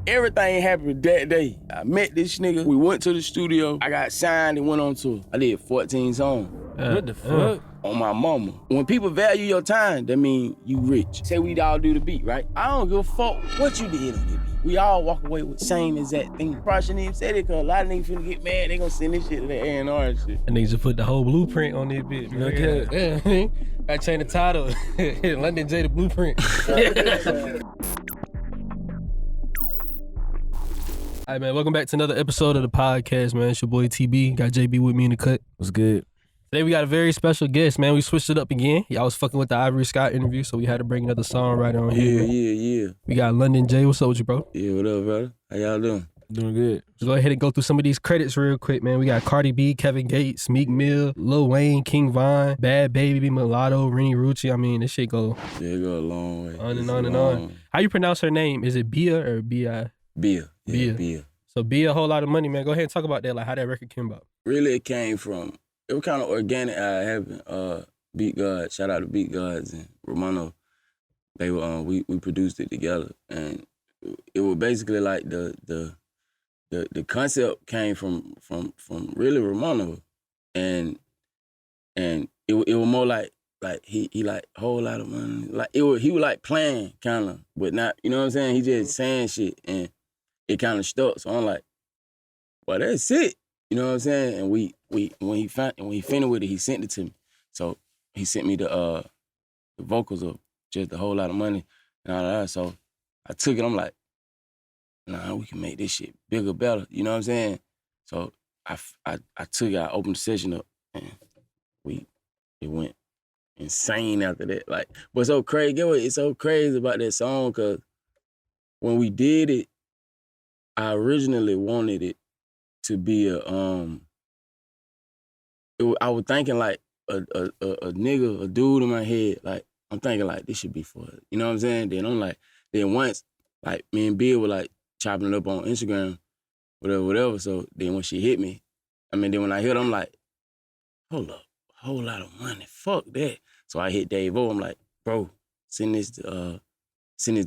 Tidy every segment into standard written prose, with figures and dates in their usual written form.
Everything happened that day. I met this nigga. We went to the studio. I got signed and went on tour. I did 14 songs. What the fuck? On my mama. When people value your time, that mean you rich. Say we all do the beat, right? I don't give a fuck what you did on the beat. We all walk away with the same exact thing. Probably shouldn't even say it, cause a lot of niggas finna get mad. They gonna send this shit to the A&R and shit. And niggas just put the whole blueprint on this bitch. Look at it. I changed the title. London Jae, the blueprint. All right, man, welcome back to another episode of the podcast, man. It's your boy TB. Got JB with me in the cut. What's good? Today we got a very special guest, man. We switched it up again. Y'all was fucking with the Ivory Scott interview, so we had to bring another songwriter on here. Yeah. We got London Jae. What's up with you, bro? Yeah, what up, brother? How y'all doing? Doing good. Let's go ahead and go through some of these credits real quick, man. We got Cardi B, Kevin Gates, Meek Mill, Lil Wayne, King Von, Bhad, B.o.B, Latto, Rennie Rucci. I mean, this shit go Yeah, it go a long way. on and on and on. How you pronounce her name? Is it Bia or B.I? Bia. Bia. Bia. So Bia, a whole lot of money, man. Go ahead and talk about that, like how that record came about. Really, it came from, it was kind of organic. I happened. Beat God, shout out to Beat Gods and Romano. They were we produced it together, and it was basically like the concept came from really Romano, and it was more like he like whole lot of money. Like he was like playing kind of, but not, you know what I'm saying. He just saying shit, and it kind of stuck. So I'm like, well, that's it. You know what I'm saying? And when he finished with it, he sent it to me. So he sent me the vocals of just a whole lot of money and all that. So I took it. I'm like, nah, we can make this shit bigger, better. You know what I'm saying? So I took it. I opened the session up, and it went insane after that. Like, but so crazy. Get what? It's so crazy about that song, because when we did it, I originally wanted it to be I was thinking like a nigga, a dude in my head. Like, I'm thinking like, this should be for it. You know what I'm saying? Then I'm like, then once, like, me and Bill were like chopping it up on Instagram, whatever. So then when she hit me, then when I hit her, I'm like, hold up, a whole lot of money, fuck that. So I hit Dave O, I'm like, bro, send this to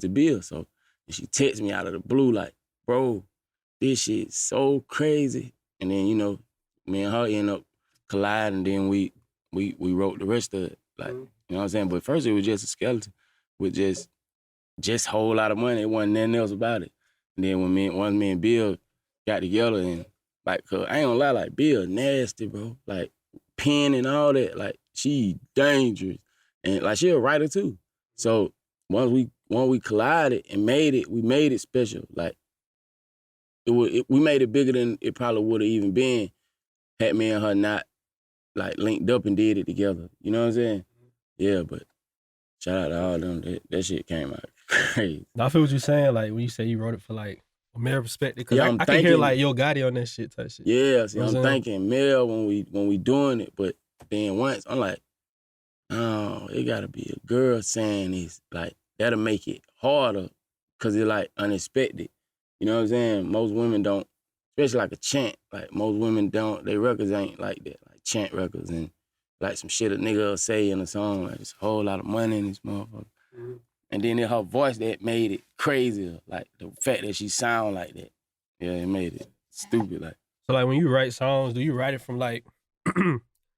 Bill. So she texts me out of the blue like, bro, this shit's so crazy. And then, you know, me and her end up colliding, and then we wrote the rest of it. Like, you know what I'm saying? But first it was just a skeleton with just a whole lot of money. It wasn't nothing else about it. And then when me and Bill got together, and like, cause I ain't gonna lie, like, Bill nasty, bro. Like, pen and all that, like, she dangerous. And like, she a writer too. So once we collided and we made it special. Like, we made it bigger than it probably would have even been had me and her not like linked up and did it together. You know what I'm saying? Yeah, but shout out to all of them. That shit came out crazy. I feel what you're saying, like when you say you wrote it for like a male perspective, because Yeah, I can hear like Yo Gotti on that shit type shit. Yeah, see, You know I'm what I'm thinking male when we doing it, but then once I'm like, oh, it gotta be a girl saying this. Like, that'll make it harder, cause it's like unexpected. You know what I'm saying? Most women don't, especially like a chant, like most women don't, their records ain't like that, like chant records, and like some shit a nigga will say in a song, like it's a whole lot of money in this motherfucker. Mm-hmm. And then it's her voice that made it crazier, like the fact that she sound like that. Yeah, it made it stupid. Like, So like when you write songs, do you write it from like,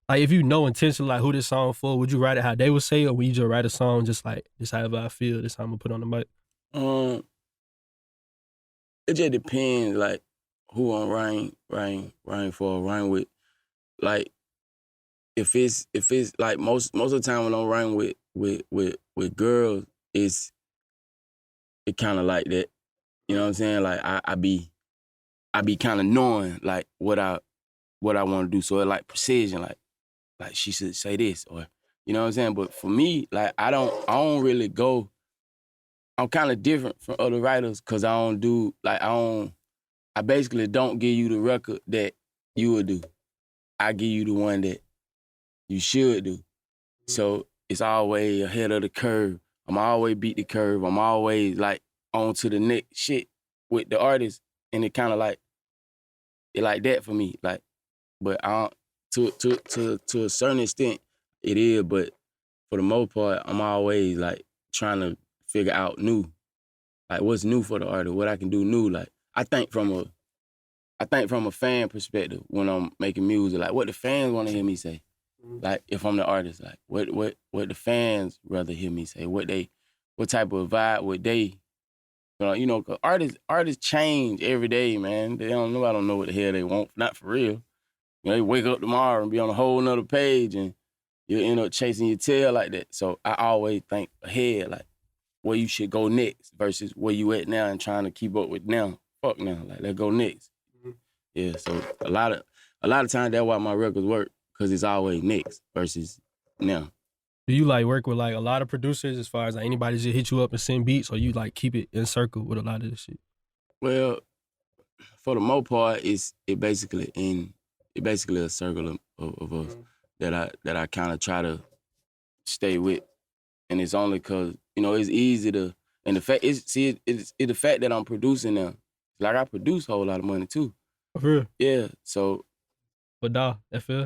like if you know intentionally like who this song for, would you write it how they would say, or would you just write a song just like, this however I feel, this how I'm gonna put on the mic? It just depends, like, who I'm writing for, writing with. Like, if it's like most of the time when I'm writing with girls, it kind of like that. You know what I'm saying? Like, I be kind of knowing like what I want to do. So it like precision, like she should say this, or, you know what I'm saying? But for me, like, I don't really go. I'm kind of different from other writers, because I basically don't give you the record that you would do. I give you the one that you should do. So it's always ahead of the curve. I'm always beat the curve. I'm always like on to the next shit with the artist, and it kind of like, it like that for me. Like, but I don't, to a certain extent, it is, but for the most part, I'm always like trying to figure out new. like what's new for the artist, what I can do new. Like I think from a fan perspective when I'm making music, like what the fans want to hear me say. Like if I'm the artist, like what the fans rather hear me say, what type of vibe would they, you know, 'cause artists change every day, man. I don't know what the hell they want, not for real. You know, they wake up tomorrow and be on a whole nother page and you end up chasing your tail like that. So I always think ahead, like where you should go next versus where you at now and trying to keep up with now. Fuck now, like let's go next. Yeah, so a lot of times that's why my records work, because it's always next versus now. Do you like work with like a lot of producers as far as like anybody just hit you up and send beats, or you like keep it in circle with a lot of this shit? Well, for the most part, it basically a circle of us that I kind of try to stay with, and it's only because you know it's easy to, and the fact it's the fact that I'm producing now, like I produce a whole lot of money too. For real? Yeah, so. But FL?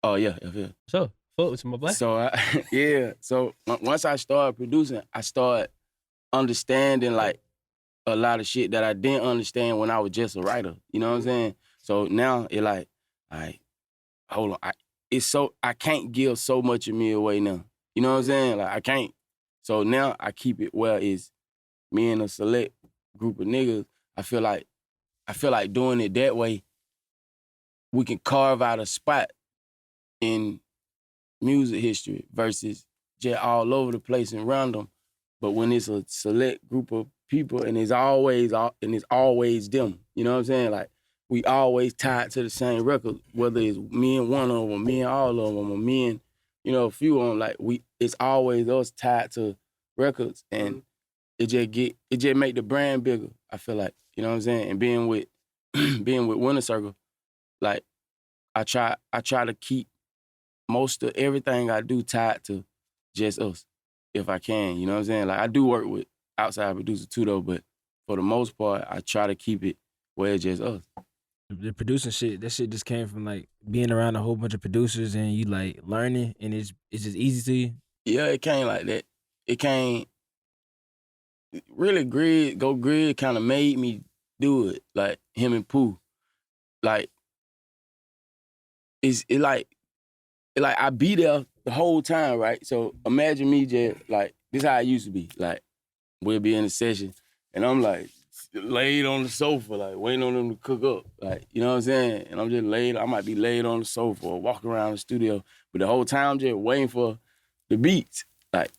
Oh yeah, FL. So fuck with my boy. So so once I started producing, I started understanding like a lot of shit that I didn't understand when I was just a writer. You know what I'm saying? So now it like, all right, hold on. I can't give so much of me away now. You know what I'm saying? Like I can't. So now I keep it where it's me and a select group of niggas. I feel like doing it that way, we can carve out a spot in music history versus just all over the place and random. But when it's a select group of people and it's always them, you know what I'm saying? Like we always tied to the same record, whether it's me and one of them, me and all of them, or me and, you know, a few of them. Like it's always us tied to records, and it just make the brand bigger. I feel like, you know what I'm saying? And being with Winner Circle, like I try to keep most of everything I do tied to just us, if I can, you know what I'm saying? Like I do work with outside producers too though, but for the most part, I try to keep it where it's just us. The producing shit, that shit just came from like being around a whole bunch of producers and you like learning, and it's just easy to you. Yeah, it came like that. It came really Grid kind of made me do it, like him and Pooh. Like it like I be there the whole time, right? So imagine me just like, this how I used to be. Like, we'll be in a session and I'm like laid on the sofa, like waiting on them to cook up. Like, you know what I'm saying? And I'm just I might be laid on the sofa or walking around the studio, but the whole time I'm just waiting for the beats. Like,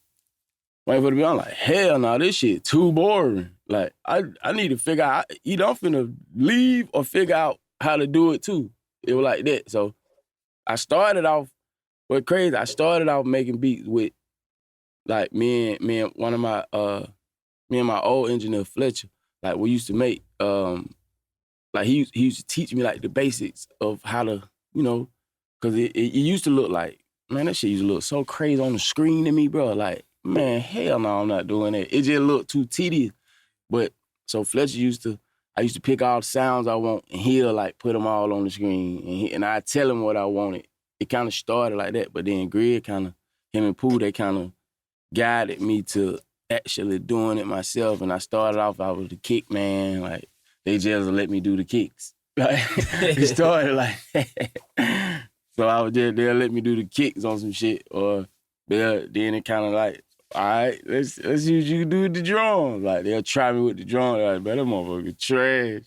waiting for the beat. I'm like, hell no, this shit too boring. Like, I need to figure out, either I'm finna leave or figure out how to do it too. It was like that. So I started off making beats with like me and one of my me and my old engineer Fletcher. Like we used to make like he used to teach me like the basics of how to, you know, cause it used to look like, man, that shit used to look so crazy on the screen to me, bro. Like, man, hell no, I'm not doing that. It just looked too tedious. But so Fletcher I used to pick all the sounds I want, and he'll like put them all on the screen, and I tell him what I wanted. It kind of started like that, but then Grid him and Pooh, they kind of guided me to actually doing it myself. And I started off, I was the kick man, like they just let me do the kicks. It started like so they'll let me do the kicks on some shit, or then it kind of like, all right, let's see what you can do with the drums. Like they'll try me with the drums, like, man, that motherfucker trash.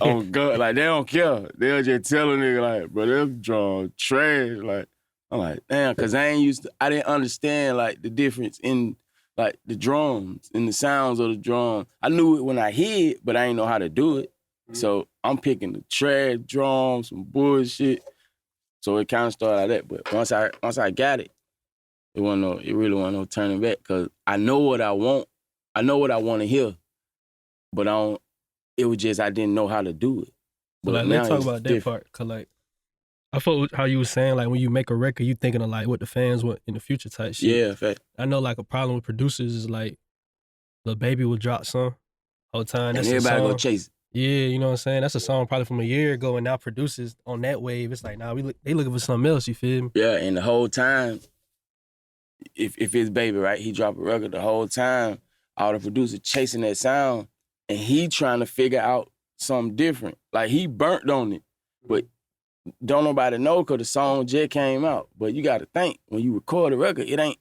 Oh God, like they don't care. They'll just tell a nigga like, bro, them drums trash. Like I'm like, damn, cause I didn't understand like the difference in like the drums and the sounds of the drum. I knew it when I hear it, but I didn't know how to do it. So I'm picking the trash drums, some bullshit. So it kind of started like that. But once I got it, it really wasn't no turning back. Cause I know what I want. I know what I want to hear, but it was just I didn't know how to do it. But like, let's talk about that part. Cause like, I thought how you was saying, like when you make a record, you thinking of like what the fans want in the future type shit. Yeah, fact. I know like a problem with producers is like the Baby will drop some whole time. And everybody go chase it. Yeah, you know what I'm saying? That's a song probably from a year ago, and now producers on that wave, it's like, nah, they looking for something else, you feel me? Yeah, and the whole time, if it's Baby, right, he drop a record, the whole time, all the producers chasing that sound, and he trying to figure out something different. Like, he burnt on it, but don't nobody know because the song just came out. But you got to think, when you record a record, it ain't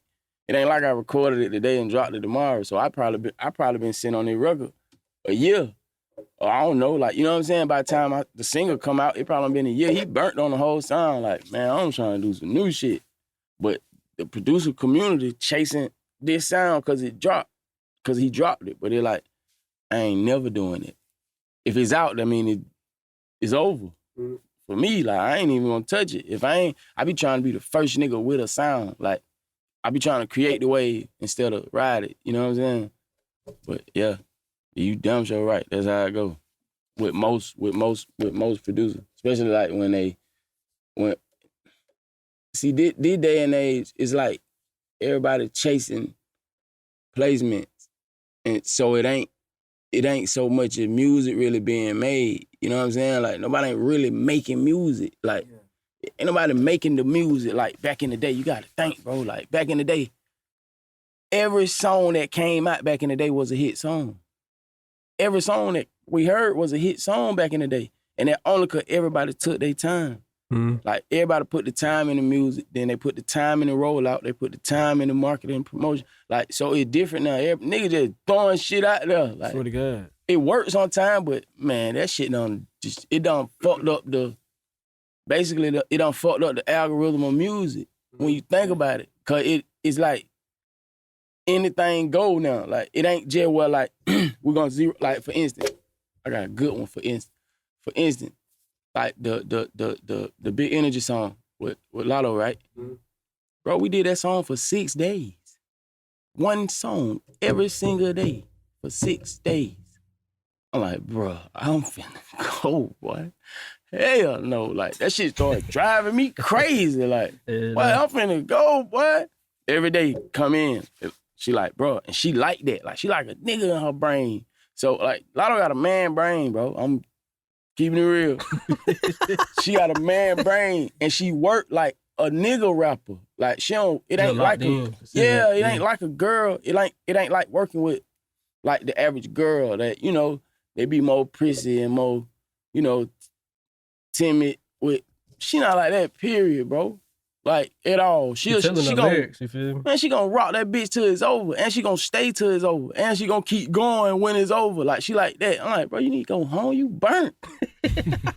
like I recorded it today and dropped it tomorrow. So I probably been sitting on that record a year. Or I don't know, like, you know what I'm saying? By the time the single come out, it probably been a year. He burnt on the whole sound. Like, man, I'm trying to do some new shit. But the producer community chasing this sound because he dropped it. But they're like, I ain't never doing it. If it's out, I mean, it's over. Mm-hmm. For me, like, I ain't even gonna touch it. If I be trying to be the first nigga with a sound. Like, I be trying to create the wave instead of ride it. You know what I'm saying? But yeah, you damn sure right. That's how it go. With most producers, especially like see, this day and age, it's like everybody chasing placements, and so it ain't so much of music really being made. You know what I'm saying? Like, nobody ain't really making music. Like, ain't nobody making the music like back in the day. You gotta think, bro. Like, back in the day, every song that came out back in the day was a hit song. Every song that we heard was a hit song back in the day. And that only because everybody took their time. Mm-hmm. Like, everybody put the time in the music, then they put the time in the rollout, they put the time in the marketing and promotion. Like, so it's different now. Niggas just throwing shit out there. Like, swear to God. It works on time, but man, that shit done fucked up it done fucked up the algorithm of music when you think about it. Cause it's like anything go now. Like, it ain't just well, like, we're gonna zero, like, for instance, I got a good one for instance. For instance, like the Big Energy song with Latto, right? Mm-hmm. Bro, we did that song for 6 days. One song every single day for 6 days. I'm like, bro, I'm finna go, boy. Hell no. Like, that shit started driving me crazy. Like, boy, I'm finna go, boy. Every day, come in. She like, bro, and she like that. Like, she like a nigga in her brain. So, like, Latto got a man brain, bro. I'm keeping it real. She got a man brain, and she work like a nigga rapper. Like, she don't, it ain't like it ain't like a girl. It ain't like working with, like, the average girl that, you know, they be more prissy and more, you know, timid with. She not like that, period, bro. Like, at all. She gonna, lyrics, you feel me? Man, she gonna rock that bitch till it's over, and she gonna stay till it's over, and she gonna keep going when it's over. Like, she like that. I'm like, bro, you need to go home. You burnt.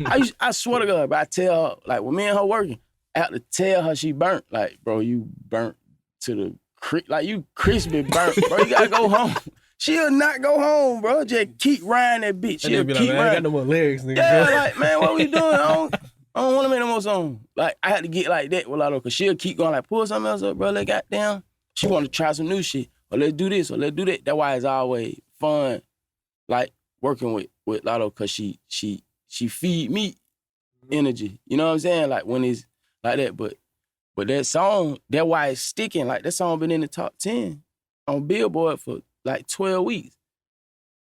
I swear to God, but I tell her, like, when me and her working, I have to tell her she burnt. Like, bro, you burnt to the like, you crispy burnt, bro. You gotta go home. She'll not go home, bro. Just keep riding that bitch. She'll be keep like, man, riding. I ain't got no more lyrics, nigga. Yeah, like, man, what we doing? I don't want to make no more songs. Like, I had to get like that with Latto, because she'll keep going, like, pull something else up, bro. Like, goddamn. She want to try some new shit. Or let's do this, or let's do that. That's why it's always fun, like, working with Latto, because she feed me energy. You know what I'm saying? Like, when it's like that. But that song, that's why it's sticking. Like, that song been in the top 10 on Billboard for like 12 weeks.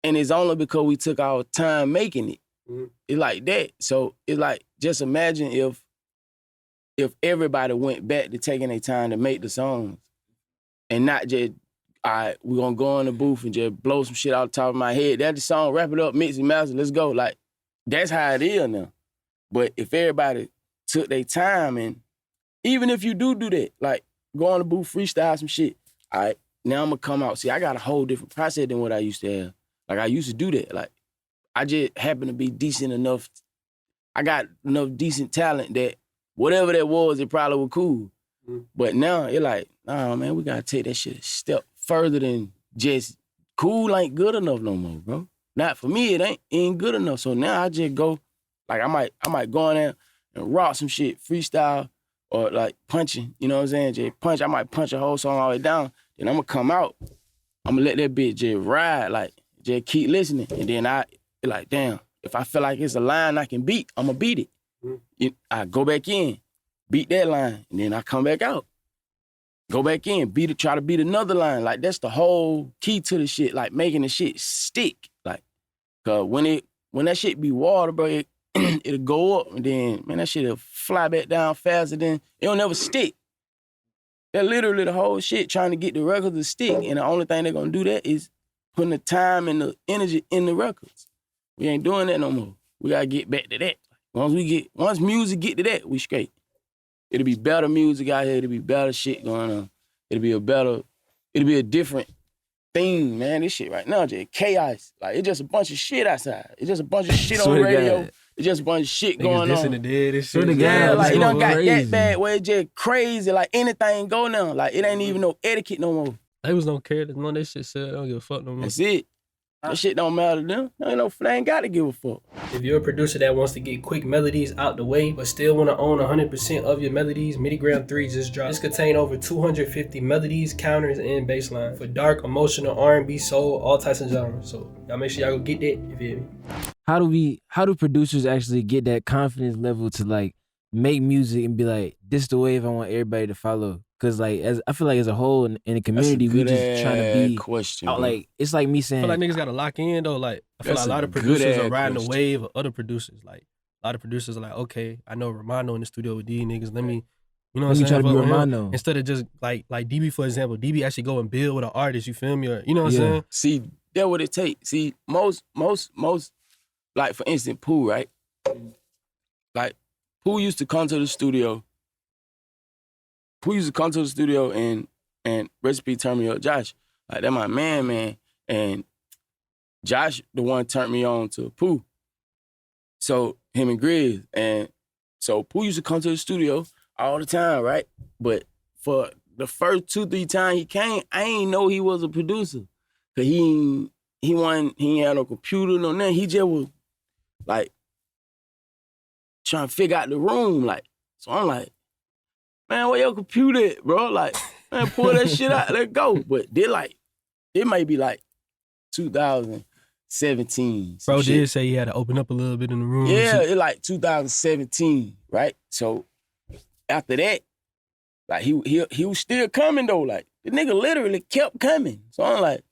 And it's only because we took our time making it. Mm-hmm. It's like that. So it's like, just imagine if everybody went back to taking their time to make the songs and not just, all right, we're gonna go in the booth and just blow some shit out the top of my head. That's the song, wrap it up, mix and master, let's go. Like, that's how it is now. But if everybody took their time, and even if you do that, like, go in the booth, freestyle some shit, all right, now I'm gonna come out. See, I got a whole different process than what I used to have. Like, I used to do that. Like, I just happen to be decent enough. I got enough decent talent that whatever that was, it probably was cool. Mm-hmm. But now, it like, nah, man, we gotta take that shit a step further than just cool ain't good enough no more, bro. Not for me, it ain't good enough. So now I just go, like, I might go in there and rock some shit, freestyle, or like punching, you know what I'm saying? Just punch, I might punch a whole song all the way down. Then I'm gonna come out, I'm gonna let that bitch just ride, like, just keep listening. And then I, like, damn, if I feel like it's a line I can beat, I'm gonna beat it. Mm-hmm. I go back in, beat that line, and then I come back out. Go back in, try to beat another line. Like, that's the whole key to the shit, like, making the shit stick. Like, cause when that shit be water, bro, it'll go up, and then, man, that shit'll fly back down faster than, it'll never stick. That literally the whole shit, trying to get the record to stick, and the only thing they're gonna do that is putting the time and the energy in the records. We ain't doing that no more. We gotta get back to that. Once music get to that, we straight. It'll be better music out here. It'll be better shit going on. It'll be a different thing, man. This shit right now, just chaos. Like, it's just a bunch of shit outside. It's just a bunch of shit on the radio. It's just a bunch of shit going on. The dead, this shit. Yeah, like, it done got that bad where it's just crazy. Like, anything go now. Like, it ain't even no etiquette no more. They don't care. None of that shit said. They don't give a fuck no more. That's it. That shit don't matter to them. They ain't got to give a fuck. If you're a producer that wants to get quick melodies out the way, but still want to own 100% of your melodies, MiniGram 3 just dropped. This contain over 250 melodies, counters, and bass line for dark, emotional, R&B, soul, all types of genres. So y'all make sure y'all go get that, you feel me? How do producers actually get that confidence level to like make music and be like, this is the wave I want everybody to follow? Cause like, I feel like as a whole in the community, we just trying to be question. Like, it's like me saying, I feel like niggas gotta lock in though. Like, I feel like a lot of producers are riding the wave of other producers. Like, a lot of producers are like, okay, I know Romano in the studio with these niggas. Let me, you know what I'm saying? Try to be Romano. Instead of just like DB, for example, DB actually go and build with an artist. You feel me? Or, you know what I'm saying? See, that's what it takes. See, most, like for instance, Pooh, right? Like, Pooh used to come to the studio. And Recipe turned me up, Josh. Like, that my man. And Josh, the one turned me on to Pooh. So, him and Grizz. And so, Pooh used to come to the studio all the time, right? But for the first 2-3 times he came, I ain't know he was a producer. Cause he ain't had no computer, no nothing. He just was, like, trying to figure out the room, like. So I'm like, man, where your computer at, bro? Like, man, pull that shit out, let go. But it might be like 2017. Bro did say he had to open up a little bit in the room. Yeah, it like 2017, right? So after that, like he was still coming though. Like, the nigga literally kept coming. So I'm like,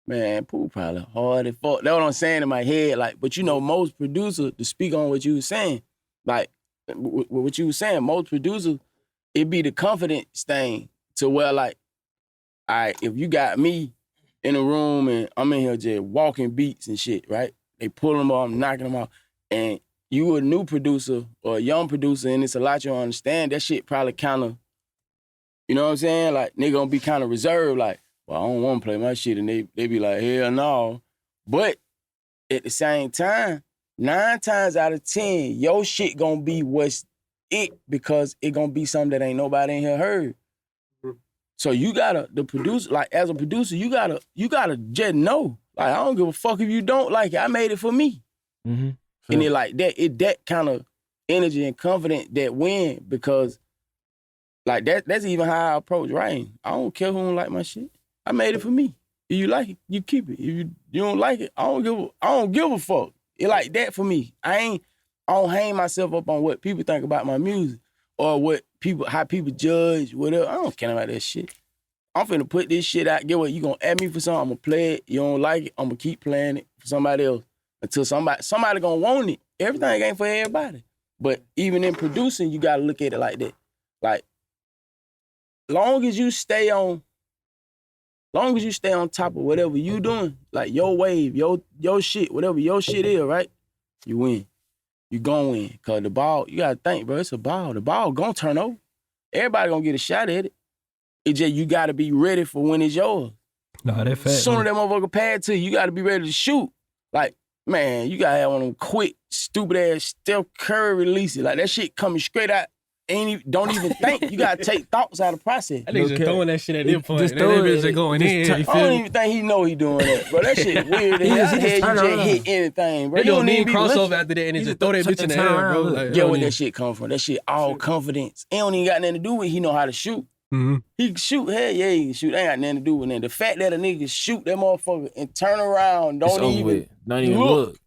man, Pooh probably hard as fuck. That's what I'm saying in my head. Like, but you know, most producers, to speak on what you were saying, like, what you were saying, most producers, it be the confidence thing to where, like, all right, if you got me in a room and I'm in here just walking beats and shit, right? They pull them off, I'm knocking them off, and you a new producer or a young producer, and it's a lot you don't understand, that shit probably kind of, you know what I'm saying? Like, nigga gonna be kind of reserved, like, well, I don't want to play my shit, and they be like, hell no. But at the same time, 9 times out of 10, your shit gonna be what's it, because it gonna be something that ain't nobody in here heard. So you gotta, the producer, like, as a producer, you gotta just know. Like, I don't give a fuck if you don't like it. I made it for me. Mm-hmm. And it like that kind of energy and confidence that win, because like that's even how I approach writing. I don't care who don't like my shit. I made it for me. If you like it, you keep it. If you don't like it, I don't give a fuck. It like that for me. I don't hang myself up on what people think about my music or how people judge, whatever. I don't care about that shit. I'm finna put this shit out. Get what? You gonna add me for something, I'm gonna play it. You don't like it, I'm gonna keep playing it for somebody else until somebody gonna want it. Everything ain't for everybody. But even in producing, you gotta look at it like that. Like, long as you stay on top of whatever you doing, like your wave, your shit, whatever your shit is, right? You win. You gon' win. Cause the ball, you gotta think, bro, it's a ball. The ball gonna turn over. Everybody gonna get a shot at it. It's just you gotta be ready for when it's yours. Nah, that fact. Sooner that motherfucker pad to you gotta be ready to shoot. Like, man, you gotta have one of them quick, stupid ass Steph Curry releases. Like, that shit coming straight out. Don't even think. You gotta take thoughts out of the process. I think just throwing that shit at them point. Just throw it. Just going in. I don't even think he know he doing that, bro. That shit weird. He just hit anything, bro. They don't need crossover after that and just throw that bitch in the air, bro. Like, get where that shit come from. That shit all confidence. It don't even got nothing to do with he know how to shoot. Mm-hmm. He can shoot. Hell yeah, he can shoot. Ain't got nothing to do with that. The fact that a nigga shoot that motherfucker and turn around, don't even look.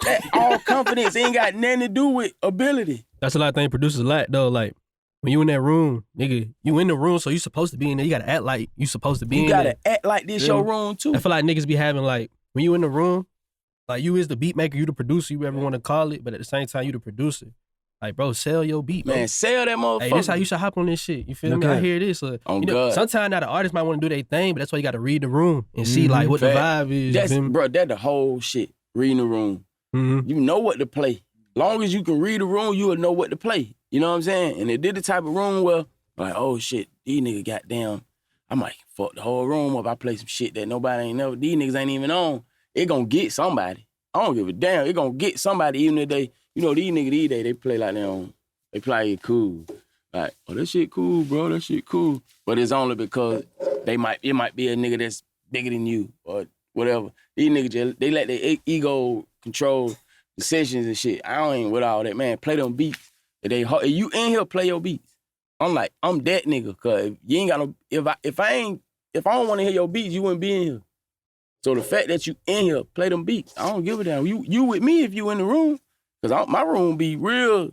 That all confidence ain't got nothing to do with ability. That's a lot of things producers lack though. Like, when you in that room, nigga, you in the room, so you supposed to be in there. You gotta act like you supposed to be in there. You gotta act like this your room too. I feel like niggas be having like, when you in the room, like you is the beat maker, you the producer, you ever want to call it, but at the same time, you the producer. Like, bro, sell your beat, bro. Man, sell that motherfucker. Hey, this how you should hop on this shit. You feel me? I hear this. You know, God. sometimes now the artist might want to do their thing, but that's why you got to read the room and see like what the vibe is. That's, bro, that's the whole shit. Reading the room. You know what to play. Long as you can read the room, you will know what to play. You know what I'm saying? And they did the type of room where, like, oh shit, these niggas goddamn, I might fuck the whole room up. I play some shit that nobody ain't never, these niggas ain't even on. It gonna get somebody. I don't give a damn. It gonna get somebody, even if they, you know, these niggas these days, they play like they on. They play it cool. Like, oh, that shit cool, bro. That shit cool. But it's only because it might be a nigga that's bigger than you or whatever. These niggas, just, they let their ego control the sessions and shit. I ain't with all that, man. Play them beats. If you in here, play your beats. I'm like, I'm that nigga. Cause if you ain't got no, if I don't want to hear your beats, you wouldn't be in here. So the fact that you in here, play them beats, I don't give a damn. You with me if you in the room. Cause my room be real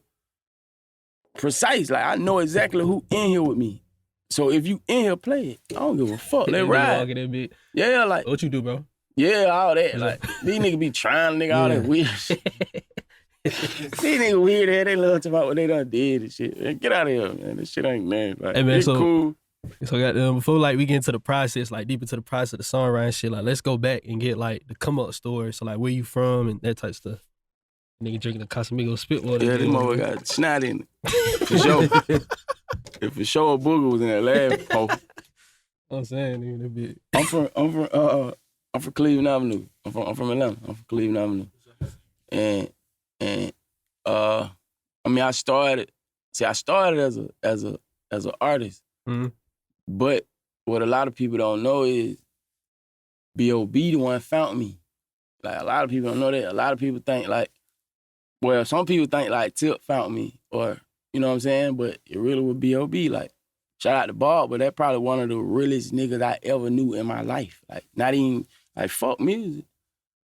precise. Like, I know exactly who in here with me. So if you in here, play it. I don't give a fuck. Let it ride. Yeah, like. What you do, bro? Yeah, all that. Like, these niggas be trying, nigga, all that weird shit. These niggas weird ass, they love to talk about what they done did and shit. Man, get out of here, man. This shit ain't nothing. Like, hey, man, it's cool. So before like we get into the process, like deep into the process of the songwriting shit, like let's go back and get like the come up story. So like where you from and that type of stuff. Nigga drinking a Casamigos spit water. Yeah, this motherfucker got snot in it. For sure. If for sure a booger was in that last post. I'm saying, nigga, that bit. I'm from Cleveland Avenue. I'm from Atlanta. I'm from Cleveland Avenue. And I mean, I started as an artist. But what a lot of people don't know is B.o.B. the one found me. Like, a lot of people don't know that. A lot of people think like, well, some people think like Tip found me, or, you know what I'm saying? But it really was B.o.B. Like, shout out to Bob, but that's probably one of the realest niggas I ever knew in my life. Like, not even, like, fuck music.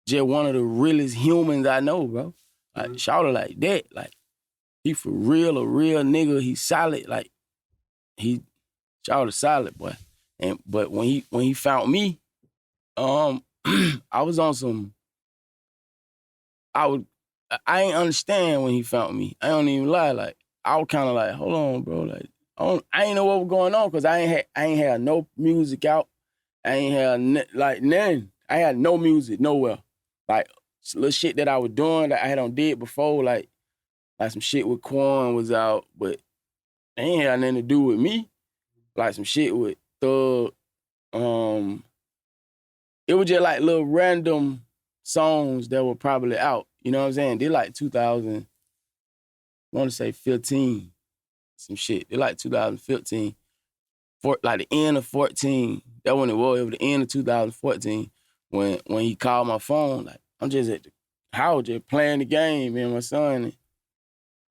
Just one of the realest humans I know, bro. Like, shout out like that. Like, he for real, a real nigga. He solid. Like, shout out solid, boy. But when he found me, I was on some, I ain't understand when he found me. I don't even lie. Like, I was kind of like, hold on, bro. Like, I ain't know what was going on because I ain't had no music out. I ain't had nothing. I had no music nowhere. Like, little shit that I was doing that I had did before, like some shit with Quan was out, but it ain't had nothing to do with me. Like some shit with Thug. It was just like little random songs that were probably out. You know what I'm saying? They like 2000, I want to say 15, some shit. They like 2015, like the end of 14. That when it was the end of 2014 when he called my phone. Like, I'm just at the house just playing the game, me and my son. And,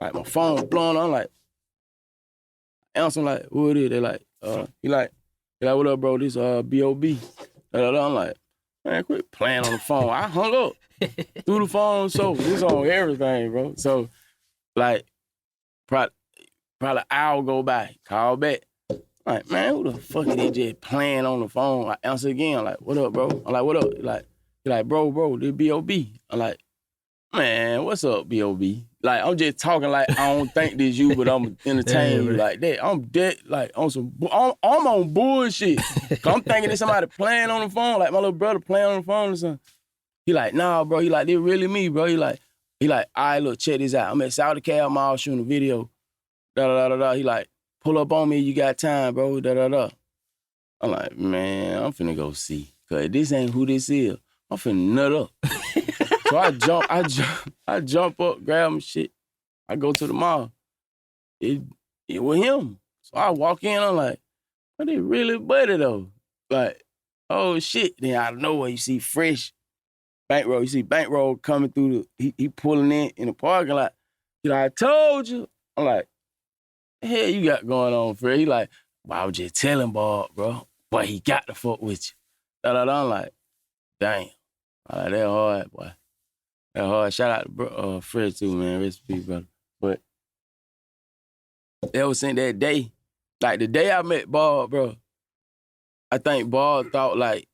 like, my phone was blowing on. Like, answer like, who it is? They like, he like, what up, bro? This B.o.B. I'm like, man, quit playing on the phone. I hung up through the phone, so it's on everything, bro. So, like, probably an hour go by, call back. I'm like, man, who the fuck is they just playing on the phone? I answer again. I'm like, what up, bro? I'm like, what up? He like, bro, this B.o.B. I'm like, man, what's up, B.o.B.? Like, I'm just talking like I don't think this you, but I'm entertaining you like that. I'm dead, like, I'm on bullshit. Cause I'm thinking there's somebody playing on the phone, like my little brother playing on the phone or something. He like, nah, bro. He like, this really me, bro. He like, all right, look, check this out. I'm at South Cal Mall shooting a video. Da-da-da-da-da. He like, pull up on me, you got time, bro. Da-da-da. I'm like, man, I'm finna go see. Cause this ain't who this is. I'm finna nut up. So I jump up, grab my shit. I go to the mall. It was him. So I walk in, I'm like, but it really buddy though. Like, oh shit. Then out of nowhere, you see Fresh Bankroll. You see Bankroll coming through he pulling in the parking lot. He like, I told you. I'm like, the hell you got going on, Fred? He like, well, I was just telling Bob, bro. Boy, he got to fuck with you. I'm like, damn. I'm like, that hard, boy. That hard. Shout out to Fred too, man. Rest in peace, brother. But ever since that day, like the day I met Bob, bro, I think Bob thought like,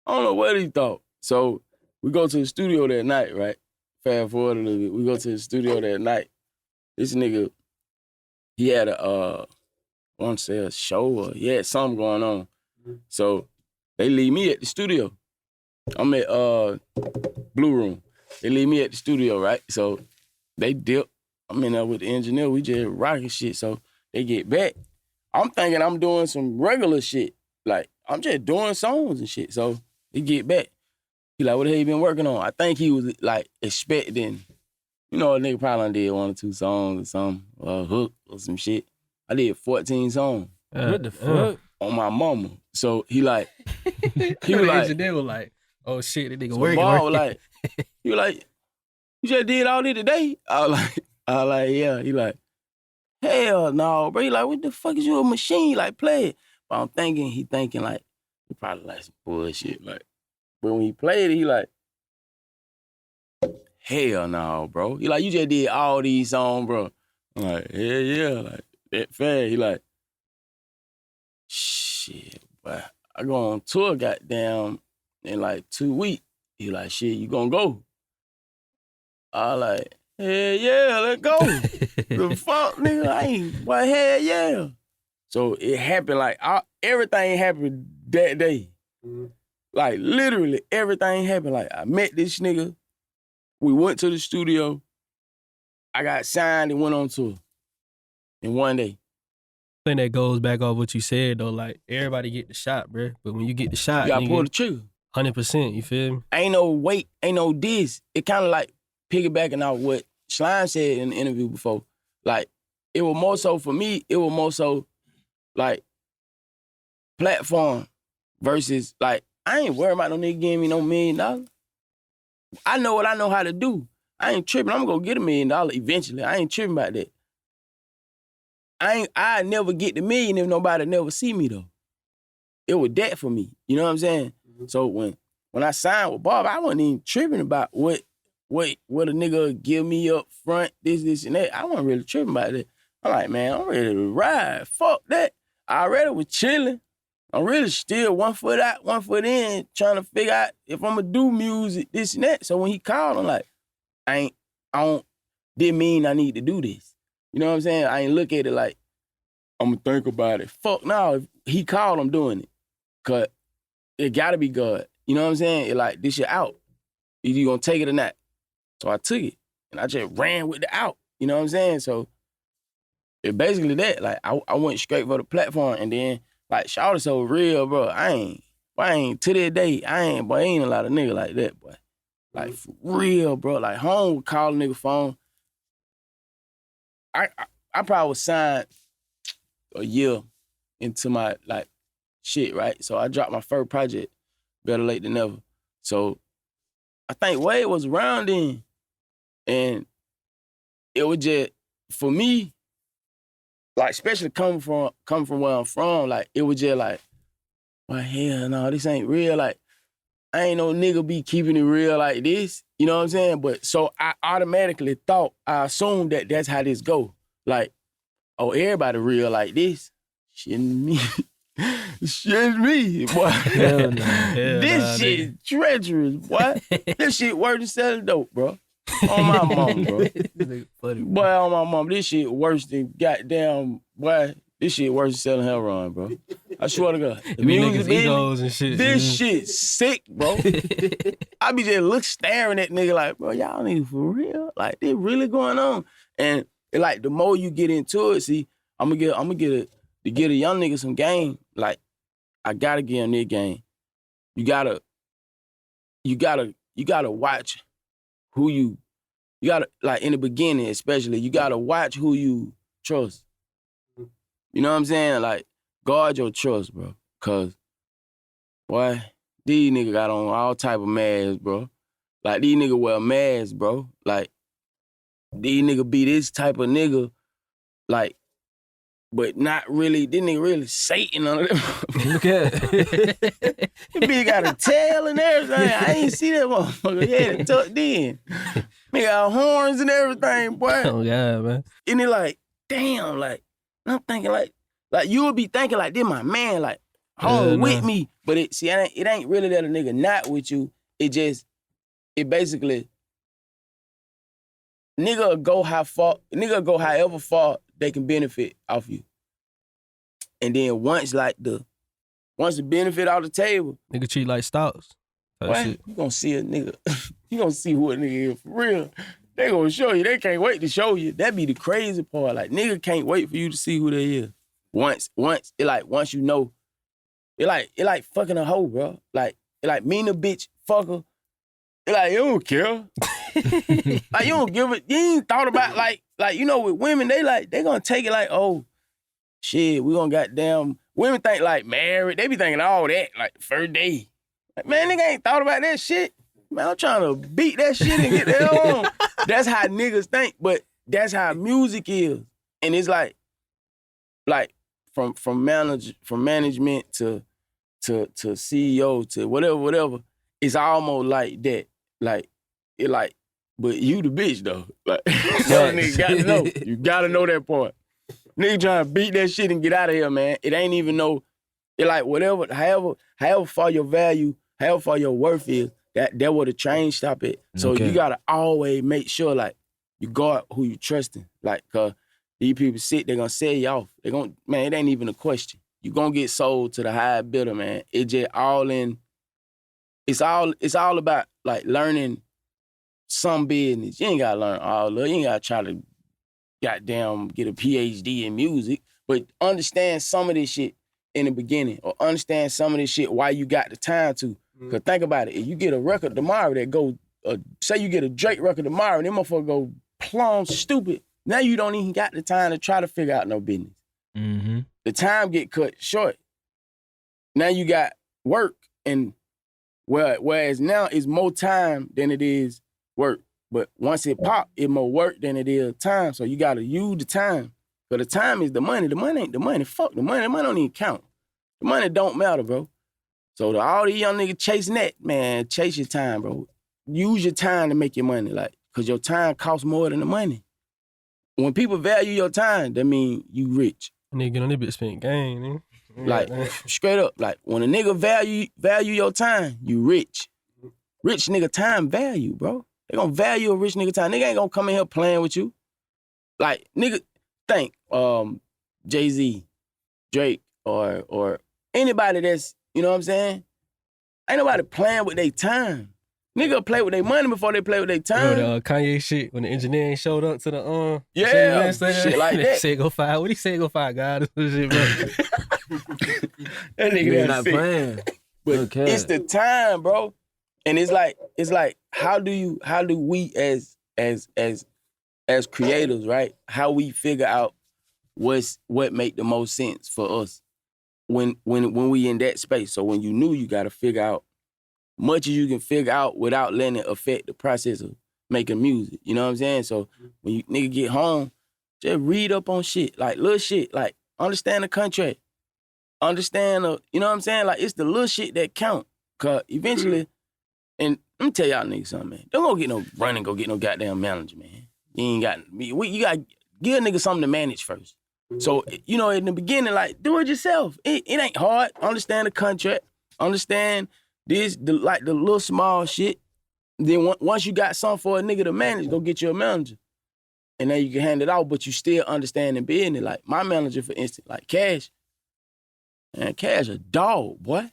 I don't know what he thought. So we go to the studio that night, right? Fast forward a little bit. We go to the studio that night. this nigga, he had I want to say a show or he had something going on. So they leave me at the studio. I'm at Blue Room. They leave me at the studio, right? So they dip. I'm in there with the engineer. We just rocking shit. So they get back. I'm thinking I'm doing some regular shit. Like, I'm just doing songs and shit. So he get back. He like, what the hell you been working on? I think he was like expecting, you know, a nigga probably did 1 or 2 songs or something, or a hook or some shit. I did 14 songs. What the fuck? On my mama. So he like, he was like, engineer was like, oh shit, that nigga so working. Ball was like, he was like, you just did all this today? I was like, yeah. He like, hell no, bro. He like, what the fuck is you a machine? Like, play it. But I'm thinking, he thinking like, he probably like some bullshit. Like, but when he played it, he like, hell no, bro. He like, you just did all these songs, bro. I'm like, hell yeah, like, that fast. He like, shit, but I go on tour, goddamn, in like 2 weeks. He like, shit, you gonna go? I like, hell yeah, let's go. The fuck, nigga, I ain't, but hell yeah. So it happened like, everything happened that day. Mm-hmm. Like literally everything happened. Like I met this nigga, we went to the studio, I got signed and went on tour in 1 day. I think that goes back off what you said though. Like everybody get the shot, bro. But when you get the shot, you gotta pull the trigger. 100%. You feel me? Ain't no wait, ain't no this. It kind of like piggybacking off what Slime said in the interview before. Like it was more so for me. It was more so like platform versus like I ain't worried about no nigga giving me no $1 million. I know what I know how to do. I ain't tripping. I'm gonna go get $1 million eventually. I ain't tripping about that. I never get the $1 million if nobody never see me though. It was that for me. You know what I'm saying? Mm-hmm. So when I signed with Bob, I wasn't even tripping about what a nigga give me up front, this, and that. I wasn't really tripping about that. I'm like, man, I'm ready to ride. Fuck that. I already was chilling. I'm really still 1 foot out, 1 foot in, trying to figure out if I'm gonna do music, this and that. So when he called, I'm like, didn't mean I need to do this. You know what I'm saying? I ain't look at it like, I'm gonna think about it. Fuck no, if he called, I'm doing it. Cause it gotta be God. You know what I'm saying? It like, this shit out. Either you gonna take it or not. So I took it. And I just ran with the out. You know what I'm saying? So it basically that. Like I went straight for the platform and then like shawty so real, bro. I ain't to that day, ain't a lot of nigga like that, boy. Like for real, bro. Like home would call a nigga phone. I probably was signed a year into my like shit, right? So I dropped my first project, Better Late Than Never. So I think Wade was around then. And it was just, for me, like especially coming from where I'm from, like it was just like, well, hell no, this ain't real. Like, I ain't no nigga be keeping it real like this. You know what I'm saying? But so I automatically thought, I assumed that that's how this go. Like, oh, everybody real like this. Shitting me. Shitting me, boy. Hell no. This shit treacherous, boy. This shit worse than selling dope, bro. On my mom, bro. Boy, on my mom, this shit worse than goddamn, boy. This shit worse than selling heroin, bro. I swear to God. The music egos and shit. This shit sick, bro. I be just staring at nigga like, bro, y'all niggas for real? Like, they really going on? And it, like, the more you get into it, see, I'm gonna get a young nigga some game. Like, I gotta give him this game. You gotta watch who you gotta, like in the beginning especially, you gotta watch who you trust. You know what I'm saying? Like, guard your trust, bro. Cause, boy, these niggas got on all type of masks, bro. Like, these niggas wear masks, bro. Like, these niggas be this type of nigga, like, but not really, this nigga really Satan under them. Look at it. This bitch got a tail and everything. I ain't see that motherfucker. He had it tucked in. Nigga got horns and everything, boy. Oh, yeah, man. And it like, damn, like, I'm thinking like you would be thinking like, this my man, like, home with me. But it ain't really that a nigga not with you. It basically, nigga go however far they can benefit off you. And then once the benefit off the table, Nigga treat like stocks. you gonna see a nigga. You gonna see who a nigga is for real. They gonna show you. They can't wait to show you. That be the crazy part. Like, nigga can't wait for you to see who they is. Once you know, it like fucking a hoe, bro. Like mean a bitch, fuck her. It like, you don't care. Like, you don't give it. You ain't thought about like, you know, with women, they gonna take it like, oh, shit, we gonna goddamn, women think like married. They be thinking all that, like the first day. Like, man, nigga ain't thought about that shit. Man, I'm trying to beat that shit and get that on. That's how niggas think, but that's how music is. And it's like from management to CEO to whatever, it's almost like that. But you the bitch though. Like, nigga gotta know. You gotta know that part. Nigga trying to beat that shit and get out of here, man. It ain't even no, it like whatever, however far your value, however far your worth is, that where the train stop at. So you gotta always make sure, like, you guard who you trusting. Like, cause these people they gonna sell you off. Man, it ain't even a question. You gonna get sold to the high bidder, man. It just all in, it's all about, like, learning some business. You ain't gotta learn all of it. You ain't gotta try to goddamn get a PhD in music, but understand some of this shit in the beginning, or understand some of this shit while you got the time to. Cause think about it, if you get a record tomorrow that go, say you get a Drake record tomorrow, and them motherfucker go plumb stupid, now you don't even got the time to try to figure out no business. Mm-hmm. The time get cut short. Now you got work, and whereas now it's more time than it is work. But once it pop, it's more work than it is time. So you gotta use the time. But the time is the money. The money ain't the money. Fuck the money. The money don't even count. The money don't matter, bro. So all these young niggas chasing that, man, chase your time, bro. Use your time to make your money, like, cause your time costs more than the money. When people value your time, that mean you rich. Nigga get on this bitch spent game, nigga. Like, straight up, like, when a nigga value your time, you rich. Rich nigga time value, bro. They gonna value a rich nigga time. Nigga ain't gonna come in here playing with you. Like, nigga, think, Jay-Z, Drake, or anybody that's, you know what I'm saying? Ain't nobody playing with their time. Nigga play with their money before they play with their time. You know, the Kanye shit, when the engineer ain't showed up to the shit like that. Say go five. What he say go five, God? Shit, bro. That nigga not playing. But it's the time, bro. And it's like how do we as creators, right? How we figure out what make the most sense for us when we in that space. So when you knew, you gotta figure out much as you can figure out without letting it affect the process of making music. You know what I'm saying? So when you nigga get home, just read up on shit, like little shit, like understand the contract. Understand you know what I'm saying? Like, it's the little shit that count. Cause eventually, and let me tell y'all niggas something, man. Don't go get no goddamn manager, man. You got to give a nigga something to manage first. So, you know, in the beginning, like, do it yourself. It ain't hard. Understand the contract. Understand the little small shit. Then once you got something for a nigga to manage, go get you a manager. And then you can hand it out, but you still understand the business. Like, my manager, for instance, like Cash. Man, Cash a dog, boy.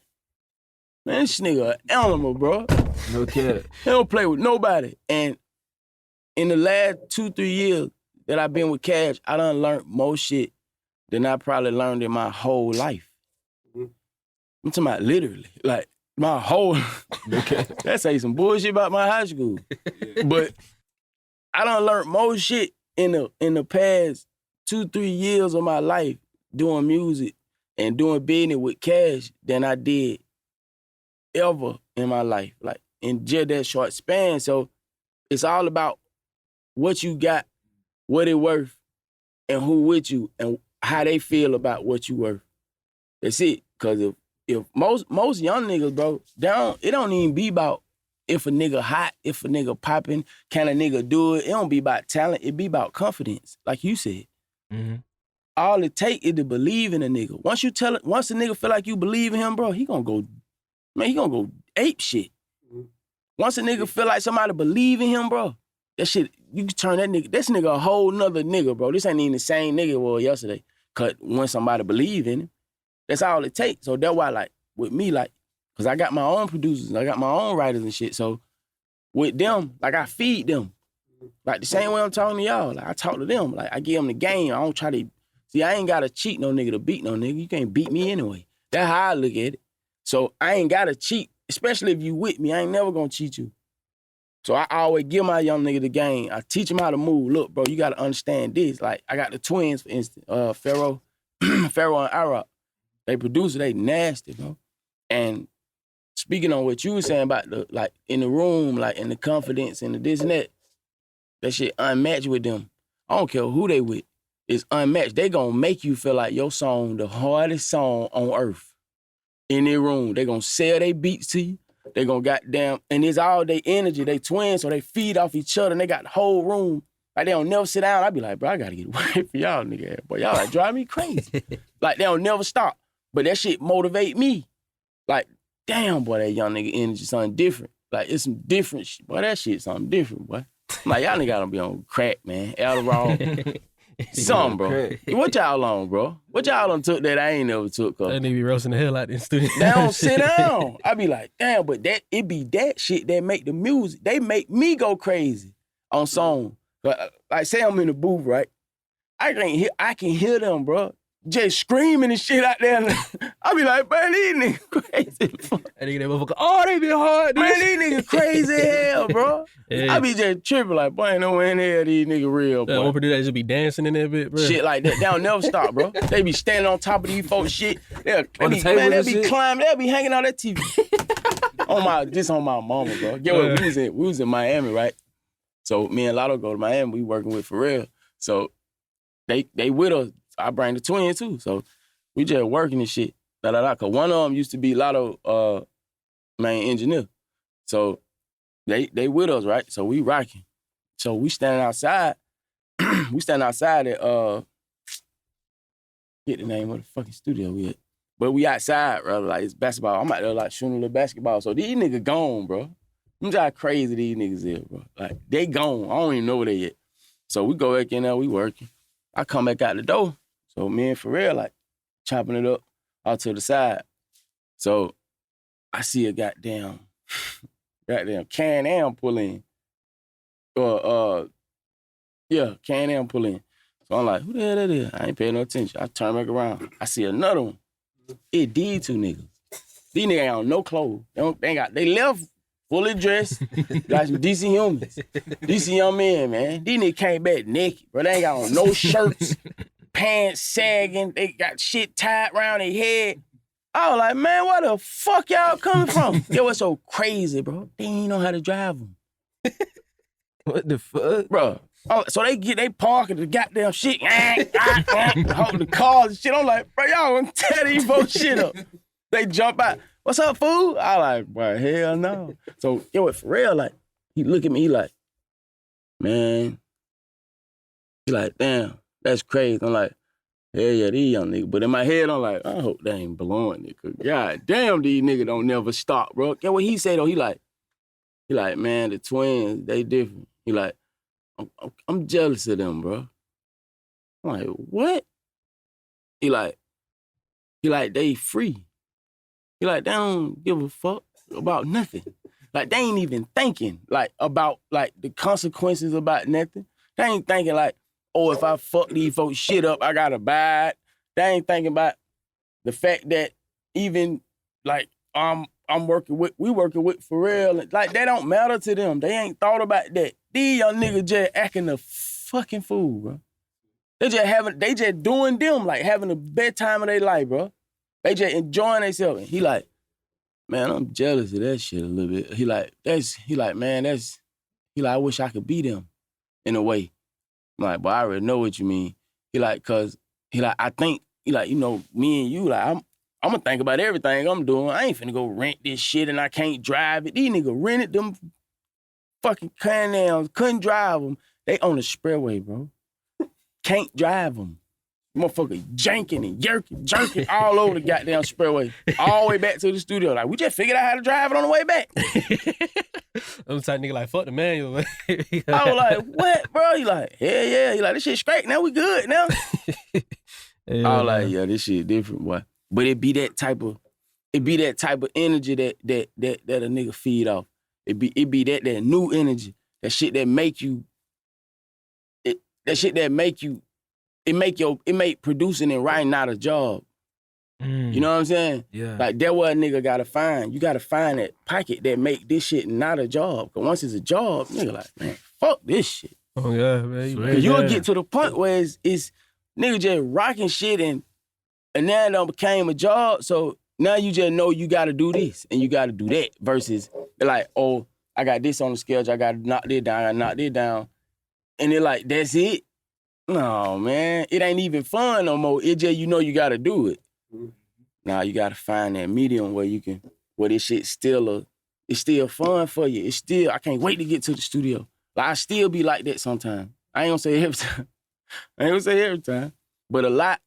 Man, this nigga an animal, bro. No kid. He don't play with nobody. And in the last 2-3 years that I've been with Cash, I done learned more shit than I probably learned in my whole life. I'm talking about literally. Like, my whole... That say some bullshit about my high school. But I done learned more shit in the past 2-3 years of my life doing music and doing business with Cash than I did ever in my life, like, in just that short span. So it's all about what you got, what it worth, and who with you, and how they feel about what you worth. That's it. Cause if most young niggas, bro, it don't even be about if a nigga hot, if a nigga popping, can a nigga do it? It don't be about talent. It be about confidence, like you said. Mm-hmm. All it take is to believe in a nigga. Once a nigga feel like you believe in him, bro, he gonna go ape shit. Once a nigga feel like somebody believe in him, bro, that shit, you can turn this nigga a whole nother nigga, bro. This ain't even the same nigga it was yesterday. Cause when somebody believe in him, that's all it takes. So that's why, like, with me, like, cause I got my own producers, I got my own writers and shit. So with them, like, I feed them. Like, the same way I'm talking to y'all. Like, I talk to them. Like, I give them the game. I don't try to, see, I ain't gotta cheat no nigga to beat no nigga. You can't beat me anyway. That's how I look at it. So I ain't gotta cheat, especially if you with me. I ain't never gonna cheat you. So I always give my young nigga the game. I teach him how to move. Look, bro, you gotta understand this. Like, I got the twins, for instance, Pharrell, Pharrell and I-Rock. They producer, they nasty, bro. And speaking on what you were saying about the, like, in the room, like, in the confidence and the this and that shit unmatched with them. I don't care who they with. It's unmatched. They gonna make you feel like your song the hardest song on earth. In their room, they gonna sell their beats to you. They gonna goddamn, and it's all their energy. They twins, so they feed off each other, and they got the whole room. Like, they don't never sit down. I be like, bro, I gotta get away from y'all, nigga. Boy, y'all like drive me crazy. Like, they don't never stop. But that shit motivate me. Like, damn, boy, that young nigga energy something different. Like, it's some different shit. Boy, that shit something different, boy. I'm like, y'all nigga gotta be on crack, man. Adderall. Something, bro. What y'all on, bro? What y'all done took that I ain't never took? That nigga be roasting the hell out in the studio. They don't sit down. I be like, damn, but that it be that shit that make the music. They make me go crazy on song. Like, say I'm in the booth, right? I can hear them, bro. Just screaming and shit out there. I be like, man, these niggas crazy. That nigga, that motherfucker, oh, they be hard, dude. Man, these niggas crazy as hell, bro. Yeah. I be just tripping like, boy, ain't no way in hell these niggas real, bro. That one producer just be dancing in that bit, bro. Shit like that. They don't never stop, bro. They be standing on top of these folks shit. They'll be climbing. They'll be hanging on that TV. on my mama, bro. Get what? We was in Miami, right? So me and Latto go to Miami. We working with Pharrell. So they with us. I bring the twin too. So we just working and shit. Cause one of them used to be Latto main engineer. So they with us, right? So we rocking. So we standing outside. We standing outside at get the name of the fucking studio we at. But we outside, bro. Like, it's basketball. I'm out there like shooting a little basketball. So these niggas gone, bro. I'm just how crazy these niggas is, bro. Like, they gone. I don't even know where they at. So we go back in there, we working. I come back out the door. So me and Pharrell, like, chopping it up out to the side. So I see a goddamn Can-Am pull in. Can-Am pull in. So I'm like, who the hell that is? I ain't paying no attention. I turn back around. I see another one. It did two niggas. These niggas ain't on no clothes. They left fully dressed, got some decent humans. Decent young men, man. These niggas came back naked, bro. They ain't got on no shirts. Pants sagging, they got shit tied around their head. I was like, man, where the fuck y'all coming from? Yo, what's so crazy, bro? They ain't know how to drive them. What the fuck? Bro, so they parking the goddamn shit, holding the cars and shit. I'm like, bro, y'all gonna tear these folks shit up. They jump out. What's up, fool? I like, bro, hell no. So, yo, with Pharrell, like, he look at me, he like, man, he like, damn. That's crazy. I'm like, hell yeah, these young niggas. But in my head, I'm like, I hope they ain't blowing it. Cause God damn, these niggas don't never stop, bro. Get what he say though? He like, man, the twins, they different. He like, I'm jealous of them, bro. I'm like, what? He like, they free. He like, they don't give a fuck about nothing. Like, they ain't even thinking, like, about, like, the consequences about nothing. They ain't thinking, like, oh, if I fuck these folks shit up, I gotta buy it. They ain't thinking about the fact that even, like, we working with Pharrell. Like, that don't matter to them. They ain't thought about that. These young niggas just acting a fucking fool, bro. They just doing them, like, having the best time of their life, bro. They just enjoying themselves. And he like, man, I'm jealous of that shit a little bit. He like, I wish I could be them in a way. I'm like, but I already know what you mean. I think, you know, me and you, like, I'm gonna think about everything I'm doing. I ain't finna go rent this shit and I can't drive it. These niggas rented them fucking Can-Ams, couldn't drive them. They on the expressway, bro. Can't drive them. Motherfucker janking and jerking all over the goddamn expressway. All the way back to the studio. Like, we just figured out how to drive it on the way back. I'm the type of nigga like, fuck the manual. I was like, what, bro? He like, hell yeah. He like, this shit straight now. We good now. Yeah, I was like, yeah, this shit different, boy. But it be that type of energy that a nigga feed off. It be that new energy. That shit that make you. It make producing and writing not a job. You know what I'm saying? Yeah. Like, that what a nigga gotta find. You gotta find that pocket that make this shit not a job. Cause once it's a job, nigga like, man, fuck this shit. Oh yeah, man. Cause you'll get to the point where it's nigga just rocking shit and now it done became a job. So now you just know you gotta do this and you gotta do that. Versus like, oh, I got this on the schedule, I gotta knock this down, I gotta knock this down. And they're like, that's it? No, man. It ain't even fun no more. It just, you know you gotta do it. Now you gotta find that medium where this shit it's still fun for you. It's still, I can't wait to get to the studio. Like, I still be like that sometimes. I ain't gonna say every time. But a lot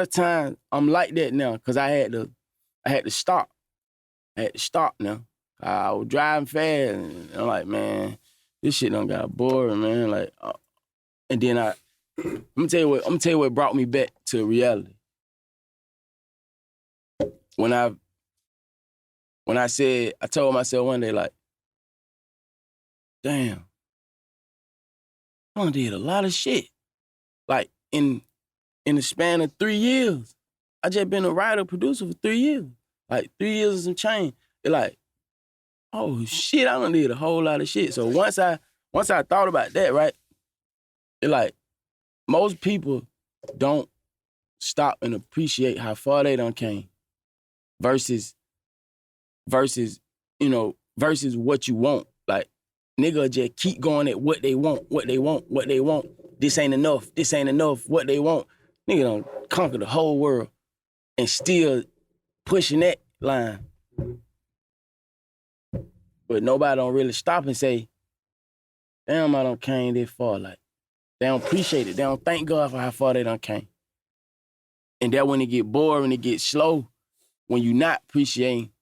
of times I'm like that now, cause I had to stop. I had to stop now. I was driving fast and I'm like, man, this shit done got boring, man. Like, and then I'm gonna tell you what brought me back to reality. When I told myself one day, like, damn, I done did a lot of shit. Like, in the span of 3 years, I just been a writer, producer for 3 years. Like, 3 years and some change. It like, oh shit, I done did a whole lot of shit. So once I thought about that, right, it like, most people don't stop and appreciate how far they done came versus what you want. Like, nigga just keep going at what they want. This ain't enough, what they want. Nigga done conquer the whole world and still pushing that line. But nobody don't really stop and say, damn, I done came this far. Like, they don't appreciate it. They don't thank God for how far they done came. And that when it get boring, it get slow, when you not appreciating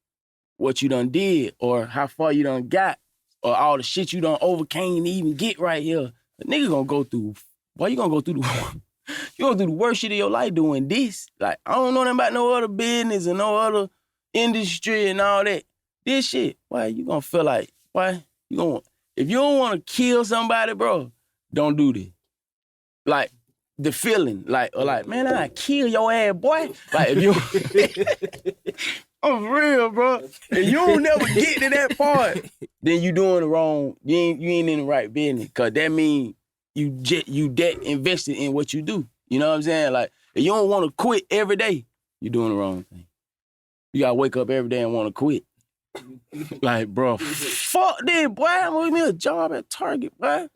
what you done did or how far you done got or all the shit you done overcame to even get right here. The nigga gonna go through, boy, you gonna go through the worst shit of your life doing this. Like, I don't know nothing about no other business and no other industry and all that. This shit, why you gonna feel like, if you don't wanna kill somebody, bro, don't do this. Like, the feeling, like, man, I kill your ass, boy. Like, if you, I'm for real, bro. If you don't never get to that part, then you doing the wrong, you ain't in the right business. Cause that mean you that invested in what you do. You know what I'm saying? Like, if you don't want to quit every day, you doing the wrong thing. You gotta wake up every day and want to quit. Like, bro, fuck this, boy. I'm gonna give me a job at Target, boy.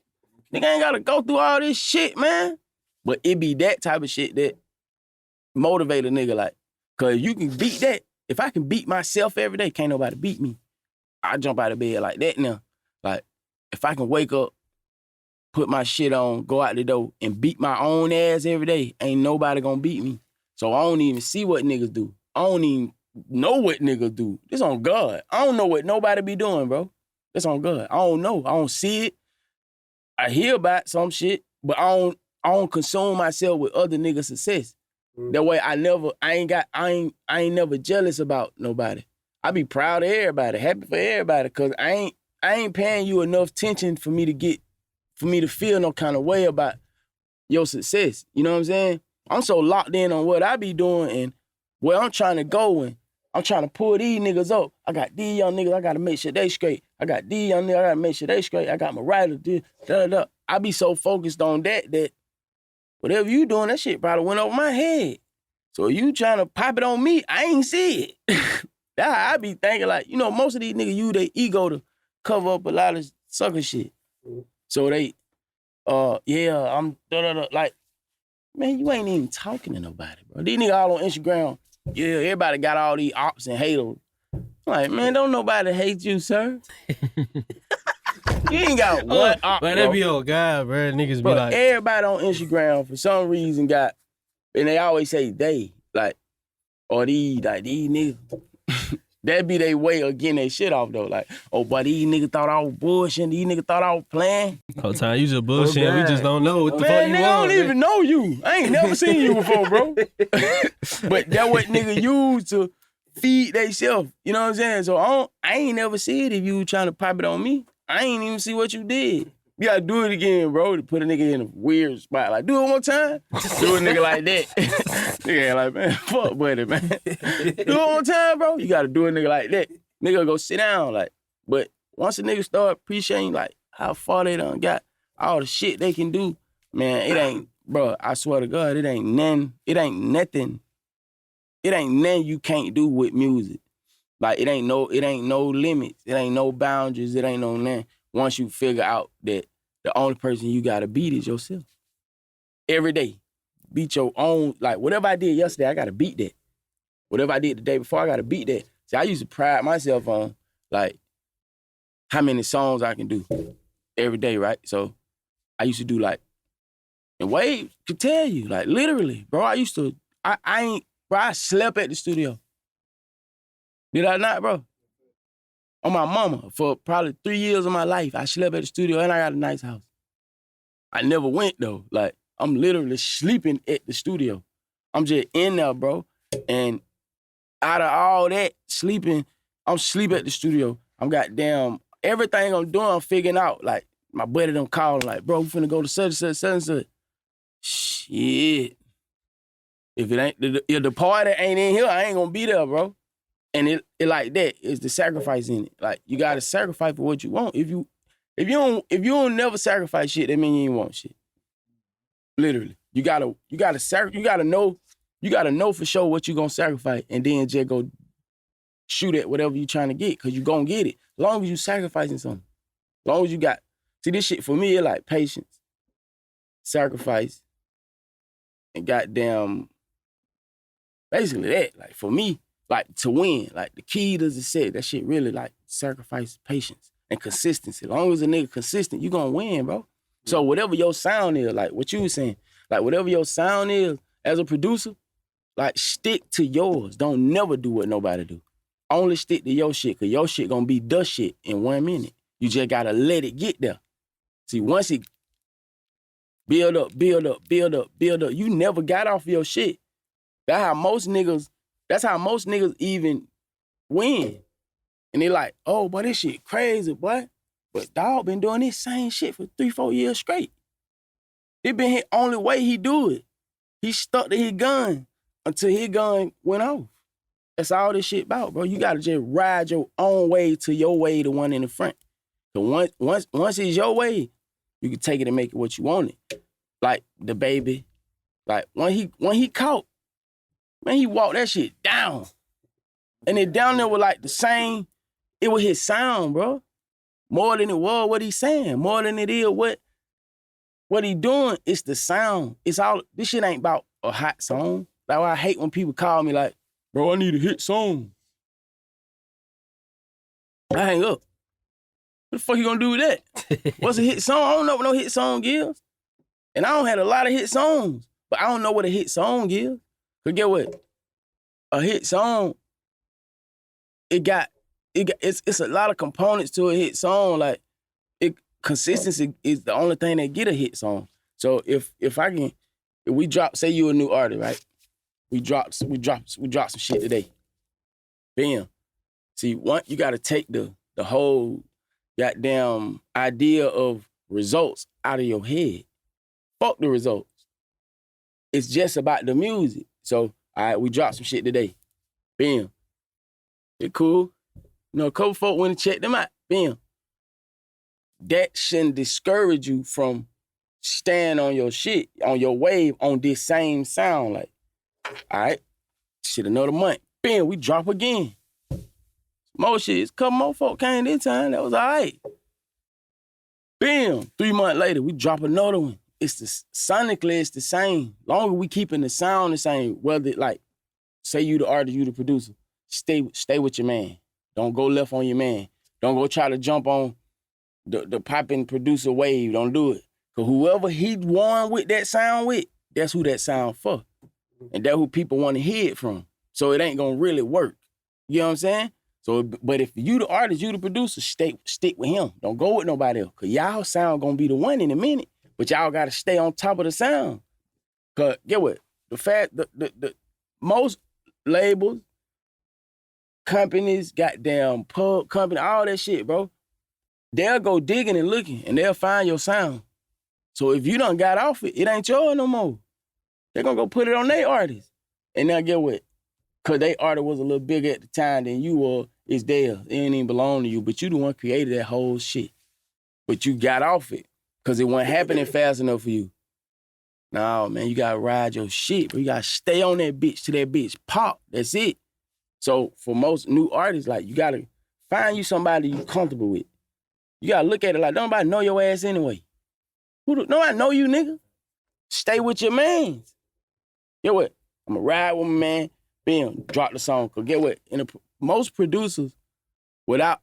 Nigga ain't gotta go through all this shit, man. But it be that type of shit that motivate a nigga, like, cause you can beat that. If I can beat myself every day, can't nobody beat me. I jump out of bed like that now. Like, if I can wake up, put my shit on, go out the door, and beat my own ass every day, ain't nobody gonna beat me. So I don't even see what niggas do. I don't even know what niggas do. This on God. I don't know what nobody be doing, bro. That's on God. I don't know. I don't see it. I hear about some shit, but I don't consume myself with other niggas' success. That way I ain't never jealous about nobody. I be proud of everybody, happy for everybody, cause I ain't paying you enough attention for me to feel no kind of way about your success. You know what I'm saying? I'm so locked in on what I be doing and where I'm trying to go, and I'm trying to pull these niggas up. I got these young niggas, I gotta make sure they straight. I got these young niggas, I gotta make sure they straight. I got my writer, da. I be so focused on that whatever you doing, that shit probably went over my head. So you trying to pop it on me, I ain't see it. That's how I be thinking, like, you know, most of these niggas use their ego to cover up a lot of sucker shit. So they, I'm da. Like, man, you ain't even talking to nobody, bro. These niggas all on Instagram, yeah, everybody got all these ops and haters. Like, man, don't nobody hate you, sir. You ain't got one op, but that be old guy, bro. Niggas bro, be like, everybody on Instagram for some reason got And they always say they, like, or these niggas. That be their way of getting their shit off though. Like, oh, but these niggas thought I was bullshitting. These niggas thought I was playing. Whole time you just bullshitting. We just don't know what the fuck you man, want. I don't even know you. I ain't never seen you before, bro. But that what nigga use to feed theyself. You know what I'm saying? So I ain't never see it if you trying to pop it on me. I ain't even see what you did. You gotta do it again, bro, to put a nigga in a weird spot. Like, do it one more time. Do a nigga like that. Nigga ain't like, man, fuck buddy, man. Do it one more time, bro. You gotta do a nigga like that. Nigga go sit down, like. But once a nigga start appreciating, like, how far they done got, all the shit they can do, man, it ain't, bro, I swear to God, it ain't nothing you can't do with music. Like, it ain't no limits. It ain't no boundaries. It ain't no nothing. Once you figure out that the only person you gotta beat is yourself. Every day. Beat your own, like whatever I did yesterday, I gotta beat that. Whatever I did the day before, I gotta beat that. See, I used to pride myself on like how many songs I can do every day, right? So I used to do like, and Wade could tell you, like literally, bro, I slept at the studio. Did I not, bro? On my mama, for probably 3 years of my life, I slept at the studio and I got a nice house. I never went though. Like, I'm literally sleeping at the studio. I'm just in there, bro. And out of all that sleeping, I'm sleeping at the studio. I'm goddamn, everything I'm doing, I'm figuring out. Like, my buddy done calling, like, bro, we finna go to such and such. Shit. If the party ain't in here, I ain't gonna be there, bro. And it like that is the sacrifice in it. Like, you gotta sacrifice for what you want. If you don't never sacrifice shit, that mean you ain't want shit. Literally. You gotta know for sure what you gonna sacrifice and then just go shoot at whatever you trying to get, cause you gonna get it. As long as you sacrificing something. As long as you got, see this shit for me, it like patience, sacrifice, and goddamn, basically that. Like for me, like to win, like the key to success, that shit really like sacrifice, patience, and consistency. As long as a nigga consistent, you gonna win, bro. So whatever your sound is, like what you was saying, like whatever your sound is as a producer, like stick to yours. Don't never do what nobody do. Only stick to your shit, cause your shit gonna be the shit in 1 minute. You just gotta let it get there. See, once it build up, you never got off your shit. That's how most niggas even win. And they like, oh, boy, this shit crazy, boy. But dog been doing this same shit for 3-4 years straight. It been his only way he do it. He stuck to his gun until his gun went off. That's all this shit about, bro. You gotta just ride your own way to your way, the one in the front. So once it's your way, you can take it and make it what you want it. Like the baby. Like when he caught, man, he walked that shit down. And it down there was like the same, it was his sound, bro. More than it was what he's saying. More than it is what he doing, it's the sound. It's all, this shit ain't about a hot song. Like I hate when people call me like, bro, I need a hit song. I hang up. What the fuck you gonna do with that? What's a hit song? I don't know what no hit song is. And I don't have a lot of hit songs, but I don't know what a hit song is. But get what? A hit song, it's a lot of components to a hit song. Like consistency is the only thing that get a hit song. So if we drop, say you a new artist, right? We drop some shit today. Bam. See, you gotta take the whole goddamn idea of results out of your head. Fuck the results. It's just about the music. So, all right, we dropped some shit today. Bam. It cool. You know, a couple folk went and checked them out. Bam. That shouldn't discourage you from staying on your shit, on your wave, on this same sound. Like, all right, shit, another month. Bam, we drop again. More shit. It's a couple more folk came this time. That was all right. Bam, 3 months later, we drop another one. Sonically, it's the same. Long as we keeping the sound the same, whether like, say you the artist, you the producer, stay with your man. Don't go left on your man. Don't go try to jump on the popping producer wave. Don't do it. Cause whoever he won with that sound with, that's who that sound for. And that's who people want to hear it from. So it ain't gonna really work. You know what I'm saying? So, but if you the artist, you the producer, stick with him. Don't go with nobody else. Cause y'all sound gonna be the one in a minute. But y'all gotta stay on top of the sound. Cause get what? The most labels, companies, goddamn pub company, all that shit, bro. They'll go digging and looking and they'll find your sound. So if you done got off it, it ain't yours no more. They're gonna go put it on their artist. And now get what? Cause they artist was a little bigger at the time than you were, it's theirs. It ain't even belong to you, but you the one created that whole shit. But you got off it cause it wasn't happening fast enough for you. No, man, you gotta ride your shit, bro. You gotta stay on that bitch till that bitch pop. That's it. So for most new artists, like, you gotta find you somebody you comfortable with. You gotta look at it like, don't nobody know your ass anyway. Nobody know you, nigga. Stay with your mans. Get what? I'm gonna ride with my man, bam, drop the song. Cause get what? Most producers, without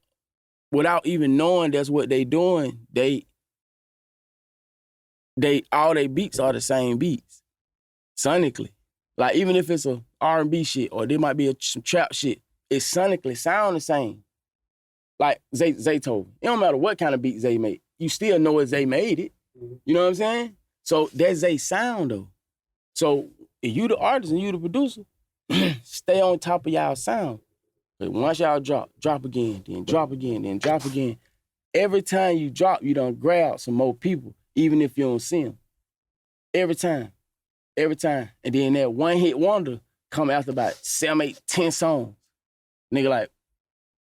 even knowing that's what they doing, all they beats are the same beats, sonically. Like, even if it's a R&B shit or there might be some trap shit, it sonically sound the same. Like Zay told me, it don't matter what kind of beat Zay made, you still know it's Zay made it. You know what I'm saying? So that's Zay sound though. So if you the artist and you the producer, stay on top of y'all sound. But once y'all drop again, then drop again, then drop again. Every time you drop, you done grab some more people, even if you don't see them. Every time. And then that one hit wonder come after about 7, 8, 10 songs. Nigga like,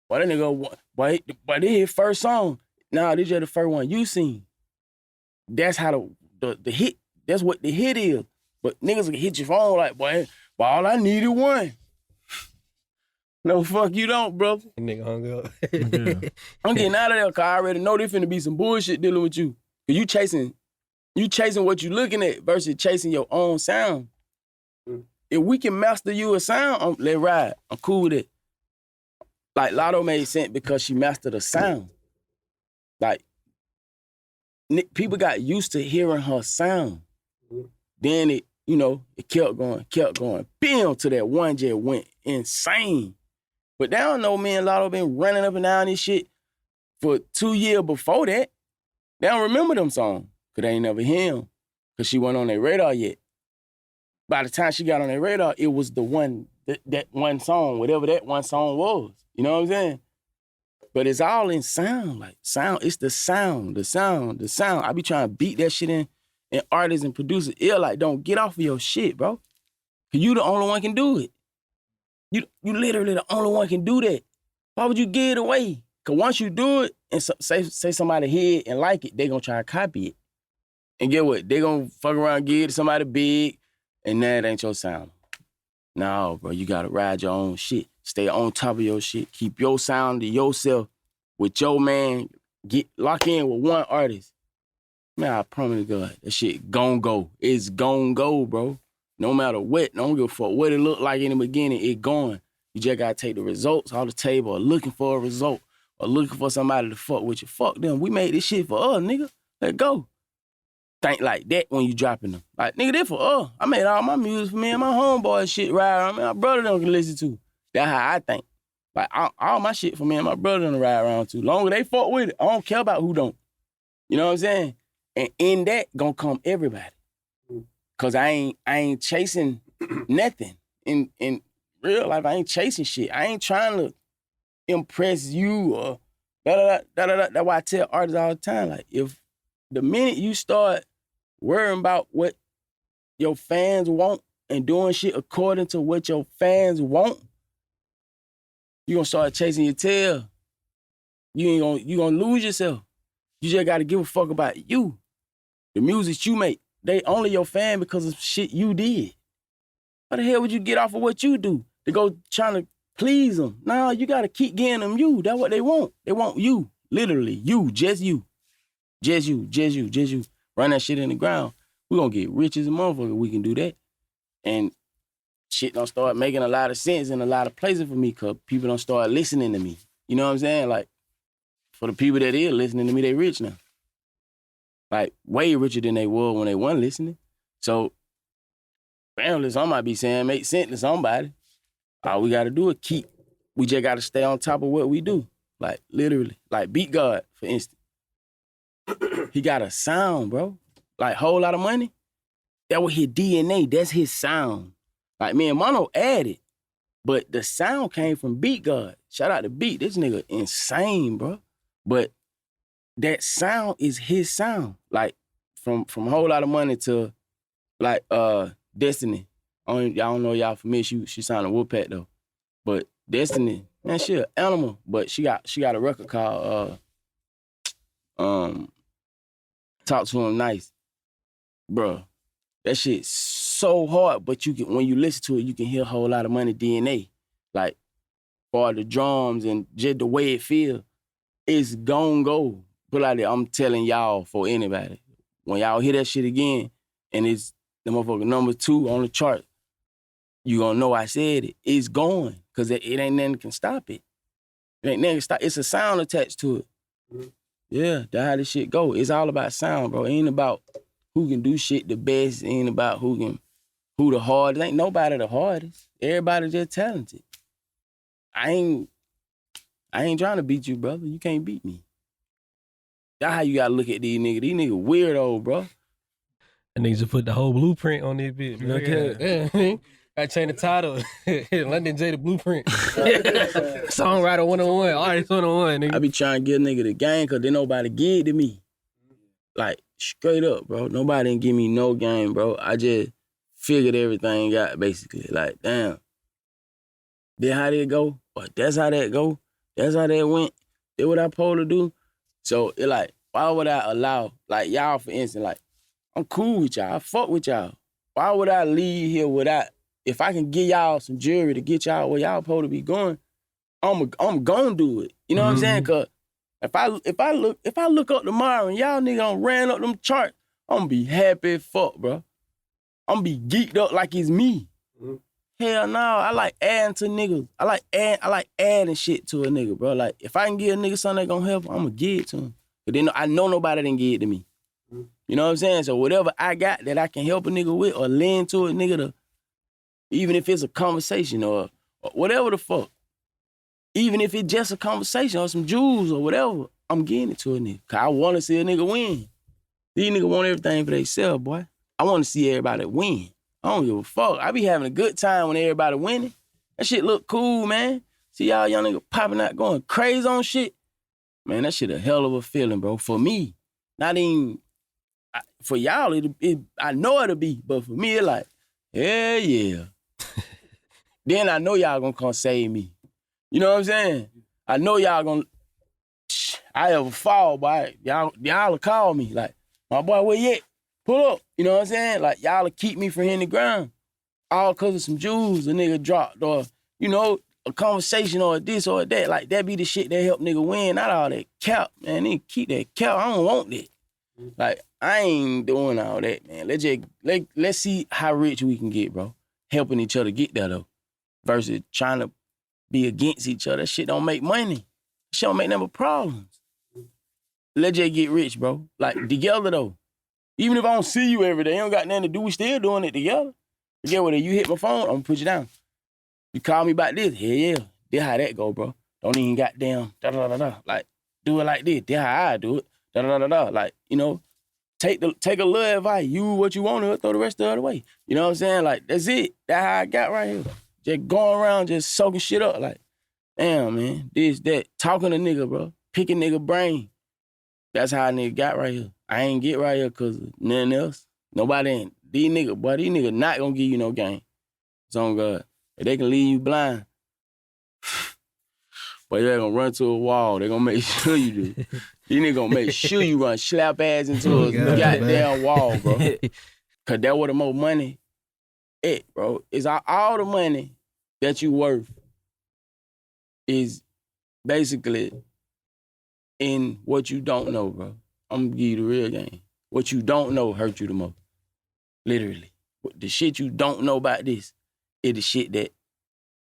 why that nigga, why this his first song? Nah, this just the first one you seen. That's how the hit, that's what the hit is. But niggas can hit your phone like, boy, all I needed one. No, fuck you don't, bro. Nigga hung up. Yeah. I'm getting out of there because I already know there finna be some bullshit dealing with you. Cause you chasing what you looking at versus chasing your own sound. If we can master you a sound, let's ride. I'm cool with it. Like, Latto made sense because she mastered a sound. Like, people got used to hearing her sound. Then it kept going. Bam, to that one just went insane. But they don't know me and Latto been running up and down this shit for 2 years before that. They don't remember them songs, because they ain't never hear them, because she wasn't on their radar yet. By the time she got on their radar, it was the one, that one song, whatever that one song was. You know what I'm saying? But it's all in sound, like sound. It's the sound. I be trying to beat that shit in artists and producers ear, like, don't get off of your shit, bro. Cause you the only one can do it. You literally the only one can do that. Why would you give it away? Cause once you do it and say somebody hear it and like it, they gonna try to copy it. And get what? They gonna fuck around and give it to somebody big, and that ain't your sound. No, bro, you gotta ride your own shit. Stay on top of your shit. Keep your sound to yourself with your man. Lock in with one artist. Man, I promise to God, that shit gon' go. It's gon' go, bro. No matter what, don't give a fuck what it look like in the beginning, it going. You just gotta take the results off the table, or looking for a result, or looking for somebody to fuck with you. Fuck them. We made this shit for us, nigga. Let go. Think like that when you dropping them. Like, nigga, this for us. I made all my music for me and my homeboy shit ride around. My brother them can listen to. That's how I think. Like, all my shit for me and my brother them to ride around to. Long as they fuck with it, I don't care about who don't. You know what I'm saying? And in that, gonna come everybody. Cause I ain't chasing nothing. In real life, I ain't chasing shit. I ain't trying to impress you or da-da-da. That's why I tell artists all the time, like, if the minute you start worrying about what your fans want and doing shit according to what your fans want, you gonna start chasing your tail. You gonna lose yourself. You just gotta give a fuck about you. The music you make, they only your fan because of shit you did. How the hell would you get off of what you do to go trying to please them? No, you gotta keep getting them you. That's what they want. They want you. Literally, you, just you. Just you. Run that shit in the ground. We're gonna get rich as a motherfucker. We can do that. And shit don't start making a lot of sense in a lot of places for me because people don't start listening to me. You know what I'm saying? Like, for the people that is listening to me, they rich now. Like, way richer than they were when they weren't listening. So family, somebody be saying make sense to somebody. All we gotta do is we just gotta stay on top of what we do. Like, literally. Like, Beat God, for instance. He got a sound, bro. Like, whole lot of money. That was his DNA. That's his sound. Like, me and Mono added, but the sound came from Beat God. Shout out to Beat. This nigga insane, bro. But that sound is his sound. Like, from whole lot of money to, like, Destiny. Y'all don't know y'all familiar. She signed a Wolfpack, though. But Destiny, man, she an animal. But she got a record called Talk to Him Nice. Bruh, that shit's so hard, but when you listen to it, you can hear a whole lot of money DNA. Like, for the drums and just the way it feel, it's gon' go. Put like that, I'm telling y'all, for anybody. When y'all hear that shit again, and it's the motherfucker number 2 on the chart, you gonna know I said it. It's going, because it ain't nothing can stop it. It ain't nothing can stop. It's a sound attached to it. Mm-hmm. Yeah, that's how this shit go. It's all about sound, bro. It ain't about who can do shit the best. It ain't about who the hardest. Ain't nobody the hardest. Everybody just talented. I ain't trying to beat you, brother. You can't beat me. That's how you gotta look at these niggas. These niggas weirdo, bro. And niggas just put the whole blueprint on this bitch. Okay. I changed the title. London Jae, the blueprint. Songwriter 101, artist 101, nigga. I be trying to give a nigga the game because then nobody give it to me. Like, straight up, bro. Nobody didn't give me no game, bro. I just figured everything out, basically. Like, damn. That's how that go? Or that's how that go? That's how that went? That's what I supposed to do? So, it like, why would I allow, like, y'all, for instance, like, I'm cool with y'all. I fuck with y'all. Why would I leave here without, if I can give y'all some jewelry to get y'all where y'all supposed to be going, I'm gonna do it. You know what I'm saying? Cause if I look up tomorrow and y'all nigga done ran up them charts, I'm gonna be happy as fuck, bro. I'm gonna be geeked up like it's me. Hell no, I like adding to niggas. I like adding shit to a nigga, bro. Like, if I can give a nigga something that gonna help him, I'm gonna give it to him. But then I know nobody didn't give it to me. You know what I'm saying? So whatever I got that I can help a nigga with or lend to a nigga to, even if it's a conversation or whatever the fuck, even if it's just a conversation or some jewels or whatever, I'm getting it to a nigga. Cause I wanna see a nigga win. These niggas want everything for themselves, boy. I wanna see everybody win. I don't give a fuck. I be having a good time when everybody winning. That shit look cool, man. See y'all young niggas popping out, going crazy on shit. Man, that shit a hell of a feeling, bro. For me, not even, for y'all, I know it'll be, but for me, it like, hell yeah. Then I know y'all gonna come save me. You know what I'm saying? I know y'all gonna, I ever fall, boy. Y'all will call me, like, my boy, where you at? Pull up. You know what I'm saying? Like, y'all will keep me from hitting the ground. All because of some jewels a nigga dropped, or, you know, a conversation or this or that. Like, that be the shit that help nigga win, not all that cap, man. Nigga, keep that cap. I don't want that. Like, I ain't doing all that, man. Let's see how rich we can get, bro. Helping each other get there, though. Versus trying to be against each other. That shit don't make money. That shit don't make nothing but problems. Let's just get rich, bro. Like, together, though. Even if I don't see you every day, it don't got nothing to do, we still doing it together. Get what? If you hit my phone, I'm gonna put you down. You call me about this, hell yeah. This how that go, bro. Don't even goddamn da-da-da-da. Like, do it like this. This how I do it. Da-da-da-da. Like, you know, take a little advice. You what you want to, throw the rest of the other way. You know what I'm saying? Like, that's it. That's how I got right here. Just going around, just soaking shit up. Like, damn, man. This, that. Talking to nigga, bro. Picking nigga brain. That's how a nigga got right here. I ain't get right here because of nothing else. Nobody ain't. These niggas not gonna give you no game. It's on God. If they can leave you blind, but they're gonna run to a wall. They're gonna make sure you do. These niggas gonna make sure you run slap ass into a goddamn wall, bro. Cause that where the more money at, bro. It's all the money that you worth is basically in what you don't know, bro. I'm gonna give you the real game. What you don't know hurt you the most. Literally. The shit you don't know about this is the shit that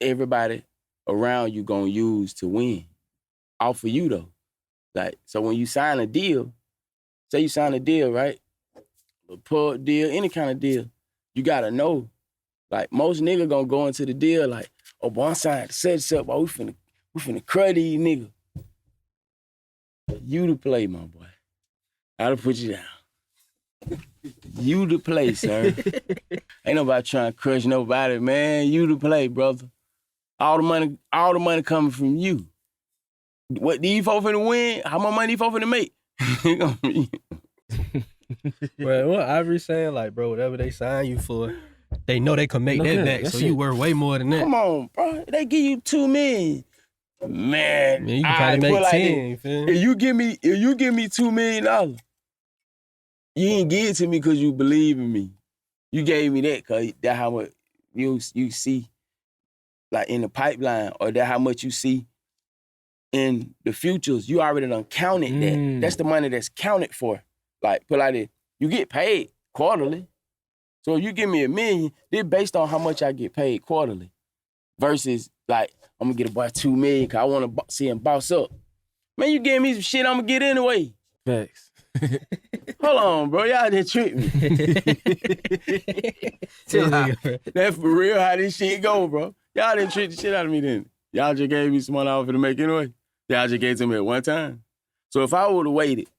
everybody around you gonna use to win. Off of you, though. Like, so when you sign a deal, say you sign a deal, right? A pub deal, any kind of deal, you gotta know Like, most niggas gonna go into the deal like, oh, boy, I'm signed to such up, boy, we finna crush these niggas. You to play, my boy. I'll put you down. You to play, sir. Ain't nobody trying to crush nobody, man. You to play, brother. All the money coming from you. What these folks finna win? How much money these folks finna make? Bro, what Ivory saying, like, bro, whatever they sign you for, they know they can make that back. So you worth way more than that. Come on, bro. They give you $2 million. Man, you can probably make 10. Like, you feel me? if you give me $2 million, you ain't give it to me because you believe in me. You gave me that because that's how much you see, like, in the pipeline, or that how much you see in the futures. You already done counted that. That's the money that's counted for. Like, put like this, you get paid quarterly. So if you give me $1 million, they're based on how much I get paid quarterly. Versus, like, I'm gonna get a boy $2 million because I want to see him boss up. Man, you give me some shit I'm gonna get anyway. Facts. Hold on, bro. Y'all didn't trick me. That's for real how this shit go, bro. Y'all didn't trick the shit out of me then. Y'all just gave me some money I was finna make anyway. Y'all just gave it to me at one time. So if I would've waited,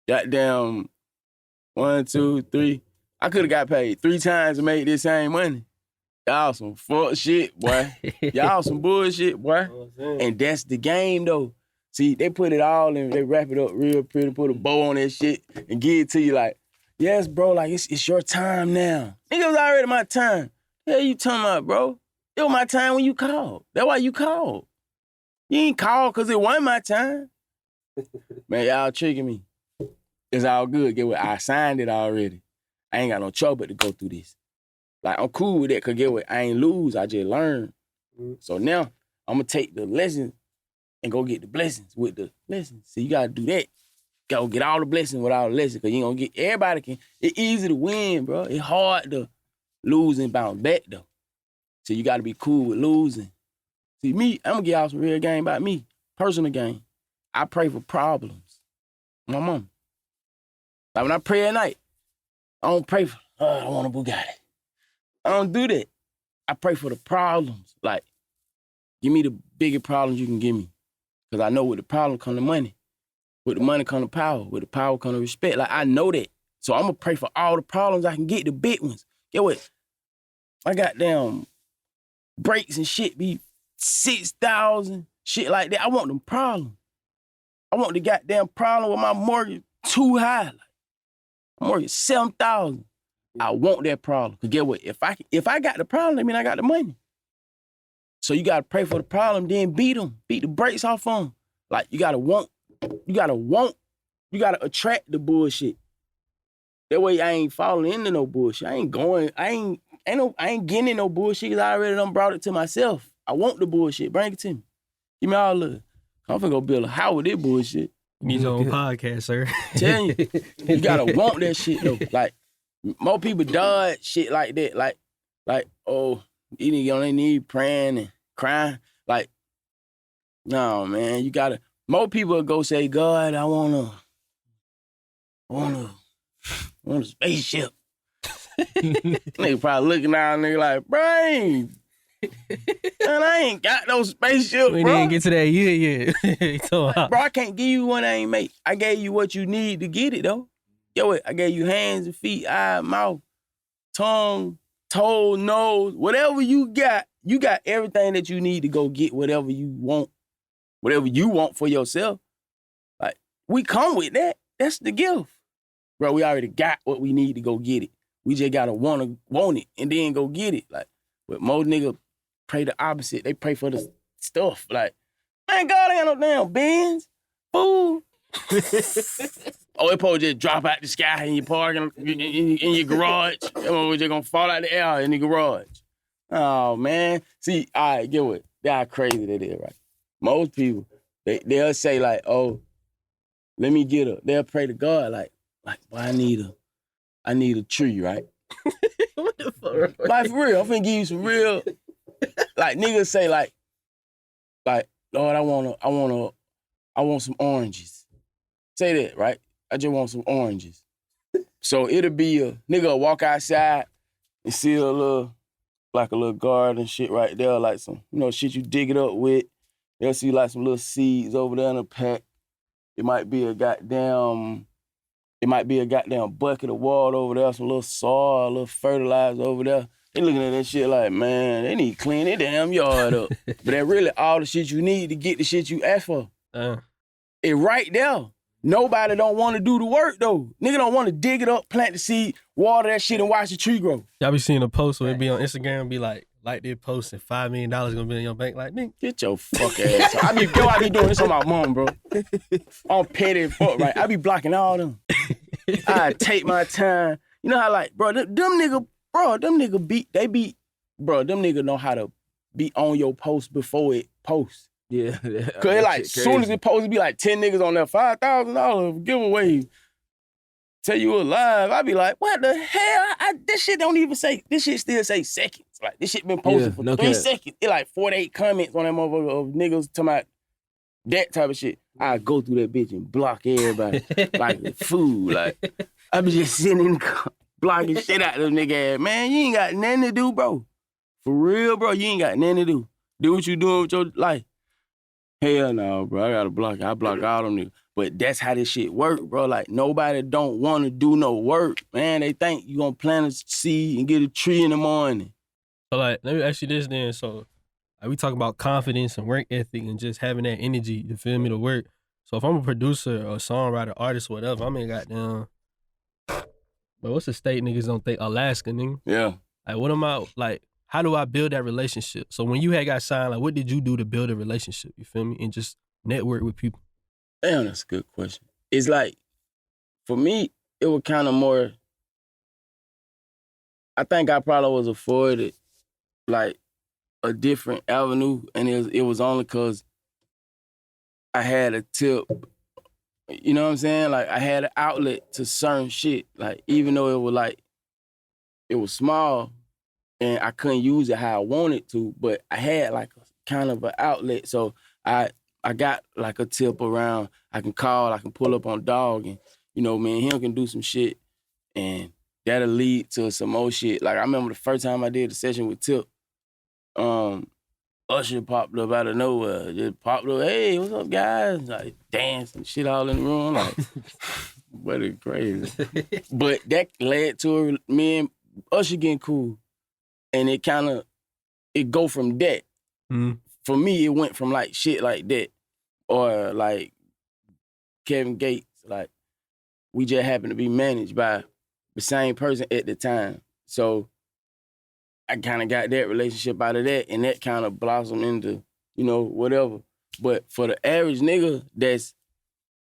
goddamn 1, 2, 3, I could've got paid 3 times to make this same money. Y'all some fuck shit, boy. Y'all some bullshit, boy. And that's the game, though. See, they put it all in, they wrap it up real pretty, put a bow on that shit, and give it to you like, yes, bro, like, it's your time now. Nigga, it was already my time. The hell you talking about, bro? It was my time when you called. That's why you called. You ain't called because it wasn't my time. Man, y'all tricking me. It's all good. Get what? I signed it already. I ain't got no trouble to go through this. Like, I'm cool with that because get what? I ain't lose. I just learn. So now, I'm going to take the lessons and go get the blessings with the lessons. So you got to do that. Go get all the blessings with all the lessons because you ain't going to get, everybody can, it's easy to win, bro. It's hard to lose and bounce back, though. So you got to be cool with losing. See, me, I'm going to give y'all some real game about me. Personal game. I pray for problems. My mom. Like, when I pray at night, I don't pray for, I want a Bugatti. I don't do that. I pray for the problems. Like, give me the bigger problems you can give me. Because I know with the problem come the money. With the money come the power. With the power come the respect. Like, I know that. So I'm going to pray for all the problems I can get, the big ones. Get what? I got damn brakes and shit be 6,000, shit like that. I want them problems. I want the goddamn problem with my mortgage too high. Like, my mortgage 7,000. I want that problem. Cause get what? If I got the problem, that mean I got the money. So you gotta pray for the problem, then beat them. Beat the brakes off on them. Like, you gotta attract the bullshit. That way I ain't falling into no bullshit. I ain't getting in no bullshit because I already done brought it to myself. I want the bullshit. Bring it to me. Give me all of it. I'm finna go build a house with this bullshit. Need your own podcast, sir. Tell you gotta want that shit though. Like, more people dodge shit like that. Like, oh, you nigga on their knee praying and crying. Like, no, man, you gotta. More people will go say, God, I want a spaceship. Nigga probably looking down, nigga like, brain. Man, I ain't got no spaceship, we bro. didn't get to that year yet. Bro, I can't give you one I ain't make. I gave you what you need to get it, though. Yo, I gave you hands and feet, eye, mouth, tongue, toe, nose, whatever you got everything that you need to go get whatever you want for yourself. Like, we come with that. That's the gift. Bro, we already got what we need to go get it. We just gotta want it and then go get it. Like, but most niggas pray the opposite. They pray for the stuff. Like, man, God ain't no damn Benz, fool. Oh, it probably just drop out the sky in your parking in your garage. We're just gonna fall out the air in the garage. Oh man, see, all right, get what? That's how crazy that is, right? Most people, they'll say like, oh, let me get a. They'll pray to God like, boy, I need a tree, right? What the fuck? Like, for real, I'm finna give you some real. Like, niggas say like, Lord, I want some oranges. Say that, right? I just want some oranges. So it'll be a nigga walk outside and see a little like a little garden shit right there, like some, shit you dig it up with. They'll see like some little seeds over there in a pack. It might be a goddamn bucket of water over there, some little soil, a little fertilizer over there. They looking at that shit like, man, they need to clean their damn yard up. But that really all the shit you need to get the shit you ask for. It right there. Nobody don't want to do the work, though. Nigga don't want to dig it up, plant the seed, water that shit, and watch the tree grow. Y'all be seeing a post where it be on Instagram and be like this post and $5 million gonna be in your bank. Like, nigga. Get your fuck ass. I be doing this on my mom, bro. I'm petty as fuck, right? I be blocking all them. I take my time. You know how, like, bro, them nigga know how to be on your post before it posts. Yeah. Cause it like, soon as it posts, it be like 10 niggas on there, $5,000 giveaway. Tell you alive. I be like, what the hell? This shit don't even say, this shit still say seconds. Like, this shit been posted for 3 seconds. It like 48 comments on that motherfucker of niggas talking about that type of shit. I go through that bitch and block everybody like food. Like, I be just sitting in the car, blocking shit out of them nigga ass. Man, you ain't got nothing to do, bro. For real, bro, you ain't got nothing to do. Do what you doing with your life. Hell no, bro. I gotta block it. I block all them niggas. But that's how this shit work, bro. Like, nobody don't want to do no work, man. They think you gonna plant a seed and get a tree in the morning. So, like, let me ask you this then. So, like, we talk about confidence and work ethic and just having that energy, you feel me, to work. So, if I'm a producer or a songwriter, artist, whatever, I'm in goddamn, but what's the state niggas don't think? Alaska, nigga. Yeah. Like, what am I, like, how do I build that relationship? So when you had got signed, like, what did you do to build a relationship? You feel me? And just network with people. Damn, that's a good question. It's like, for me, it was kind of more, I think I probably was afforded, like, a different avenue. And it was only because I had a tip. You know what I'm saying? Like, I had an outlet to certain shit. Like, even though it was small, and I couldn't use it how I wanted to, but I had like a kind of an outlet. So I got like a tip around. I can call, I can pull up on Dog, and me and him can do some shit, and that'll lead to some more shit. Like, I remember the first time I did a session with Tip, Usher popped up out of nowhere. Just popped up, hey, what's up, guys? Like, dance and shit all in the room. Like, but it's crazy. But that led to me and Usher getting cool. And it go from that. Mm. For me, it went from like shit like that. Or like Kevin Gates, like we just happened to be managed by the same person at the time. So I kind of got that relationship out of that, and that kind of blossomed into, whatever. But for the average nigga that's,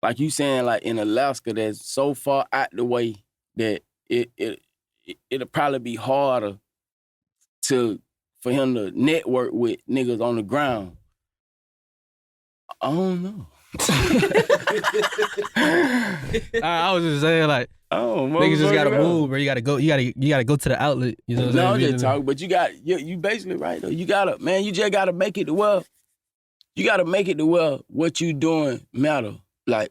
like you saying, like in Alaska, that's so far out the way that it'll probably be harder for him to network with niggas on the ground. I don't know. I was just saying, like, niggas just gotta move, bro. You gotta go to the outlet. You know what I'm saying? No, just talk, but you basically right though. You just gotta make it to where you gotta make it to where what you doing matter. Like,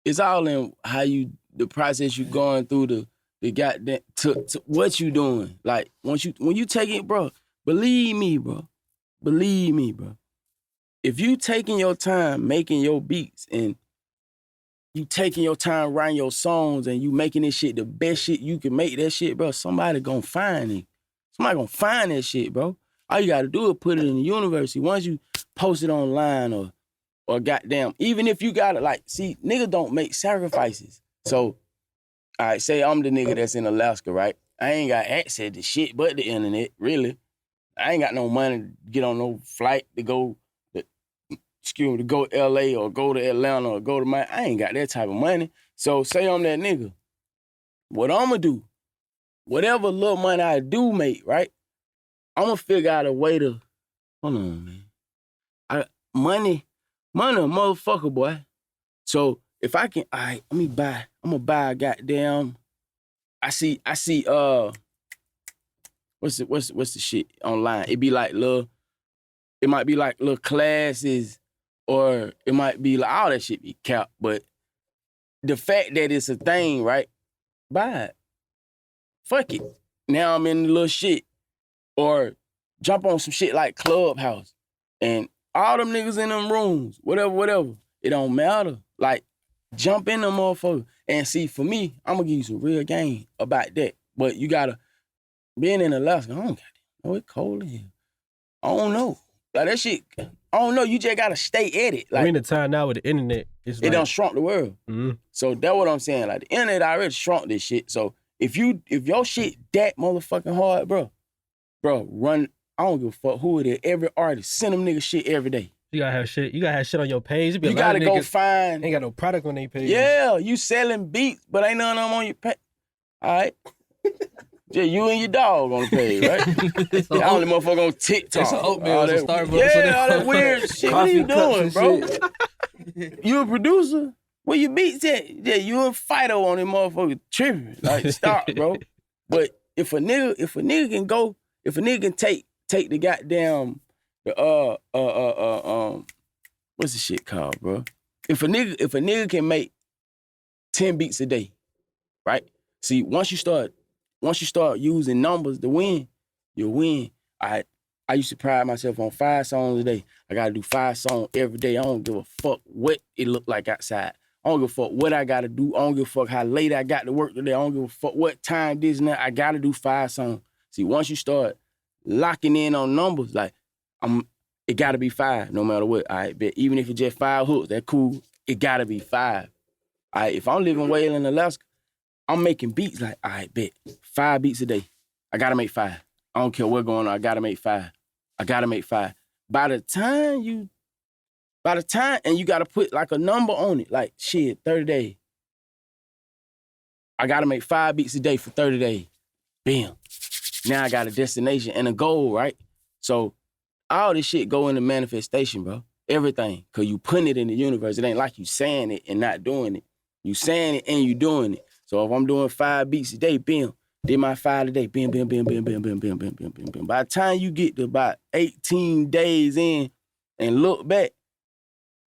it's all in how the process you going through the goddamn to what you doing. Like, when you take it, bro, believe me, bro. If you taking your time making your beats and you taking your time writing your songs and you making this shit the best shit you can make that shit, bro, somebody gonna find it. Somebody gonna find that shit, bro. All you gotta do is put it in the universe. Once you post it online or goddamn, even if you gotta, like, see, niggas don't make sacrifices. So, all right, say I'm the nigga that's in Alaska, right? I ain't got access to shit but the internet, really. I ain't got no money to get on no flight to go to go to LA or go to Atlanta or go to I ain't got that type of money. So say I'm that nigga. What I'm gonna do, whatever little money I do make, right? I'm gonna figure out a way to, hold on, man. Money a motherfucker, boy. So if I can, all right, I'm gonna buy a goddamn, I see, what's the shit online? It be like it might be like little classes, or it might be like, all that shit be capped, but the fact that it's a thing, right? Buy it. Fuck it. Now I'm in the little shit. Or jump on some shit like Clubhouse. And all them niggas in them rooms, whatever. It don't matter. Like, jump in them motherfuckers. And see, for me, I'm gonna give you some real game about that. But you gotta, being in Alaska, I don't got it. Oh, it's cold in here. I don't know. Like that shit, I don't know. You just gotta stay at it. Like, we're in the time now with the internet. It's it done shrunk the world. Mm-hmm. So that's what I'm saying. Like the internet already shrunk this shit. So if your shit that motherfucking hard, bro, run. I don't give a fuck who it is. Every artist, send them niggas shit every day. You gotta have shit. You gotta have shit on your page. You gotta go find. Ain't got no product on their page. Yeah, you selling beats, but ain't none of them on your page. All right. Just you and your dog on the page, right? The only motherfucker on TikTok. It's an oatmeal, some Starbucks. Yeah, all that weird shit. What are you doing, bro? You a producer? Where your beats at? Yeah, you and Fido on that motherfucker tripping. Like, stop, bro. But if a nigga can go, if a nigga can take the goddamn what's the shit called, bro? If a nigga can make 10 beats a day, right? See, once you start using numbers to win, you'll win. I used to pride myself on 5 songs a day. I gotta do 5 songs every day. I don't give a fuck what it look like outside. I don't give a fuck what I gotta do. I don't give a fuck how late I got to work today. I don't give a fuck what time this and that. I gotta do 5 songs. See, once you start locking in on numbers, like, it gotta be 5 no matter what. All right, but even if it's just 5 hooks, that's cool. It gotta be 5. All right, if I'm living way in Alaska, I'm making beats like, all right, bet 5 beats a day. I gotta make 5. I don't care what's going on. I gotta make 5. By the time, and you gotta put like a number on it, like shit, 30 days. I gotta make 5 beats a day for 30 days. Bam. Now I got a destination and a goal, right? So all this shit go into manifestation, bro. Everything. Cause you putting it in the universe. It ain't like you saying it and not doing it. You saying it and you doing it. So if I'm doing 5 beats a day, bam, did my 5 a day, bam. By the time you get to about 18 days in and look back,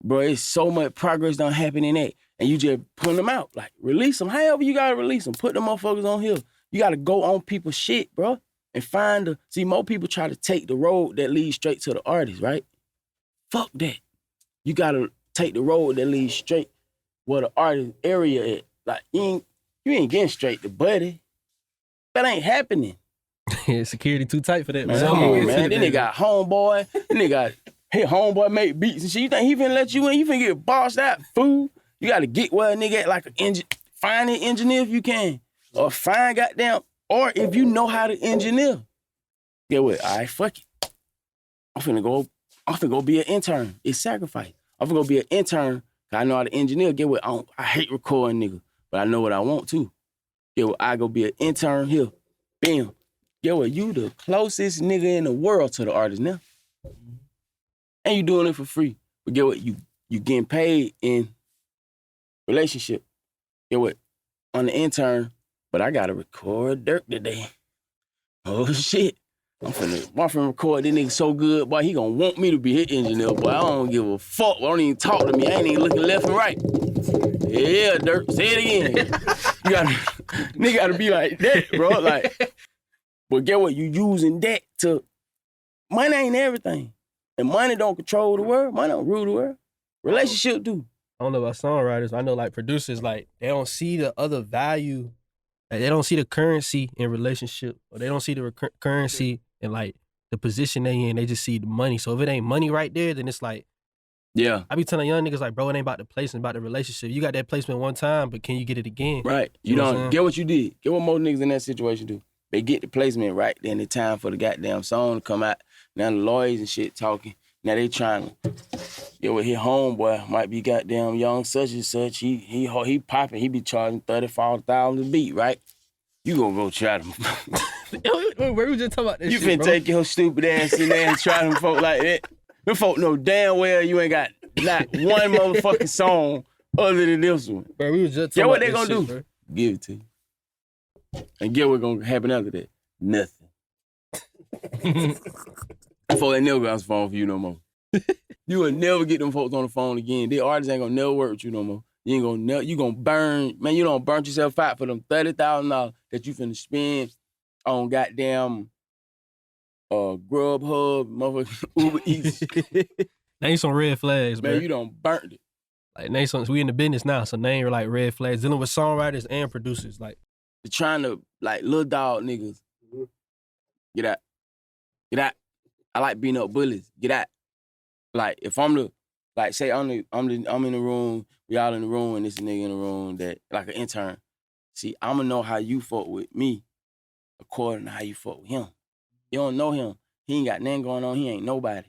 bro, it's so much progress done happen in that. And you just put them out. Like, release them. However you gotta release them. Put them motherfuckers on here. You gotta go on people's shit, bro. And see, more people try to take the road that leads straight to the artist, right? Fuck that. You gotta take the road that leads straight where the artist area is. Like, you ain't getting straight to Buddy. That ain't happening. Security too tight for that, man. Come on, man. Then they got Homeboy. Then they got, hey, Homeboy make beats and shit. You think he finna let you in? You finna get bossed out, fool. You gotta get where a nigga at, like find an engineer if you can. Or find goddamn, or if you know how to engineer. Get what? All right, fuck it. I'm finna go be an intern. It's sacrifice. I'm finna go be an intern, cause I know how to engineer. Get what? I hate recording niggas, but I know what I want to. Get what? I go be an intern here. Bam. Get what? You the closest nigga in the world to the artist now. And you doing it for free. But get what? You getting paid in relationship. Get what? On the intern, but I gotta record Durk today. Oh shit. I'm finna record this nigga so good, boy, he gonna want me to be his engineer, boy. I don't give a fuck. Don't even talk to me. I ain't even looking left and right. Yeah, Durk, say it again. Nigga gotta be like that, bro. Like, but get what? You using that to, money ain't everything. And money don't control the world. Money don't rule the world. Relationship do. I don't know about songwriters. I know like producers, like they don't see the other value. Like, they don't see the currency in relationship, or they don't see the currency in like the position they in. They just see the money. So if it ain't money right there, then it's like, yeah. I be telling young niggas like, bro, it ain't about the placement, about the relationship. You got that placement one time, but can you get it again? Right. You don't get what you did. Get what most niggas in that situation do. They get the placement right, then it's time for the goddamn song to come out. Now the lawyers and shit talking. Now they trying to, with his homeboy might be goddamn young such and such. He popping. He be charging $30,000-$40,000 a beat, right? You gonna go try them. Where we just talking about this you shit, finna take your stupid ass in there and try them folk like that. Them folk know damn well you ain't got not one motherfucking song other than this one. Bro, we was just talking what about they gonna do? Bro. Give it to you. And get what's gonna happen after that? Nothing. Before they never got on the phone for you no more. You will never get them folks on the phone again. The artists ain't gonna never work with you no more. You gonna burn, man, you don't burn yourself out for them $30,000 that you finna spend on goddamn Grubhub, motherfucking Uber Eats. Name some red flags, Man, man. you done burnt it. Like name some. We in the business now, so name like red flags. Dealing with songwriters and producers, like They're trying to, like, little dog niggas. Get out. Get out. I like beating up bullies. Get out. Like, if I'm the, like, say I'm in the room, we all in the room, and this nigga in the room that, like an intern. See, I'ma know how you fuck with me according to how you fuck with him. You don't know him. He ain't got nothing going on. He ain't nobody.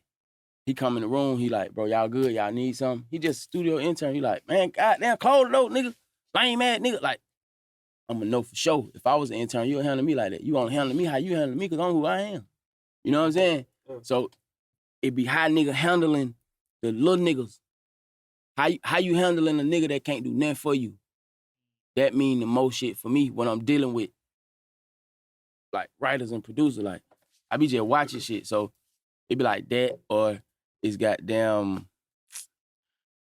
He come in the room, he like, bro, y'all good? Y'all need something? He just a studio intern. He like, man, goddamn, close the door, nigga. Lame ass nigga. Like, I'ma know for sure. If I was an intern, you'll handle me like that. You gonna handle me how you handle me because I'm who I am. You know what I'm saying? So it be how nigga handling the little niggas. How you handling a nigga that can't do nothing for you? That mean the most shit for me when I'm dealing with like writers and producers. Like I be just watching shit. So it be like that or it's goddamn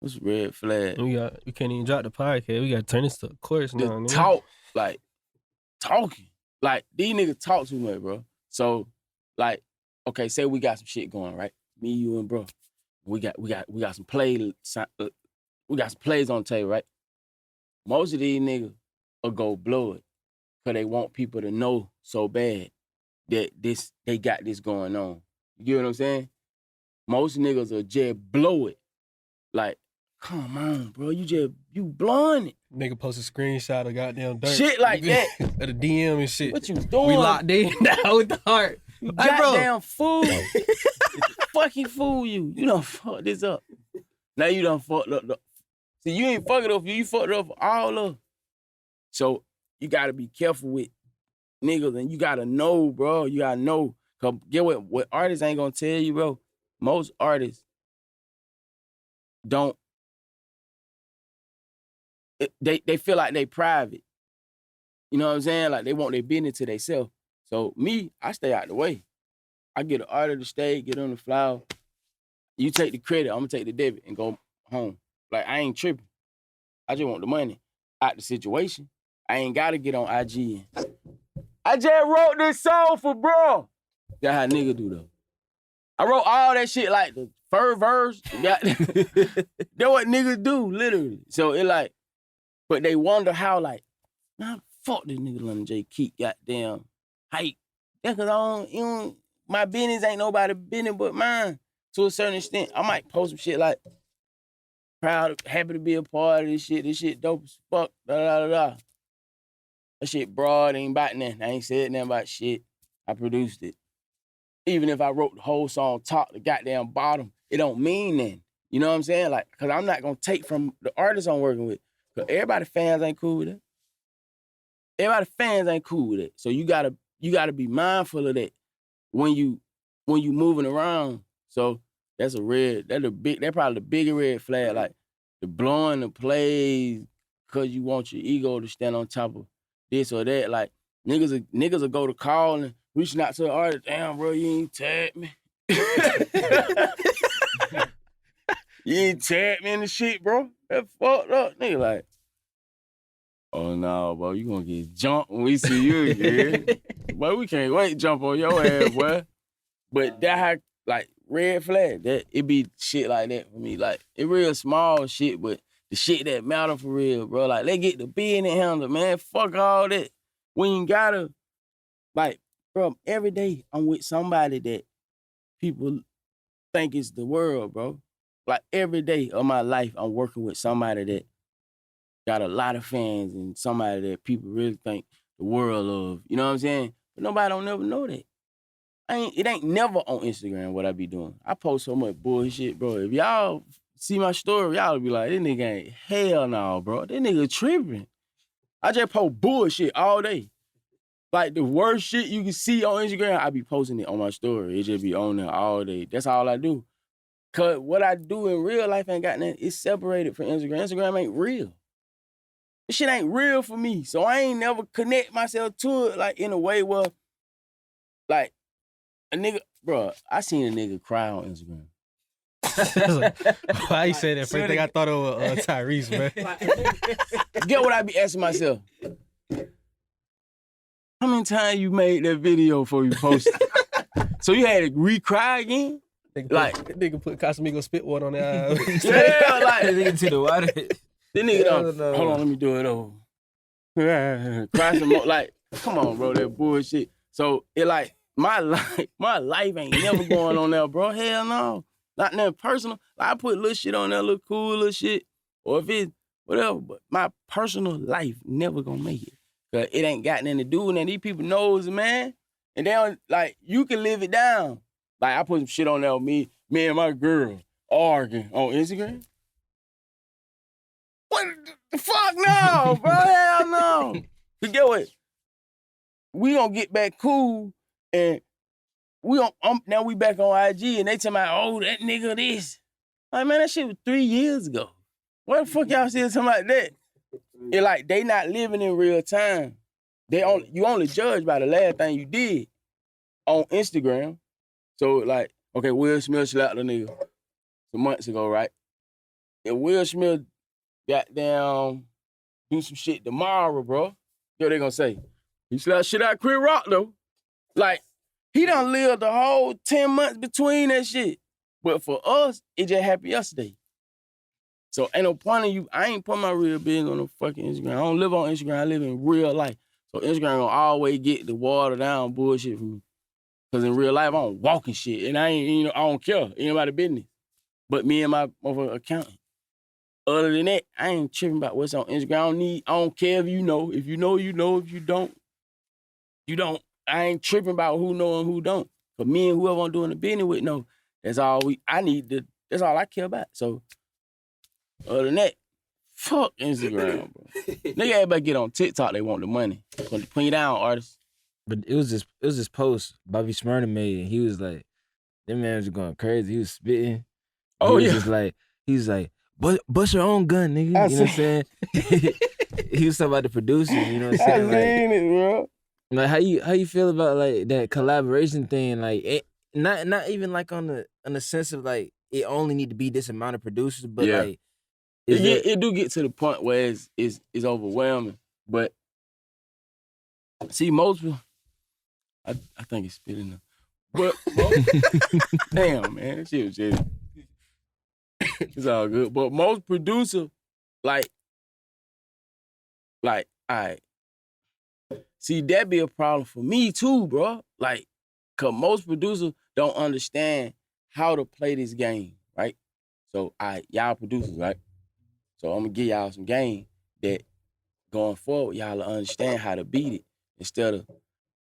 what's red flag? you can't even drop the podcast. We gotta turn this to a course now. The talk, like talking. Like these niggas talk too much, bro. So like, okay, say we got some shit going, right? Me, you, and bro. We got some plays. We got some plays on the table, right? Most of these niggas will go blow it because they want people to know so bad that they got this going on. You get what I'm saying? Most niggas will just blow it. Like, come on, bro, you blowing it. Nigga post a screenshot of goddamn Durk. Shit like that. Of the DM and shit. What you doing? We locked in now with the heart. You Hey, bro. goddamn fool. Fucking fool you. You done fucked this up. Now you done fucked up. See, you ain't fucking up for you fucked up for all of. So you gotta be careful with niggas and you gotta know, bro. You gotta know. Cause get what artists ain't gonna tell you, bro. Most artists don't, they feel like they private. You know what I'm saying? Like they want their business to themselves. So me, I stay out the way. I get an artist to stay, get on the flower. You take the credit, I'm gonna take the debit and go home. Like I ain't tripping. I just want the money out the situation. I ain't gotta get on IG. I just wrote this song for bro. That's how nigga do though. I wrote all that shit like the first verse. That's what niggas do, literally. So it like, but they wonder how like, nah, fuck this nigga London Jae keep goddamn hype. That's cause my business ain't nobody business but mine. To a certain extent, I might post some shit like, proud, happy to be a part of this shit. This shit dope as fuck. Da da da da. That shit broad, ain't about nothing. I ain't said nothing about shit. I produced it. Even if I wrote the whole song, top to goddamn bottom, it don't mean nothing. You know what I'm saying? Like, cause I'm not gonna take from the artists I'm working with. Cause everybody fans ain't cool with it. Everybody fans ain't cool with it. So you gotta be mindful of that when you moving around. So that's probably the bigger red flag, like the blowing the plays because you want your ego to stand on top of this or that. Like niggas will go to call and reaching out to the artist, damn bro, you ain't tagged me. You ain't tagged me in the shit, bro. That fucked up. Nigga like, oh no, bro, you gonna get jumped when we see you again. Boy, we can't wait to jump on your ass, boy. But that how, like, red flag, that it be shit like that for me. Like, it real small shit, but the shit that matter for real, bro. Like, let's get the business handled, man. Fuck all that. When you gotta, like, bro, every day I'm with somebody that people think is the world, bro. Like, every day of my life, I'm working with somebody that got a lot of fans and somebody that people really think the world of. You know what I'm saying? But nobody don't never know that. It ain't never on Instagram what I be doing. I post so much bullshit, bro. If y'all see my story, y'all be like, this nigga ain't hell no, bro. This nigga tripping. I just post bullshit all day. Like the worst shit you can see on Instagram, I be posting it on my story. It just be on there all day. That's all I do. Cause what I do in real life ain't got nothing. It's separated from Instagram. Instagram ain't real. This shit ain't real for me. So I ain't never connect myself to it like in a way where, like, a nigga, bro, I seen a nigga cry on Instagram. Why you say that? First thing I thought of was Tyrese, man. Get what I be asking myself? How many times you made that video before you posted it? So you had to re-cry again? That nigga put Casamigo spit water on their eyes. Yeah, like nigga to the water. This nigga don't. Hold on, let me do it over. Cry some more. Like, come on, bro, that bullshit. So it like my life ain't never going on there, bro. Hell no. Not nothing personal. Like, I put little shit on there, little cool little shit. Or if it's whatever, but my personal life never gonna make it. Cause it ain't got nothing to do with that. These people knows, man. And they don't, like, you can live it down. Like, I put some shit on there with me and my girl arguing on Instagram. What the fuck no, bro? Hell no. Cause get what? We gonna get back cool and now we back on IG and they tell me, oh, that nigga this. Like, man, that shit was 3 years ago. What the fuck y'all still talking about that? It like they not living in real time. You only judge by the last thing you did on Instagram. So like, okay, Will Smith slapped the nigga some months ago, right? And Will Smith got down, do some shit tomorrow, bro. What they gonna say? He slapped shit out Chris Rock though. Like, he done lived the whole 10 months between that shit. But for us, it just happened yesterday. So ain't no point in you. I ain't put my real business on the fucking Instagram. I don't live on Instagram. I live in real life. So Instagram gonna always get the water down bullshit from me. Cause in real life, I'm walking shit. And I ain't, I don't care. Ain't nobody business. But me and my motherfucking accountant. Other than that, I ain't tripping about what's on Instagram. I don't care if you know. If you know, you know. If you don't, you don't. I ain't tripping about who know and who don't. But me and whoever I'm doing the business with know. That's all that's all I care about. So other than that, fuck Instagram, bro. Nigga, everybody get on TikTok, they want the money. Put you down, artists. But it was this post Bobby Smurda made, and he was like, them man was going crazy. He was spitting. Oh, he was yeah. just like, he was like, bust your own gun, nigga. You know what I'm saying? He was talking about the producers, you know what I'm saying? I seen it, bro. Like, how you feel about like that collaboration thing? Like, not even like on the sense of like it only need to be this amount of producers, but like it do get to the point where it's overwhelming. But see, most people, I think it's spitting them. But damn, man, that shit was just it's all good. But most producers, like, all right. See, that be a problem for me too, bro. Like, cause most producers don't understand how to play this game, right? So, y'all producers, right? So I'm gonna give y'all some game that going forward, y'all will understand how to beat it instead of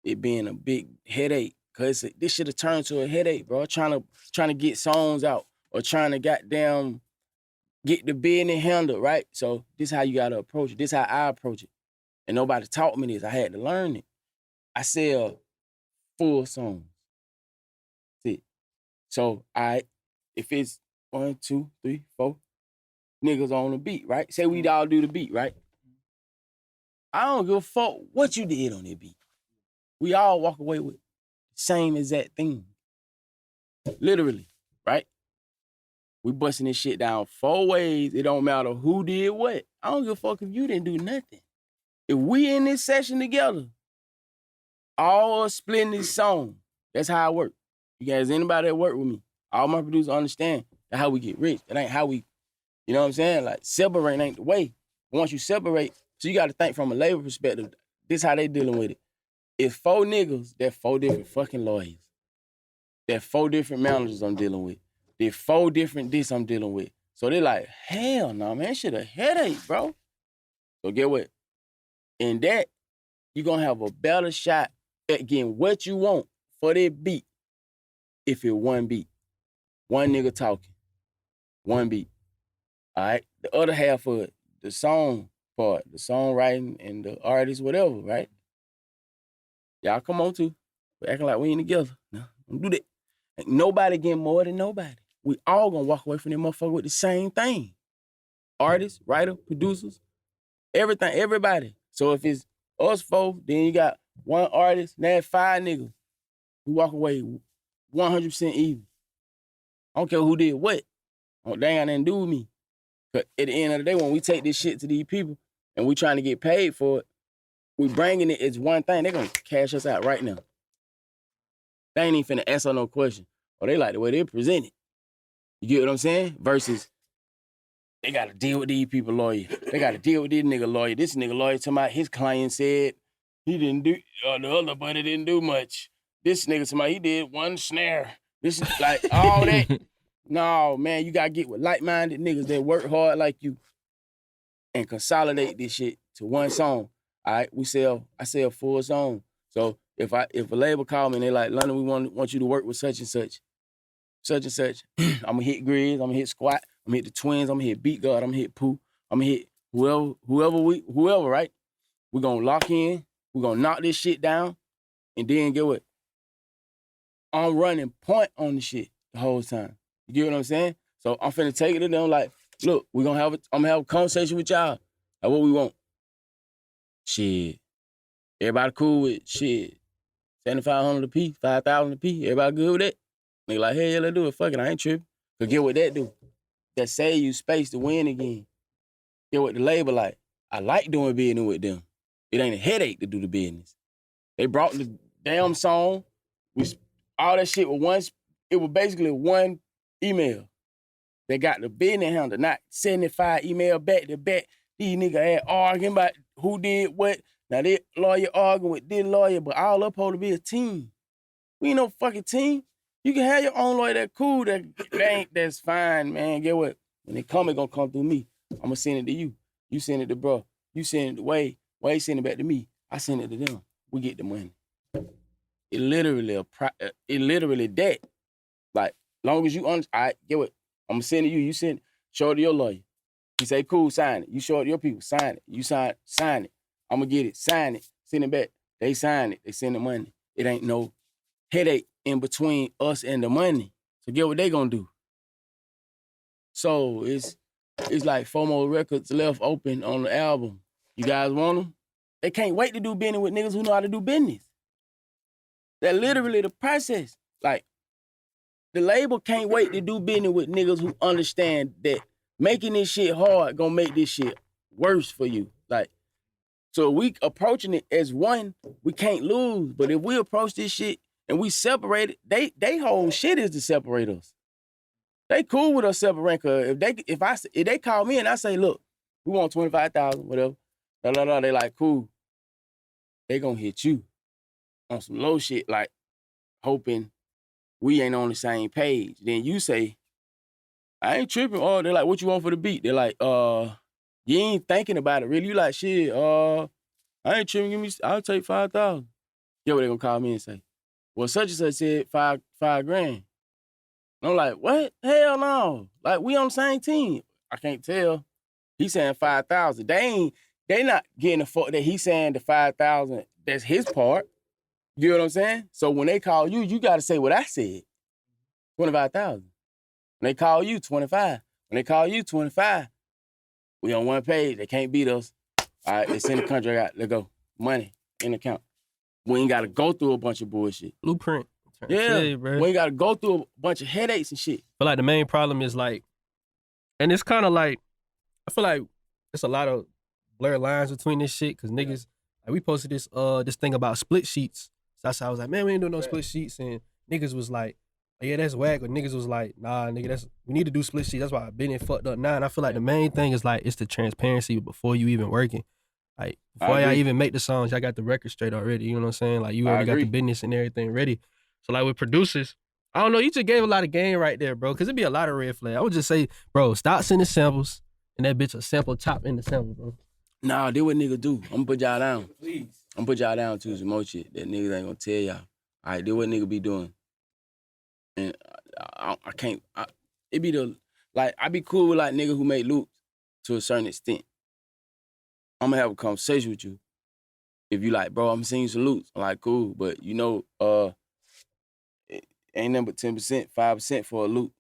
it being a big headache. Cause this should have turned to a headache, bro. Trying to get songs out or trying to goddamn get the business handled, right? So this how you gotta approach it. This how I approach it. And nobody taught me this. I had to learn it. I sell full songs. That's it. So if it's 1, 2, 3, 4 niggas on the beat, right? Say we all do the beat, right? I don't give a fuck what you did on that beat. We all walk away with the same exact thing. Literally, right? We busting this shit down 4 ways. It don't matter who did what. I don't give a fuck if you didn't do nothing. If we in this session together, all splitting this song, that's how I work. You guys, anybody that work with me, all my producers understand that's how we get rich. That ain't how we, you know what I'm saying? Like, separate ain't the way. Once you separate, so you got to think from a labor perspective, this how they dealing with it. It's 4 niggas, that's 4 different fucking lawyers. There's 4 different managers I'm dealing with. There's 4 different this I'm dealing with. So they like, hell no, man, shit a headache, bro. So get what? In that, you're going to have a better shot at getting what you want for that beat if it one beat. One nigga talking. One beat. All right? The other half of it, the song part, the songwriting and the artist, whatever, right? Y'all come on too. We're acting like we ain't together. No, don't do that. Ain't nobody getting more than nobody. We all going to walk away from that motherfucker with the same thing. Artists, writer, producers, everything, everybody. So if it's us 4, then you got 1 artist, now 5 niggas who walk away 100% even. I don't care who did what. They ain't got nothing to do with me. But at the end of the day, when we take this shit to these people and we trying to get paid for it, we bringing it as one thing. They're going to cash us out right now. They ain't even finna answer no question. Or they like the way they present it. You get what I'm saying? Versus, they gotta deal with these people lawyer. They gotta deal with this nigga lawyer. This nigga lawyer talking about his client said he didn't do, or the other buddy didn't do much. This nigga talking about he did one snare. This is like all that. No, man, you gotta get with like-minded niggas that work hard like you and consolidate this shit to one song. All right, I sell full song. So if a label call me and they like, London, we want you to work with such and such, I'm gonna hit Grizz, I'm gonna hit Squat, I'm gonna hit the Twins, I'm gonna hit Beat God, I'm gonna hit Pooh, I'm gonna hit whoever, right? We're gonna lock in, we're gonna knock this shit down, and then get what? I'm running point on the shit the whole time. You get what I'm saying? So I'm finna take it to them like, look, I'm gonna have a conversation with y'all. Like what we want. Shit. Everybody cool with shit. 7,500 a piece, 5,000 a piece. Everybody good with that? Nigga like, hey, yeah, let's do it. Fuck it, I ain't tripping. Cause get what that do? That save you space to win again. Get what the label like. I like doing business with them. It ain't a headache to do the business. They brought the damn song. All that shit it was basically one email. They got the business handle, not 75 email back to back. These niggas had arguing about who did what. Now this lawyer arguing with this lawyer, but all up supposed to be a team. We ain't no fucking team. You can have your own lawyer that cool, that's fine, man. Get what? When it gonna come through me. I'ma send it to you. You send it to bro. You send it to Wade. Wade send it back to me. I send it to them. We get the money. It literally that. Like, long as you all right, get what? I'm gonna send it to you. You show it to your lawyer. He say, cool, sign it. You show it to your people, sign it. You sign it. I'm gonna get it, sign it, send it back. They sign it, they send the money. It ain't no headache in between us and the money. So get what they gonna do. So it's like 4 more records left open on the album. You guys want them? They can't wait to do business with niggas who know how to do business. That's literally the process. Like, the label can't wait to do business with niggas who understand that making this shit hard gonna make this shit worse for you. Like, so we approaching it as one, we can't lose. But if we approach this shit and we separate it, they whole shit is to separate us. They cool with us separating. Cause if they call me and I say, look, we want 25,000, whatever, they like, cool. They gonna hit you on some low shit, like hoping we ain't on the same page. Then you say, I ain't tripping. Oh, they're like, what you want for the beat? They're like, you ain't thinking about it, really. You like, shit, I ain't tripping. I'll take 5,000. Get what they gonna call me and say? Well, such and such said $5 grand. And I'm like, what? Hell no. Like, we on the same team. I can't tell. He saying 5,000. They not getting the fuck that he saying the 5,000. That's his part. You know what I'm saying? So when they call you, you gotta say what I said. 25,000. When they call you, 25. When they call you, 25. We on one page. They can't beat us. All right, they send the contract out. Let's go. Money in the account. We ain't gotta go through a bunch of bullshit. Blueprint. Yeah, you, bro. We ain't gotta go through a bunch of headaches and shit. But like the main problem is like, and it's kind of like, I feel like it's a lot of blurred lines between this shit because niggas, like we posted this thing about split sheets. So I was like, man, we ain't doing no split sheets, and niggas was like, oh, yeah, that's whack. But niggas was like, nah, nigga, we need to do split sheets. That's why I've been in fucked up now. And I feel like the main thing is like, it's the transparency before you even working. Like, before y'all even make the songs, y'all got the record straight already. You know what I'm saying? Like, you already got the business and everything ready. So, like, with producers, I don't know, you just gave a lot of game right there, bro, because it'd be a lot of red flag. I would just say, bro, stop sending samples, and that bitch a sample top in the sample, bro. Nah, do what niggas do. I'm gonna put y'all down. Please. I'm gonna put y'all down to some more shit that niggas ain't gonna tell y'all. All right, do what nigga be doing. And I can't, it be I be cool with, like, niggas who make loops to a certain extent. I'm gonna have a conversation with you. If you like, bro, I'm gonna send you some loops. I'm like, cool, but you know, it ain't nothing but 10%, 5% for a loop.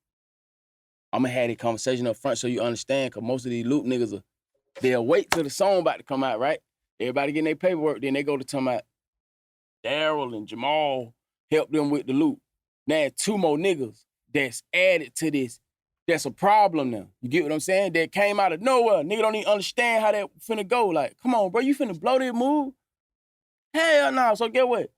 I'm gonna have that conversation up front so you understand, cause most of these loop niggas they'll wait till the song about to come out, right? Everybody getting their paperwork, then they go to talking about Daryl and Jamal help them with the loop. Now 2 more niggas that's added to this. That's a problem now. You get what I'm saying? That came out of nowhere. Nigga don't even understand how that finna go. Like, come on, bro, you finna blow this move? Hell no. So get what?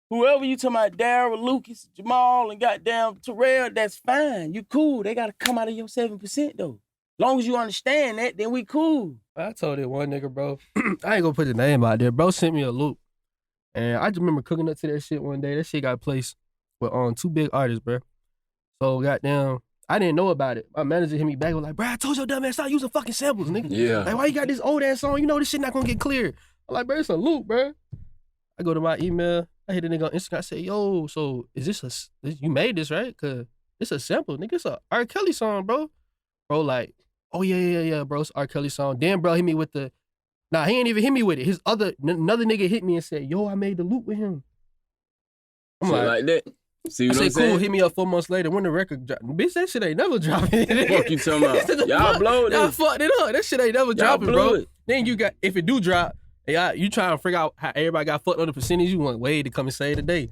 Whoever you talking about, Daryl, Lucas, Jamal, and goddamn Terrell, that's fine. You cool. They gotta come out of your 7% though. Long as you understand that, then we cool. I told it one nigga, bro. I ain't gonna put the name out there. Bro sent me a loop. And I just remember cooking up to that shit one day. That shit got placed with 2 big artists, bro. So goddamn, I didn't know about it. My manager hit me back, was like, bro, I told your dumb ass stop using fucking samples, nigga. Yeah. Like, why you got this old ass song? You know this shit not gonna get cleared. I'm like, bro, it's a loop, bro. I go to my email. I hit a nigga on Instagram. I say, yo, so is this you made this, right? Cause it's a sample, nigga. It's a R. Kelly song, bro. Bro, like, oh yeah, bro. It's R. Kelly song. Then bro hit me with the, he ain't even hit me with it. Another nigga hit me and said, yo, I made the loop with him. I'm like that. See what I I'm said, cool, saying? hit me up 4 months later when the record dropped. Bitch, that shit ain't never dropping. Fuck you talking about? Y'all blow it. Y'all fucked it up. That shit ain't never dropping, bro. It. Then you got, if it do drop, you trying to figure out how everybody got fucked on the percentage, you want Wade to come and say today.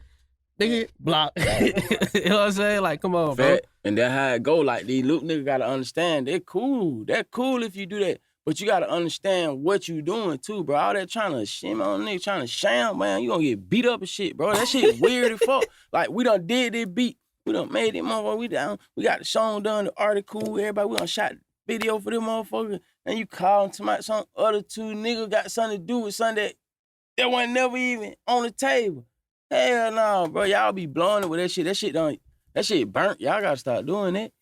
Nigga, block. You know what I'm saying? Like, come on, bro. And that's how it go. Like, these loop niggas gotta understand, they're cool. They're cool if you do that. But you gotta understand what you doing too, bro. All that trying to shimmy on niggas, trying to sham, man, you gonna get beat up and shit, bro. That shit weird as fuck. Like, we done did this beat. We done made it, motherfucker. We got the song done, the article, everybody. We done shot video for them motherfuckers. And you call them to my some other 2 niggas got something to do with something that wasn't never even on the table. Hell no, bro. Y'all be blowing it with that shit. That shit burnt. Y'all gotta start doing that.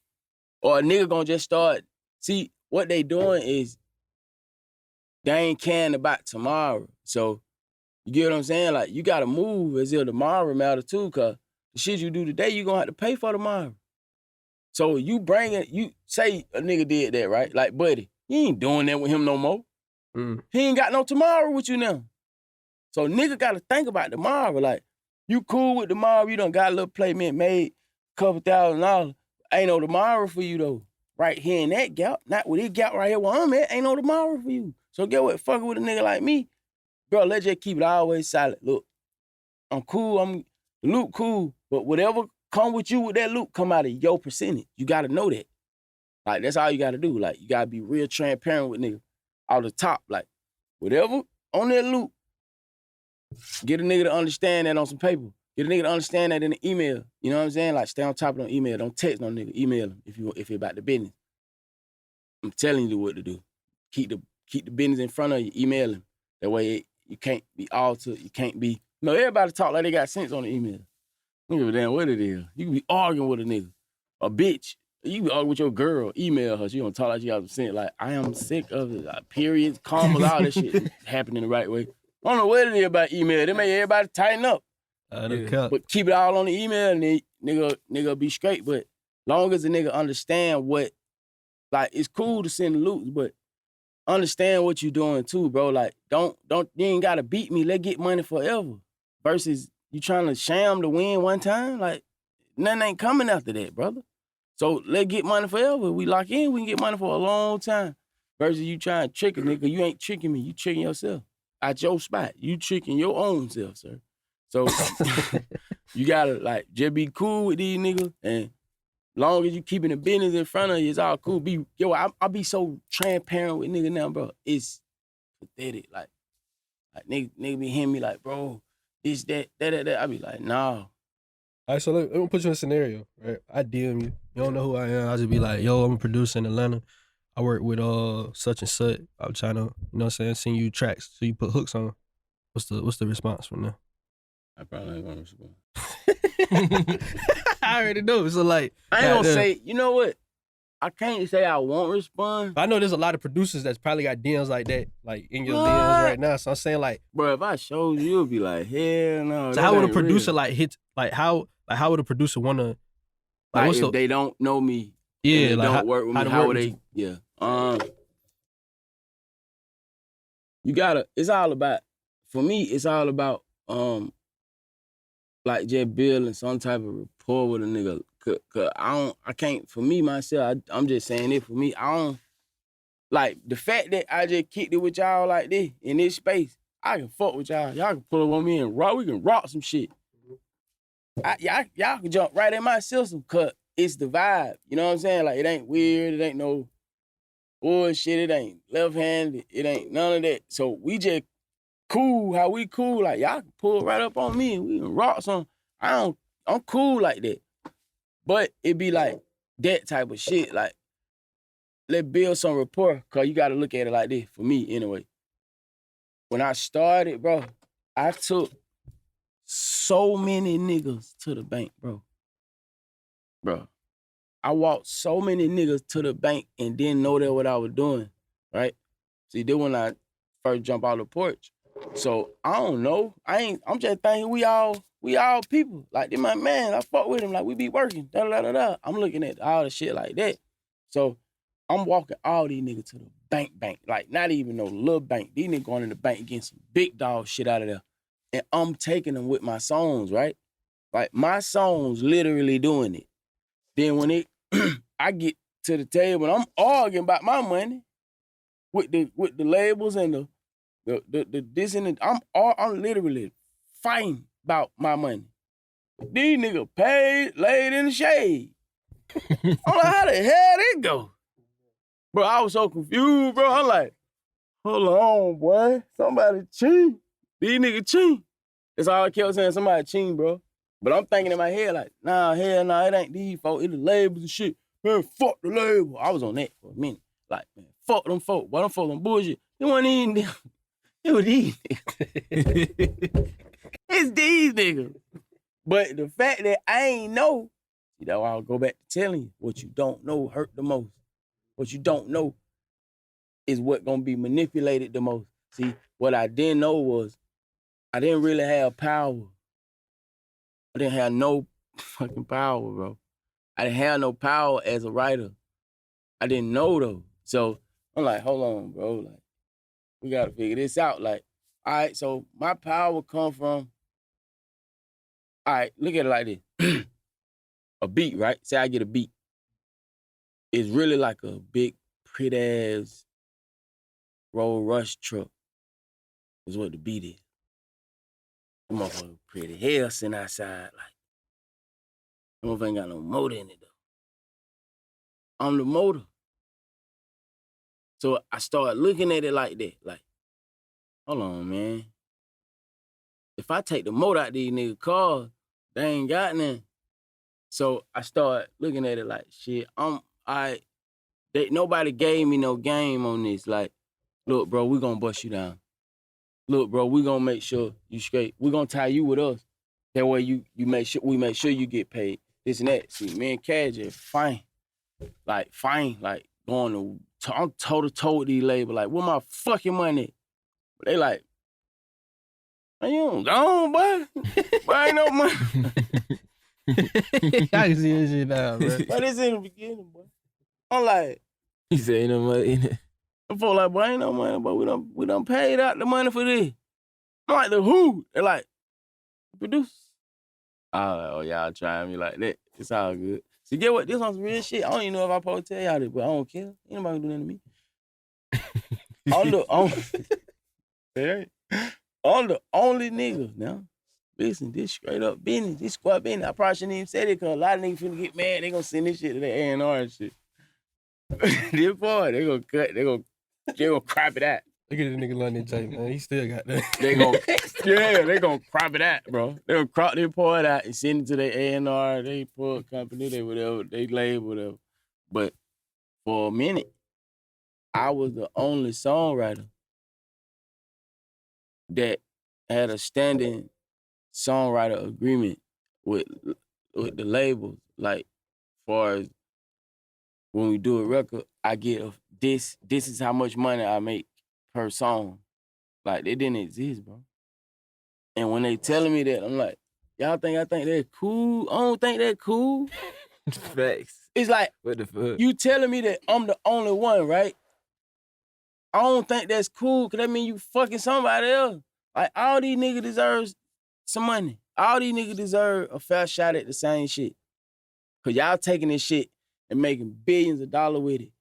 Or a nigga gonna just start. See, what they doing is they ain't caring about tomorrow. So, you get what I'm saying? Like, you gotta move as if tomorrow matter too, cause the shit you do today, you gonna have to pay for tomorrow. So you bring it, you say a nigga did that, right? Like, buddy, you ain't doing that with him no more. He ain't got no tomorrow with you now. So nigga gotta think about tomorrow. Like, you cool with tomorrow, you done got a little payment made, couple $1,000. Ain't no tomorrow for you though. Right here in that gap, not with this gap right here where I'm at, ain't no tomorrow for you. So get what, fucking with a nigga like me, bro, let's just keep it always solid. Look, I'm cool, the loop cool, but whatever come with you with that loop come out of your percentage. You gotta know that. Like, that's all you gotta do. Like, you gotta be real transparent with nigga out the top. Like, whatever on that loop, get a nigga to understand that on some paper. Get a nigga to understand that in the email. You know what I'm saying? Like, stay on top of the email. Don't text no nigga. Email him if you're about the business. I'm telling you what to do. Keep the business in front of you. Email him. That way you can't be altered. You can't be. No, everybody talk like they got sense on the email. Don't give a damn what it is. You can be arguing with a nigga. A bitch. You can be arguing with your girl. Email her. She gonna talk like you got some sense. Like, I am sick of it. Like, periods, commas, all that shit happening the right way. I don't know what it is about email. They make everybody tighten up. But keep it all on the email and then nigga be straight. But long as the nigga understand what, like, it's cool to send the loops, but understand what you doing too, bro. Like, don't you ain't gotta beat me. Let's get money forever. Versus you trying to sham to win one time. Like, nothing ain't coming after that, brother. So let's get money forever. We lock in, we can get money for a long time. Versus you trying to trick a nigga. You ain't tricking me. You tricking yourself. At your spot. You tricking your own self, sir. So you gotta, like, just be cool with these niggas, and long as you keeping the business in front of you, it's all cool. I'll be so transparent with niggas now, bro. It's pathetic. Like nigga be hitting me like, bro, this, that. I be like, nah. All right, so let me put you in a scenario, right? I DM you. You don't know who I am. I'll just be like, yo, I'm a producer in Atlanta. I work with such and such. I'm trying to, you know what I'm saying, send you tracks so you put hooks on. What's the response from there? I probably ain't gonna respond. I already know. So, like, I ain't gonna say, you know what? I can't say I won't respond. I know there's a lot of producers that's probably got DMs like that, like, in your DMs right now. So I'm saying, like, bro, if I showed you, you'll be like, hell no. So how would a producer how would a producer wanna, like if they don't know me, yeah, they like don't work with me, how would they? Yeah. You gotta. It's all about. For me, it's all about like just building some type of rapport with a nigga. Cause I can't, for me, myself, I'm just saying it for me, I don't, like, the fact that I just kicked it with y'all like this, in this space, I can fuck with y'all. Y'all can pull up on me and we can rock some shit. Y'all can jump right in my system, cause it's the vibe, you know what I'm saying? Like, it ain't weird, it ain't no bullshit, it ain't left-handed, it ain't none of that. So we just cool, how we cool. Like, y'all can pull right up on me and we can rock some. I'm cool like that. But it be like that type of shit. Like, let's build some rapport, because you got to look at it like this, for me anyway. When I started, bro, I took so many niggas to the bank, bro. Bro, I walked so many niggas to the bank and didn't know that what I was doing, right? See, then when I first jump out the porch. So, I don't know. I'm just thinking we all people. Like, they my man, I fuck with him, like, we be working, da-da-da-da-da. I'm looking at all the shit like that. So, I'm walking all these niggas to the bank. Like, not even no little bank. These niggas going in the bank and getting some big dog shit out of there. And I'm taking them with my songs, right? Like, my songs literally doing it. Then when I get to the table and I'm arguing about my money with the labels and the this and the, I'm literally fighting about my money. These niggas paid, laid in the shade. I'm like, how the hell they go? Bro, I was so confused, bro. I'm like, hold on, boy. Somebody cheat. These niggas cheat. That's all I kept saying, somebody cheat, bro. But I'm thinking in my head like, nah, hell nah, it ain't these folks, it the labels and shit. Man, fuck the label. I was on that for a minute. Like, man, fuck them folks. Boy, them folks on bullshit. They wasn't even them. It was these niggas. It's these niggas. But the fact that I ain't know, you know, I'll go back to telling you, what you don't know hurt the most. What you don't know is what gonna be manipulated the most. See, what I didn't know was I didn't really have power. I didn't have no fucking power, bro. I didn't have no power as a writer. I didn't know though. So I'm like, hold on, bro. Like, we gotta figure this out. Like, all right, so my power come from, all right, look at it like this. A beat, right? Say I get a beat. It's really like a big, pretty ass Rolls Royce truck is what the beat is. The motherfucker pretty hell sitting outside, like, the motherfucker ain't got no motor in it though. I'm the motor. So I started looking at it like that, like, hold on, man. If I take the motor out these niggas' cars, they ain't got nothing. So I started looking at it like, shit, nobody gave me no game on this. Like, look, bro, we gonna bust you down. Look, bro, we gonna make sure you straight. We gonna tie you with us. That way we make sure you get paid. This and that. See, me and Cash is fine. Like, going to, I'm toe-to-toe with these labels. Like, where my fucking money? They like, man, you don't gone, boy. Boy, ain't no money. I can see this shit now, bro. But it's in the beginning, boy. I'm like, He said ain't no money in it. I'm for like, boy, ain't no money, but we done paid out the money for this. I'm like, the who? They're like, produce. Oh, y'all trying me like that. It's all good. See, get what? This one's real shit. I don't even know if I'm supposed to tell y'all this, but I don't care. Ain't nobody gonna do nothing to me. I'm the only nigga now. Listen, this straight up business. This squad business. I probably shouldn't even say it because a lot of niggas finna get mad. They gonna send this shit to their A&R and shit. This boy, they gonna cut. They gonna crop it out. Look at this nigga London Jae, man. He still got that. They gonna crop it out, bro. They gonna crop their part out and send it to their A&R, they put company, they whatever, they label, whatever. But for a minute, I was the only songwriter that had a standing songwriter agreement with the labels. Like, far as when we do a record, I get this is how much money I make per song. Like, they didn't exist, bro. And when they telling me that, I'm like, y'all think I think they're cool? I don't think they're cool. Facts. It's like, What the fuck? you telling me that I'm the only one, right? I don't think that's cool, because that mean you fucking somebody else. Like, all these niggas deserve some money. All these niggas deserve a fair shot at the same shit. Because y'all taking this shit and making billions of dollars with it.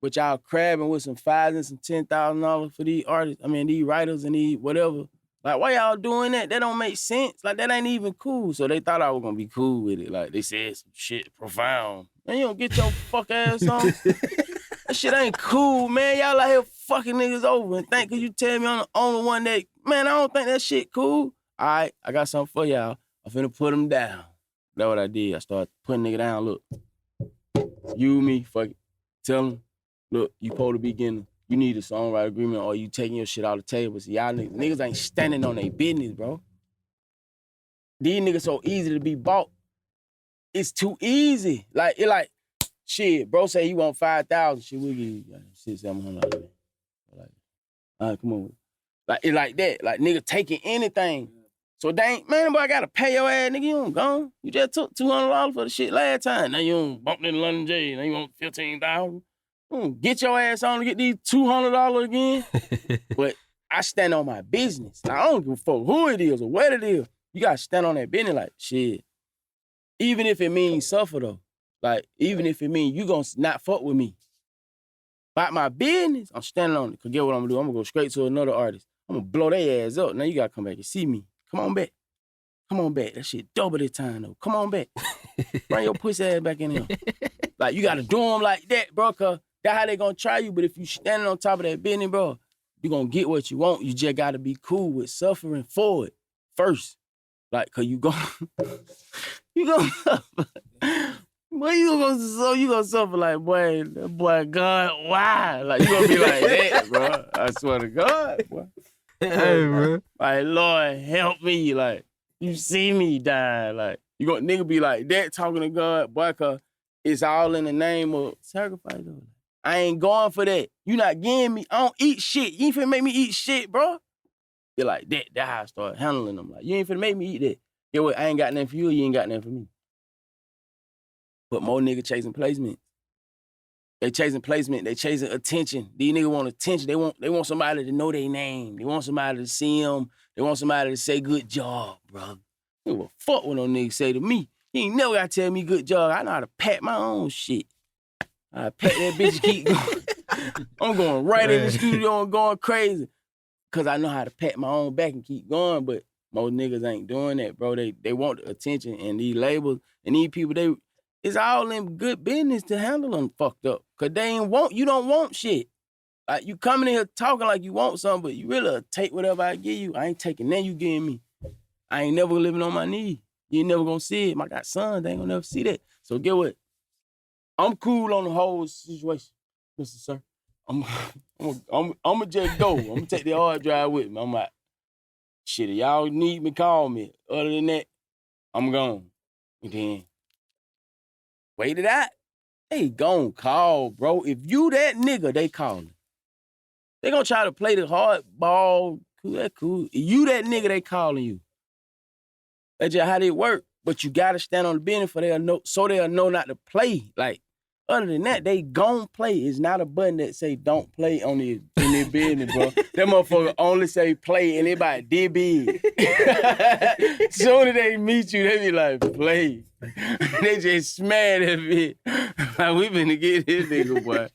But y'all crabbing with some $5,000 and some $10,000 for these artists, these writers and these whatever. Like, why y'all doing that? That don't make sense. Like, that ain't even cool. So they thought I was gonna be cool with it. Like, they said some shit profound. Man, you don't get your fuck ass on. That shit ain't cool, man. Y'all out here fucking niggas over and think 'cause you tell me I'm the only one that man, I don't think that shit cool. All right, I got something for y'all. I'm finna put them down. That's what I did. I started putting nigga down. Look, you, me, fuck it. Tell them, look, you supposed to be getting, you need a songwriter agreement or you taking your shit off the table. See, y'all niggas ain't standing on their business, bro. These niggas so easy to be bought. It's too easy. Like, it like, shit, bro say he want 5,000. Shit, we'll give you $600-700. Like, all right, come on. Like, it like that. Like, nigga taking anything. So they ain't, man, boy, I gotta pay your ass, nigga. You don't gone. You just took $200 for the shit last time. Now you don't bump in London Jae. Now you want 15,000. Get your ass on to get these $200 again. But I stand on my business. Like, I don't give a fuck who it is or what it is. You gotta stand on that business like, shit. Even if it means suffer, though. Like, even if it means you gonna not fuck with me. About my business, I'm standing on it. Cause get what I'm gonna do? I'm gonna go straight to another artist. I'm gonna blow their ass up. Now you gotta come back and see me. Come on back. Come on back. That shit double this time, though. Come on back. Bring your pussy ass back in here. Like, you gotta do them like that, bro, cause that's how they gonna try you. But if you standing on top of that business, bro, you gonna get what you want. You just gotta be cool with suffering for it first. Like, cause you gonna suffer. Boy, you gonna suffer like, boy, God, why? Like, you gonna be like that, bro. I swear to God, boy. Hey, bro. Like, Lord, help me. Like, you see me die. Like, you gonna nigga be like that talking to God, boy, cause it's all in the name of sacrifice, though. I ain't going for that. You not getting me. I don't eat shit. You ain't finna make me eat shit, bro. You're like that. That's how I start handling them. Like, you ain't finna make me eat that. Yeah, what? I ain't got nothing for you. You ain't got nothing for me. But more niggas chasing placement. They chasing placement. They chasing attention. These niggas want attention. They want somebody to know their name. They want somebody to see them. They want somebody to say good job, bro. You give a fuck what no nigga say to me. He ain't never got to tell me good job. I know how to pat my own shit. I pat that bitch and keep going. I'm going right in the studio and going crazy. Cause I know how to pat my own back and keep going, but most niggas ain't doing that, bro. They want the attention, and these labels and these people, it's all in good business to handle them fucked up. Cause you don't want shit. Like, you coming in here talking like you want something, but you really take whatever I give you. I ain't taking that you giving me. I ain't never living on my knees. You ain't never gonna see it. I got sons, they ain't gonna never see that. So get what? I'm cool on the whole situation, Mr. Sir. I'ma just go. I'm gonna take the hard drive with me. I'm like, shit, if y'all need me, call me. Other than that, I'm gone. And then, wait it out. They gon' call, bro. If you that nigga, they calling. They gonna try to play the hard ball. Cool, that cool. If you that nigga, they calling you. That's just how they work. But you gotta stand on the business so they'll know not to play. Like, other than that, they gon' play. It's not a button that say don't play in their business, bro. That motherfucker only say play and everybody did big. Soon as they meet you, they be like, play. They just smash that bitch. Like, we finna get this nigga, boy.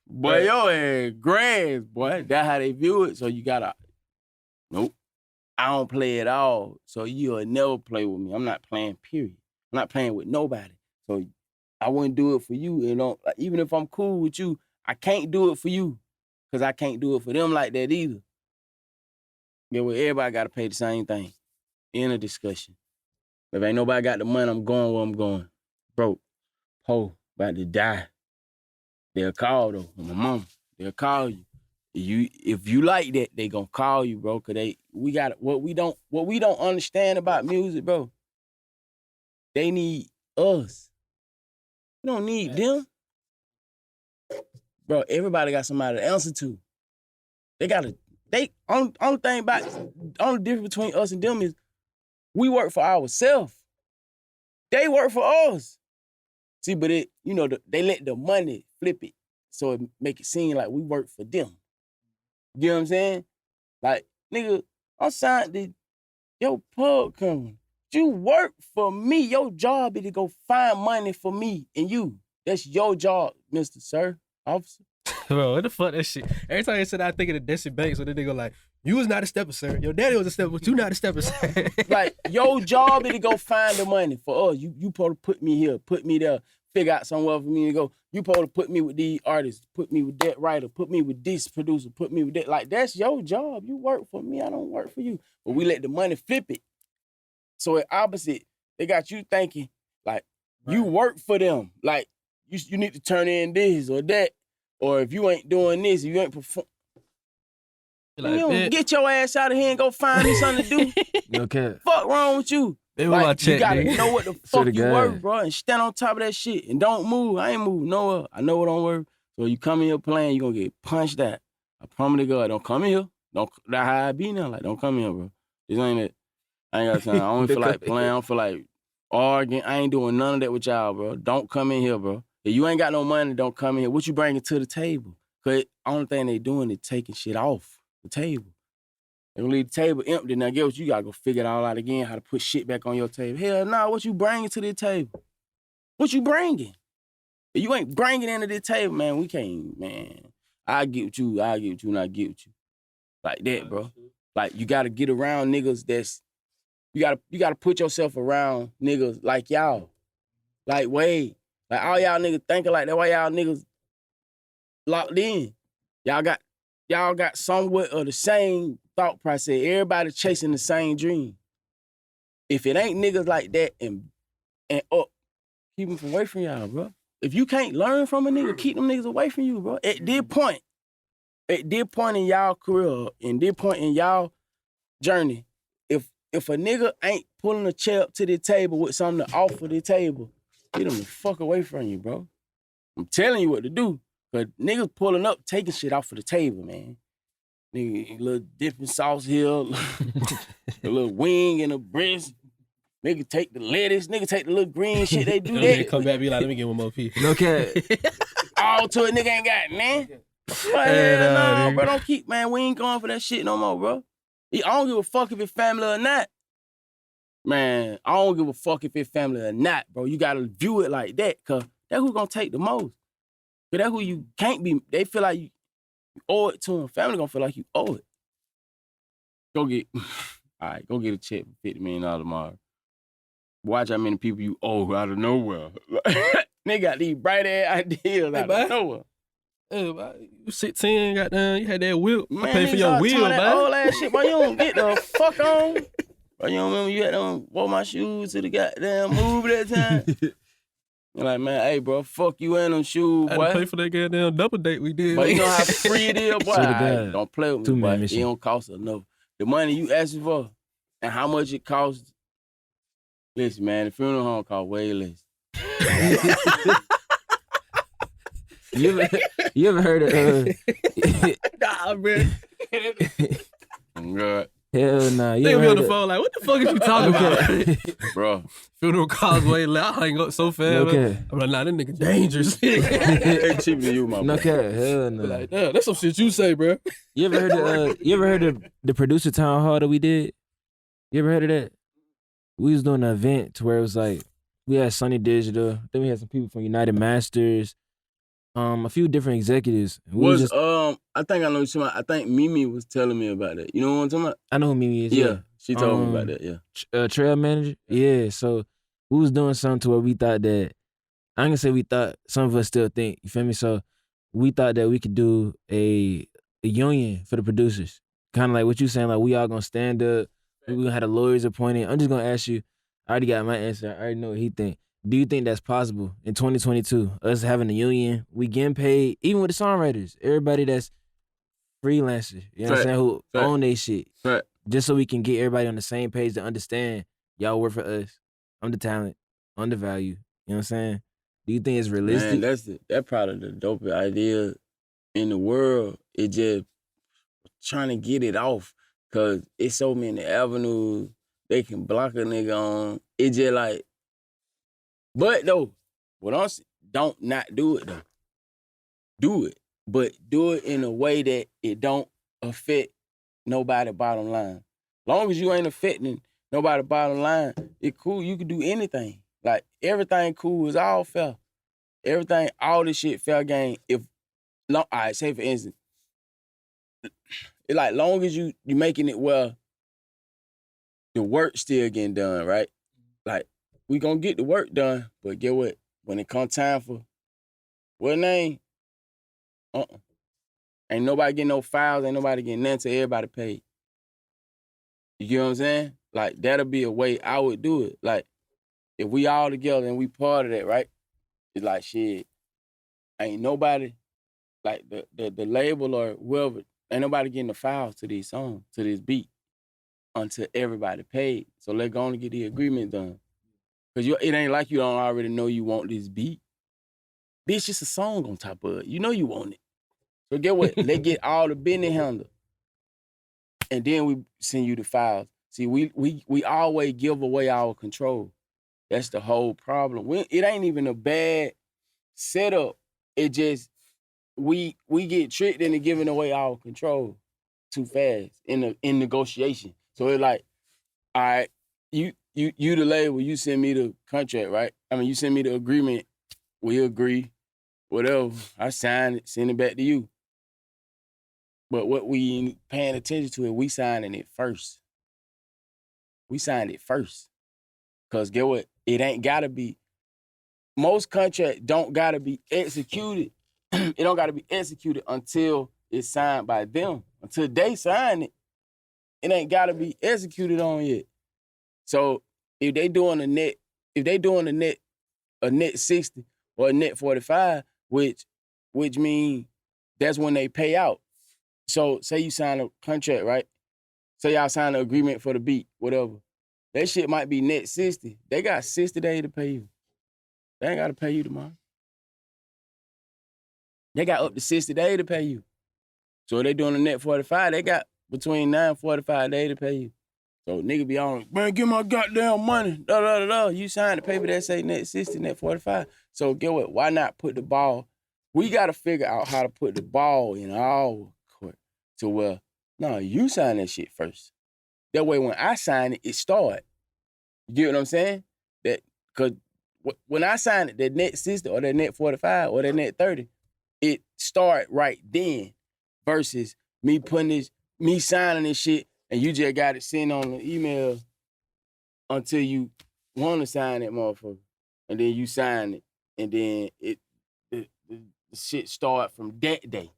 Boy, your ass grass, boy. That's how they view it. So you gotta, nope. I don't play at all. So you'll never play with me. I'm not playing, period. I'm not playing with nobody. So I wouldn't do it for you. Like, even if I'm cool with you, I can't do it for you. Cause I can't do it for them like that either. Yeah, well, everybody gotta pay the same thing. In a discussion. If ain't nobody got the money, I'm going where I'm going. Broke. Po, about to die. They'll call though. My mom, they'll call you. If you like that, they gonna call you, bro. Cause what we don't understand about music, bro. They need us. We don't need them. Bro, everybody got somebody to answer to. Only difference between us and them is we work for ourselves. They work for us. See, but they let the money flip it so it make it seem like we work for them. You know what I'm saying? Like, nigga, I'm signed to your pub company. You work for me. Your job is to go find money for me and you. That's your job, Mr. Sir, officer. Bro, what the fuck that shit? Every time they said I think of the Desi Banks, so then they go like, you was not a stepper, sir. Your daddy was a stepper, but you not a stepper, sir. Like, your job is to go find the money for us. You supposed to put me here, put me there, figure out somewhere for me to go. You supposed to put me with these artists, put me with that writer, put me with this producer, put me with that. Like, that's your job. You work for me, I don't work for you. But we let the money flip it. So it's opposite. They got you thinking, like, you work for them. Like, you need to turn in this or that. Or if you ain't doing this, if you ain't perform. Like, you get your ass out of here and go find me something to do. Okay. Fuck wrong with you? Like, you gotta know what the fuck you God. work, bro, and stand on top of that shit. And don't move. I ain't moving nowhere. I know it don't work. So you come in here playing, you gonna get punched out. I promise to God, don't come in here. That's how I be now. Like, don't come in here, bro. This ain't it. I ain't got time. I don't feel like playing. I don't feel like arguing. I ain't doing none of that with y'all, bro. Don't come in here, bro. If you ain't got no money, don't come in here. What you bringing to the table? Cause the only thing they doing is taking shit off the table. They gonna leave the table empty. Now, get what you gotta go figure it all out again, how to put shit back on your table. Hell nah, what you bringing to the table? What you bringing? If you ain't bringing into the table, man, we can't, man. I get with you, and I get with you. Like that, bro. Like, you gotta get around niggas that's, you gotta put yourself around niggas like y'all. Like Wade. Like, all y'all niggas thinking like that, why y'all niggas locked in? Y'all got somewhat of the same thought process. Everybody chasing the same dream. If it ain't niggas like that and up, keep them away from y'all, bro. If you can't learn from a nigga, keep them niggas away from you, bro. At this point in y'all career, in this point in y'all journey, if a nigga ain't pulling a chair up to the table with something to offer the table, get them the fuck away from you, bro. I'm telling you what to do. But niggas pulling up, taking shit off of the table, man. Nigga, a little dipping sauce here, a little wing and a breast. Nigga take the lettuce, nigga take the little green shit, they do that. Come back, be like, let me get one more piece. Okay. All to a nigga ain't got it, man. But hell no, bro, don't keep, man, we ain't going for that shit no more, bro. I don't give a fuck if it's family or not. Man, I don't give a fuck if it's family or not, bro. You gotta view it like that, cause that's who gonna take the most. But that's who you can't be, they feel like you owe it to them. Family gonna feel like you owe it. Go get a check for $50 million tomorrow. Watch how many people you owe out of nowhere. They got these bright ass ideas out of nowhere. Hey, you 16, goddamn, you had that whip. Man, I paid for your wheel, man. Old ass shit, but you don't get the fuck on. Bro, you don't remember you had to wore my shoes to the goddamn movie that time? You're like, man, hey, bro, fuck you and them shoes, boy. I had to pay for that goddamn double date we did. But you know how free it is, boy. Right, don't play with me, boy. It mission. don't cost enough. The money you asking for and how much it costs. Listen, man, the funeral home cost way less. You ever heard of Nah, man. God. Hell nah. They be on the phone like, what the fuck is you talking about? Bro. Funeral costs way less. I hang up so fast. Okay. I'm like, nah, that nigga dangerous. They cheaper than you, my boy. Okay, hell no. Like, damn, that's some shit you say, bro. You ever heard of the producer town hall that we did? You ever heard of that? We was doing an event to where it was like, we had Sunny Digital, then we had some people from United Masters, a few different executives. I think I know what you're talking about. I think Mimi was telling me about that. You know what I'm talking about? I know who Mimi is. Yeah. She told me about that, yeah. Trail manager? Yeah, so we was doing something to where we thought that, I ain't gonna say we thought, some of us still think, you feel me? So we thought that we could do a union for the producers. Kind of like what you saying, like we all gonna stand up, we gonna have the lawyers appointed. I'm just gonna ask you, I already got my answer, I already know what he think. Do you think that's possible in 2022? Us having a union, we getting paid, even with the songwriters, everybody that's freelancers, you know what I'm saying, who own they shit. Right. Just so we can get everybody on the same page to understand, y'all work for us. I'm the talent, I'm the value. You know what I'm saying? Do you think it's realistic? Man, that's probably the dopest idea in the world. It just trying to get it off, cause it's so many avenues they can block a nigga on. It just like, but though, what I'm saying, don't not do it though. Do it, but do it in a way that it don't affect nobody bottom line. Long as you ain't affecting nobody bottom line, it cool. You can do anything. Like everything cool is all fair. Everything, all this shit fair game. All right, say for instance, it's like long as you making it well, the work still getting done, right? Like we gonna get the work done, but get what? when it come time for what name, ain't nobody getting no files, ain't nobody getting nothing till everybody paid. You get what I'm saying? Like, that'll be a way I would do it. Like, if we all together and we part of that, right? It's like, shit, ain't nobody, like, the label or whoever, ain't nobody getting the files to these songs, to this beat, until everybody paid. So let's go on and get the agreement done. Because it ain't like you don't already know you want this beat. This just a song on top of it. You know you want it. So get what? Let's get all the business handled. And then we send you the files. See, we always give away our control. That's the whole problem. It ain't even a bad setup. It just, we get tricked into giving away our control too fast in negotiation. So it's like, all right, you the label, you send me the contract, right? I mean, you send me the agreement, we agree, whatever. I sign it, send it back to you. But what we ain't paying attention to is we signing it first. We signed it first. Because get what? It ain't gotta be, most contracts don't gotta be executed. It don't gotta be executed until it's signed by them. Until they sign it, it ain't gotta be executed on yet. So if they doing a net 60 or a net 45, which means that's when they pay out. So say you sign a contract, right? Say y'all sign an agreement for the beat, whatever. That shit might be net 60. They got 60 days to pay you. They ain't gotta pay you tomorrow. They got up to 60 days to pay you. So if they doing a net 45, they got between 9 and 45 days to pay you. So nigga be on, man, give my goddamn money. You signed the paper that say net 60, net 45. So get what? Why not put the ball? We gotta figure out how to put the ball in our court to where, no, you sign that shit first. That way when I sign it, it start. You get what I'm saying? That, cause when I sign it, that net 60 or that net 45 or that net 30, it start right then versus me signing this shit and you just got it sent on the email until you want to sign that motherfucker. And then you sign it. And then the shit start from that day.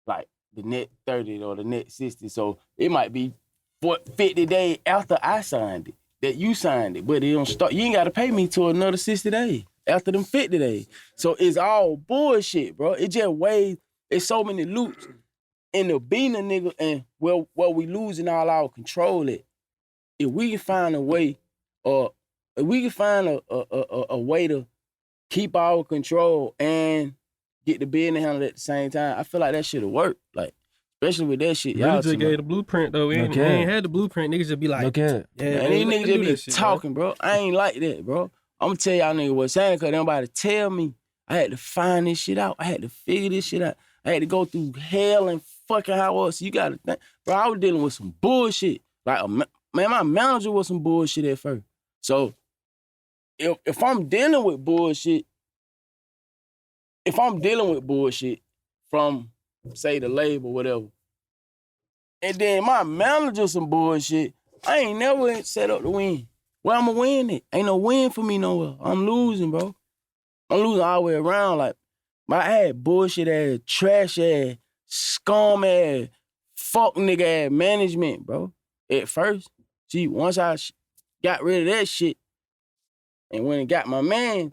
Like the net 30 or the net 60. So it might be 50 days after I signed it that you signed it. But it don't start. You ain't got to pay me till another 60 days after them 50 days. So it's all bullshit, bro. It just ways, it's so many loops. In the being a nigga and where we losing all our control at, if we can find a way, or if we can find a way to keep our control and get the business handled at the same time, I feel like that shit'll work. Like, especially with that shit. Y'all just gave the blueprint though. We ain't had the blueprint. Niggas just be like, man, these niggas just be talking, bro. I ain't like that, bro. I'm gonna tell y'all niggas what's saying, cause nobody tell me. I had to find this shit out. I had to figure this shit out. I had to go through hell and fucking how else. You gotta think. Bro, I was dealing with some bullshit. Like, man, my manager was some bullshit at first. So, if I'm dealing with bullshit, from, say, the label or whatever, and then my manager some bullshit, I ain't never set up to win. Where I'ma win it? Ain't no win for me nowhere. I'm losing, bro. I'm losing all the way around. Like, I had bullshit ass, trash ass, scum ass, fuck nigga ass management, bro. At first. See, once I got rid of that shit and when it got my man,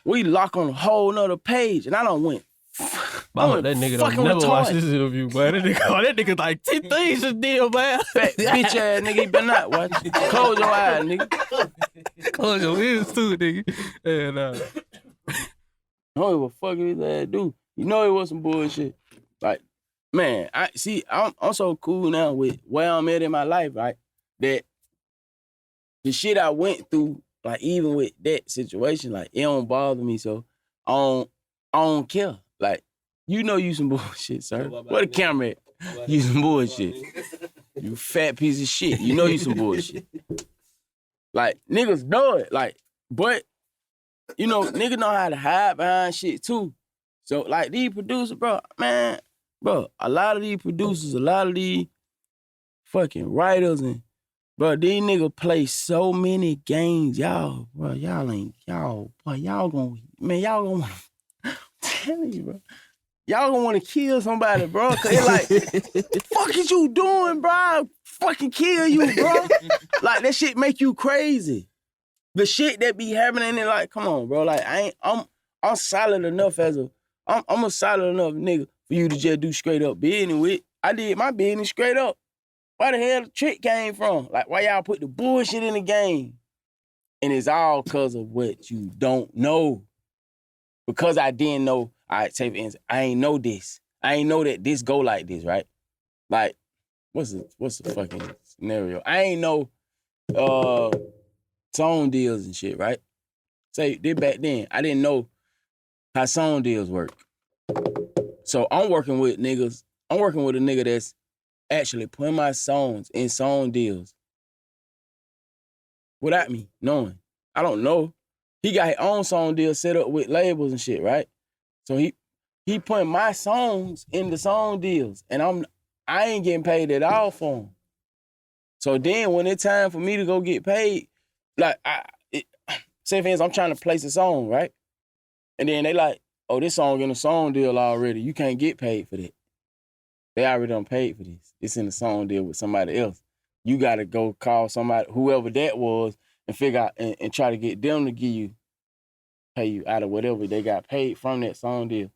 we lock on a whole nother page. And I done went. That nigga don't never watch this interview, boy. That nigga like 10 things to deal, man. Fat bitch ass nigga, you better not watch. Close your eyes, nigga. Close your ears too, nigga. And I don't give a fuck what his ass do. You know it was some bullshit. Like, man, I'm so cool now with where I'm at in my life, right? That the shit I went through, like even with that situation, like it don't bother me. So I don't care. Like, you know you some bullshit, sir. Where the camera at? You some bullshit. You fat piece of shit. You know you some bullshit. Like, niggas know it. Like, but you know, niggas know how to hide behind shit too. So, like, these producers, bro, a lot of these producers, a lot of these fucking writers and Bro, these niggas play so many games. Y'all gonna, I'm telling you, bro. Y'all gonna wanna kill somebody, bro. Cause it like, fuck is you doing, bro? I'll fucking kill you, bro. Like, that shit make you crazy. The shit that be happening, and like, come on, bro. Like, I'm solid enough I'm a solid enough nigga for you to just do straight up business with. I did my business straight up. Why the hell the trick came from? Like, why y'all put the bullshit in the game? And it's all because of what you don't know. Because I didn't know, all right, say for instance, I ain't know this. I ain't know that this go like this, right? Like, what's the fucking scenario? I ain't know song deals and shit, right? Say, back then, I didn't know how song deals work. So I'm working with a nigga that's actually putting my songs in song deals without me knowing. I don't know. He got his own song deal set up with labels and shit, right? So he putting my songs in the song deals, and I ain't getting paid at all for them. So then when it's time for me to go get paid, like say for instance, I'm trying to place a song, right? And then they like, oh, this song in a song deal already. You can't get paid for that. They already done paid for this. It's in a song deal with somebody else. You gotta go call somebody, whoever that was, and figure out and try to get them to pay you out of whatever they got paid from that song deal.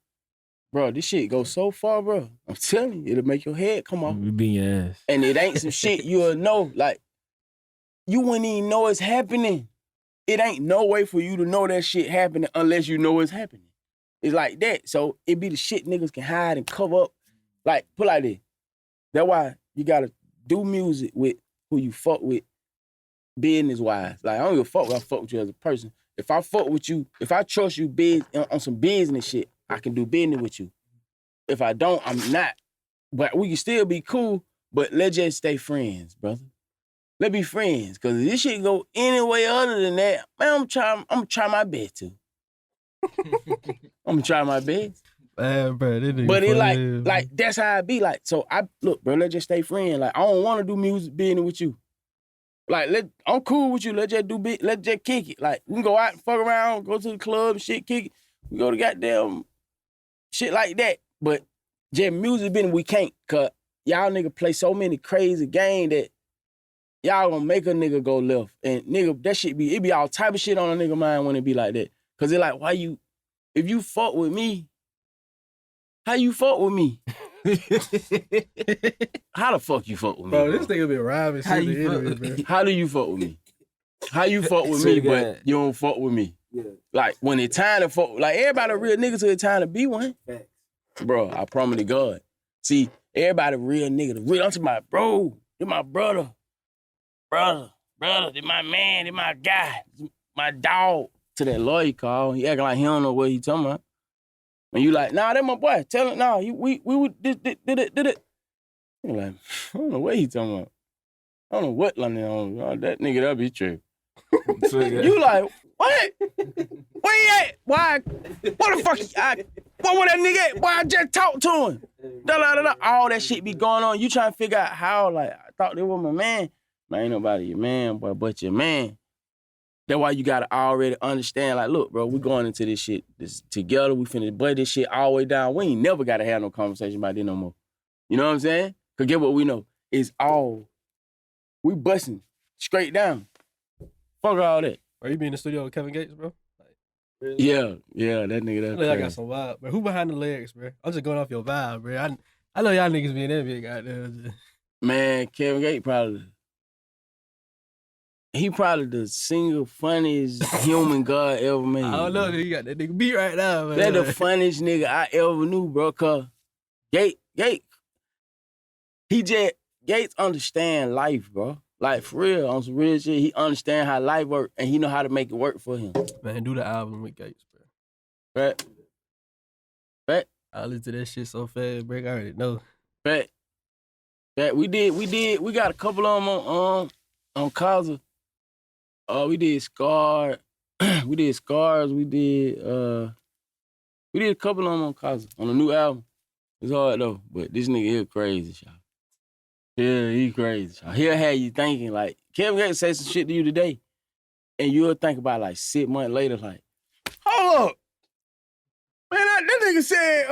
Bro, this shit goes so far, bro. I'm telling you, it'll make your head come off. You beat your ass. And it ain't some shit you'll know. Like, you wouldn't even know it's happening. It ain't no way for you to know that shit happening unless you know it's happening. It's like that. So it be the shit niggas can hide and cover up. Like, put like this. That's why you gotta do music with who you fuck with business-wise. Like, I don't give a fuck if I fuck with you as a person. If I fuck with you, if I trust you on some business shit, I can do business with you. If I don't, I'm not. But we can still be cool, but let's just stay friends, brother. Let's be friends, because if this shit go any way other than that, man, I'm gonna try my best to. I'm gonna try my best. Man, bro, but it like that's how I be. Like, so look, bro, let's just stay friends. Like, I don't want to do music business with you. Like, I'm cool with you. Let's just kick it. Like, we can go out and fuck around, go to the club and shit, kick it. We go to goddamn shit like that. But just music business, we can't, cause y'all nigga play so many crazy games that y'all gonna make a nigga go left. And nigga, that shit it be all type of shit on a nigga mind when it be like that. Cause it like, if you fuck with me, how you fuck with me? How the fuck you fuck with me? Bro, this nigga been rhyming shit anyway, bro. How do you fuck with me? How you fuck with me, but you don't fuck with me? Yeah. Like, when it's time to fuck, like, everybody a real nigga till it's time to be one. Facts. Bro, I promise to God. See, everybody real nigga. The real, I'm talking about, bro, they my brother. Brother, they my man, they my guy, my dog. To that lawyer call, he acting like he don't know what he talking about. And you like, nah, that my boy. Tell him, nah, we would did it. You like, I don't know what he talking about. I don't know what London on. Oh, that nigga, that be true. You like, what? Where he at? Why? What the fuck? What was that nigga at? Why I just talked to him? Da. All that shit be going on. You trying to figure out how, like, I thought they was my man. Man, ain't nobody your man, boy, but your man. That's why you gotta already understand, like, look, bro, we going into this shit together. We finna butt this shit all the way down. We ain't never gotta have no conversation about this no more. You know what I'm saying? Cause get what we know. It's all, we busting straight down. Fuck all that. Are you be in the studio with Kevin Gates, bro? Like, really? Yeah, that nigga. I got some vibe, bro. Who behind the legs, bro? I'm just going off your vibe, bro. I know y'all niggas be in that big goddamn. Man, Kevin Gates he probably the single funniest human God ever made. I don't know, you got that nigga beat right now, man. That the funniest nigga I ever knew, bro. Cause Gates, Gates understand life, bro. Like, for real, on some real shit, he understand how life work and he know how to make it work for him. Man, do the album with Gates, bro. Right. I listen to that shit so fast, bro. I already know. Right. We got a couple of them on Kaza. We did Scar. We did Scars. We did a couple of them on Kaza on the new album. It's hard though, but this nigga here crazy, y'all. Yeah, he crazy. Y'all. He'll have you thinking like Kevin Gates say some shit to you today, and you'll think about like 6 months later, like, hold up. Man, that nigga said,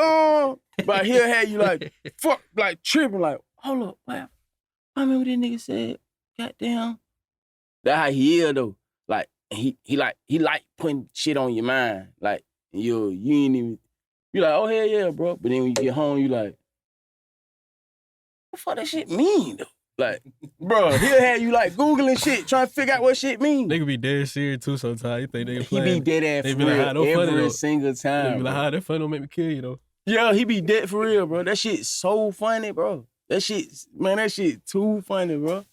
but he'll have you like, fuck, like tripping, like, hold up, man. I remember that nigga said, goddamn. That's how he is though. Like, he like putting shit on your mind. Like, you ain't even, you like, oh hell yeah, bro. But then when you get home, you like, what the fuck that shit mean though? Like, bro, he'll have you like Googling shit, trying to figure out what shit mean. They could be dead serious too sometimes. You think they He playing. be dead ass They for be like, real "How, don't funny every though." single They time. be like, "How that fun don't make me kill you though." Yeah, he be dead for real, bro. That shit so funny, bro. That shit too funny, bro.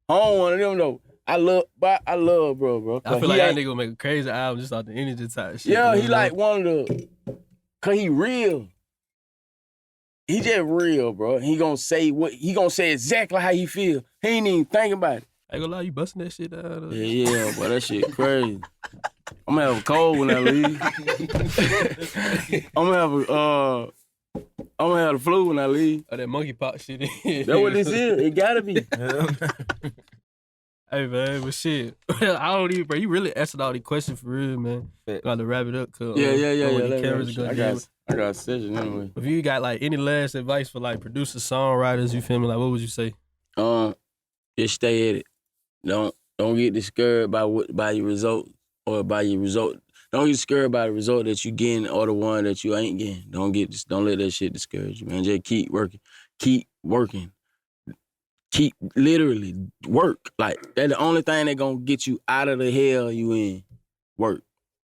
I don't want them though. I love bro. I feel like that nigga will make a crazy album just off the energy type shit. Yeah, he like one of the, cause he real. He just real, bro. He gonna say exactly how he feel. He ain't even think about it. I ain't gonna lie, you busting that shit down. Yeah, but that shit crazy. I'm gonna have a cold when I leave. I'm gonna have the flu when I leave. Oh, that monkeypox shit. That's what this is. It gotta be. Hey man, but shit, I don't even, bro. You really answered all these questions for real, man. Got to wrap it up, cause Yeah. the cameras are gonna I got a session anyway. If you got like any last advice for like producers, songwriters, you feel me? Like, what would you say? Just stay at it. Don't get discouraged by your result or by your result. Don't get discouraged by the result that you getting or the one that you ain't getting. Don't let that shit discourage you, man. Just keep working. Keep working. Keep literally work. Like that's the only thing that gonna get you out of the hell you in. Work.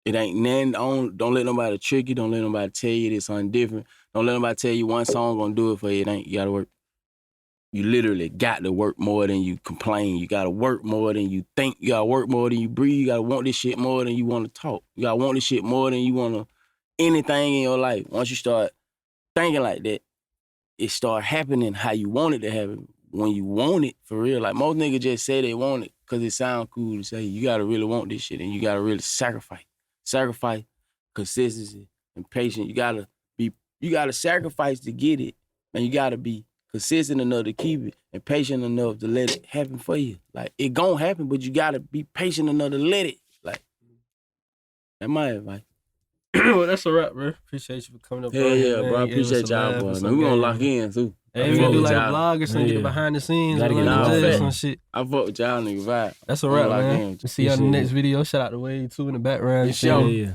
It ain't nothing. Don't let nobody trick you. Don't let nobody tell you it's something different. Don't let nobody tell you one song gonna do it for you. It ain't. You gotta work. You literally got to work more than you complain. You gotta work more than you think. You gotta work more than you breathe. You gotta want this shit more than you want to talk. You gotta want this shit more than you want to anything in your life. Once you start thinking like that, it start happening how you want it to happen. When you want it, for real. Like most niggas just say they want it because it sound cool to say. You gotta really want this shit and you gotta really sacrifice. Sacrifice, consistency, and patience. You gotta sacrifice to get it. And you gotta be consistent enough to keep it and patient enough to let it happen for you. Like, it gon' happen, but you gotta be patient enough to let it. Like, that's my advice. Well, that's a wrap, bro. Appreciate you for coming up. Hell yeah, bro. I appreciate y'all, boy. Man, we gonna lock in, too. Hey, we gonna do like a vlog or something, get behind the scenes. Gotta get London Jae out. some shit. I fuck with y'all nigga vibe. That's a wrap, man. See y'all in the next video. Shout out to Wave 2 in the background. Yeah, Yeah.